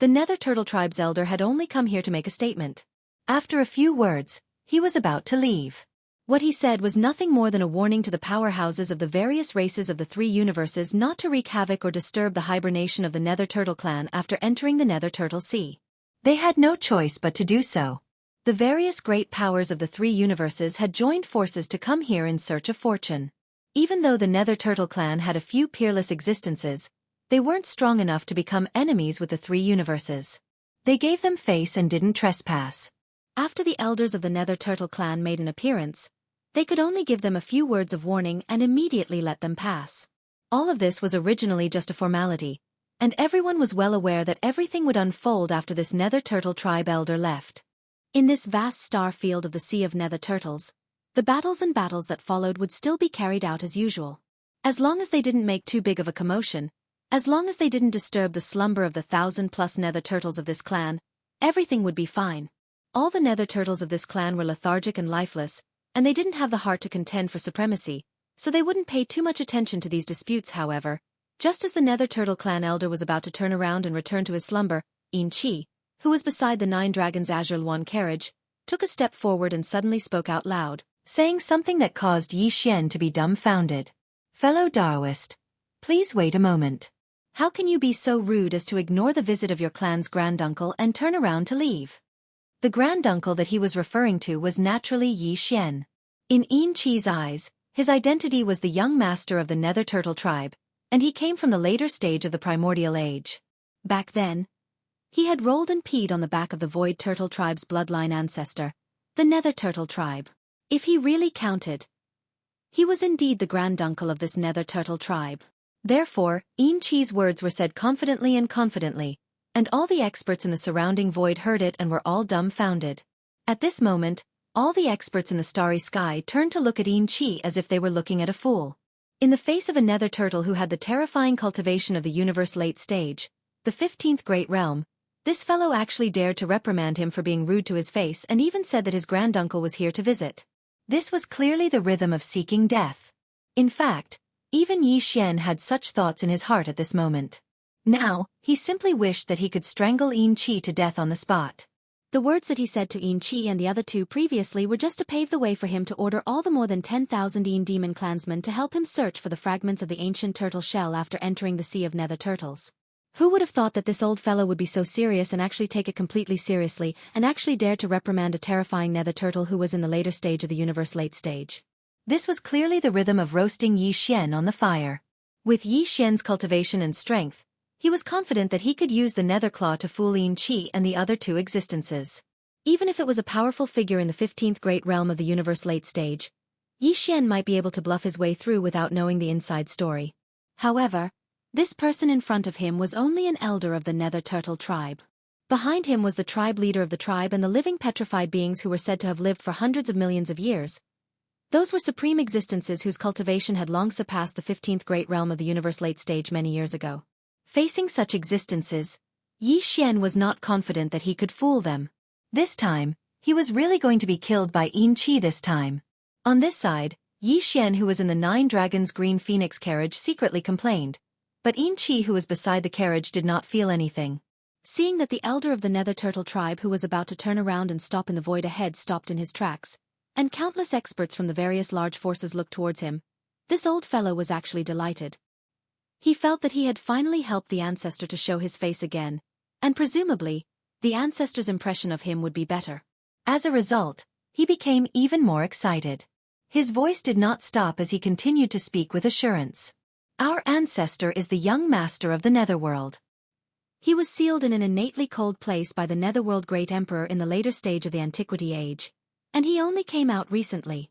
The Nether Turtle tribe's elder had only come here to make a statement. After a few words, he was about to leave. What he said was nothing more than a warning to the powerhouses of the various races of the three universes not to wreak havoc or disturb the hibernation of the Nether Turtle clan after entering the Nether Turtle Sea. They had no choice but to do so. The various great powers of the three universes had joined forces to come here in search of fortune. Even though the Nether Turtle clan had a few peerless existences, they weren't strong enough to become enemies with the three universes. They gave them face and didn't trespass. After the elders of the Nether Turtle clan made an appearance, they could only give them a few words of warning and immediately let them pass. All of this was originally just a formality, and everyone was well aware that everything would unfold after this Nether Turtle tribe elder left. In this vast star field of the Sea of Nether Turtles, the battles that followed would still be carried out as usual. As long as they didn't make too big of a commotion, as long as they didn't disturb the slumber of the 1,000+ nether turtles of this clan, everything would be fine. All the nether turtles of this clan were lethargic and lifeless, and they didn't have the heart to contend for supremacy, so they wouldn't pay too much attention to these disputes. However, just as the Nether Turtle clan elder was about to turn around and return to his slumber, Xianxia, who was beside the 9 Dragons Azure Luan carriage, took a step forward and suddenly spoke out loud, saying something that caused Yi Xian to be dumbfounded. "Fellow Daoist, please wait a moment. How can you be so rude as to ignore the visit of your clan's granduncle and turn around to leave?" The granduncle that he was referring to was naturally Yi Xian. In Xianxia's eyes, his identity was the young master of the Nether Turtle tribe, and he came from the later stage of the primordial age. Back then, he had rolled and peed on the back of the Void Turtle tribe's bloodline ancestor, the Nether Turtle tribe. If he really counted, he was indeed the granduncle of this Nether Turtle tribe. Therefore, Xianxia's words were said confidently, and all the experts in the surrounding void heard it and were all dumbfounded. At this moment, all the experts in the starry sky turned to look at Xianxia as if they were looking at a fool. In the face of a nether turtle who had the terrifying cultivation of the universe late stage, the 15th great realm, this fellow actually dared to reprimand him for being rude to his face and even said that his granduncle was here to visit. This was clearly the rhythm of seeking death. In fact, even Yi Xian had such thoughts in his heart at this moment. Now, he simply wished that he could strangle Xianxia to death on the spot. The words that he said to Xianxia and the other two previously were just to pave the way for him to order all the more than 10,000 Yin demon clansmen to help him search for the fragments of the ancient turtle shell after entering the Sea of Nether Turtles. Who would have thought that this old fellow would be so serious and actually take it completely seriously, and actually dare to reprimand a terrifying nether turtle who was in the later stage of the universe late stage? This was clearly the rhythm of roasting Yi Xian on the fire. With Yi Xian's cultivation and strength, he was confident that he could use the nether claw to fool Xianxia and the other two existences. Even if it was a powerful figure in the 15th great realm of the universe late stage, Yi Xian might be able to bluff his way through without knowing the inside story. However, this person in front of him was only an elder of the Nether Turtle tribe. Behind him was the tribe leader of the tribe and the living petrified beings who were said to have lived for hundreds of millions of years. Those were supreme existences whose cultivation had long surpassed the 15th great realm of the universe late stage many years ago. Facing such existences, Yi Xian was not confident that he could fool them. This time, he was really going to be killed by Xianxia this time. On this side, Yi Xian, who was in the 9 Dragons Green Phoenix carriage, secretly complained. But Xianxia, who was beside the carriage, did not feel anything. Seeing that the elder of the Nether Turtle tribe who was about to turn around and stop in the void ahead stopped in his tracks, and countless experts from the various large forces looked towards him, this old fellow was actually delighted. He felt that he had finally helped the ancestor to show his face again, and presumably, the ancestor's impression of him would be better. As a result, he became even more excited. His voice did not stop as he continued to speak with assurance. Our ancestor is the young master of the Netherworld. He was sealed in an innately cold place by the Netherworld Great Emperor in the later stage of the Antiquity Age, and he only came out recently.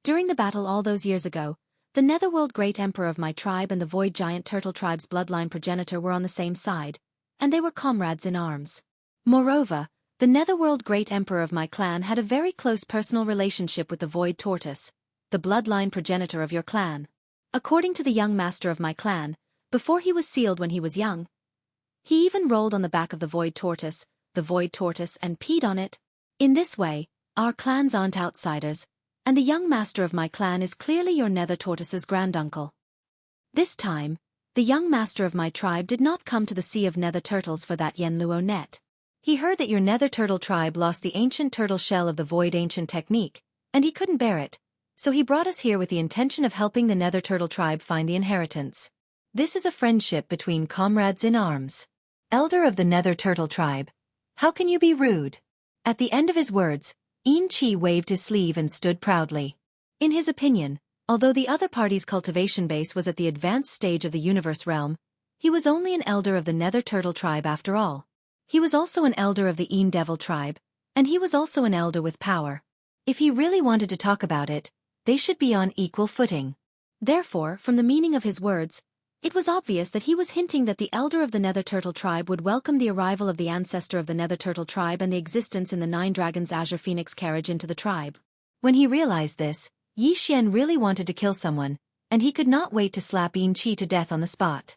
During the battle all those years ago, the Netherworld Great Emperor of my tribe and the Void Giant Turtle tribe's bloodline progenitor were on the same side, and they were comrades in arms. Moreover, the Netherworld Great Emperor of my clan had a very close personal relationship with the Void Tortoise, the bloodline progenitor of your clan. According to the young master of my clan, before he was sealed when he was young, he even rolled on the back of the Void Tortoise, and peed on it. In this way, our clans aren't outsiders, and the young master of my clan is clearly your Nether Tortoise's granduncle. This time, the young master of my tribe did not come to the Sea of Nether Turtles for that Yenluo net. He heard that your Nether Turtle tribe lost the ancient turtle shell of the Void Ancient technique, and he couldn't bear it. So he brought us here with the intention of helping the Nether Turtle tribe find the inheritance. This is a friendship between comrades in arms. Elder of the Nether Turtle tribe, how can you be rude? At the end of his words, Xianxia waved his sleeve and stood proudly. In his opinion, although the other party's cultivation base was at the advanced stage of the universe realm, he was only an elder of the Nether Turtle tribe after all. He was also an elder of the Yin Devil tribe, and he was also an elder with power. If he really wanted to talk about it, they should be on equal footing. Therefore, from the meaning of his words, it was obvious that he was hinting that the elder of the Nether Turtle tribe would welcome the arrival of the ancestor of the Nether Turtle tribe and the existence in the 9 Dragons Azure Phoenix carriage into the tribe. When he realized this, Yi Xian really wanted to kill someone, and he could not wait to slap Xianxia to death on the spot.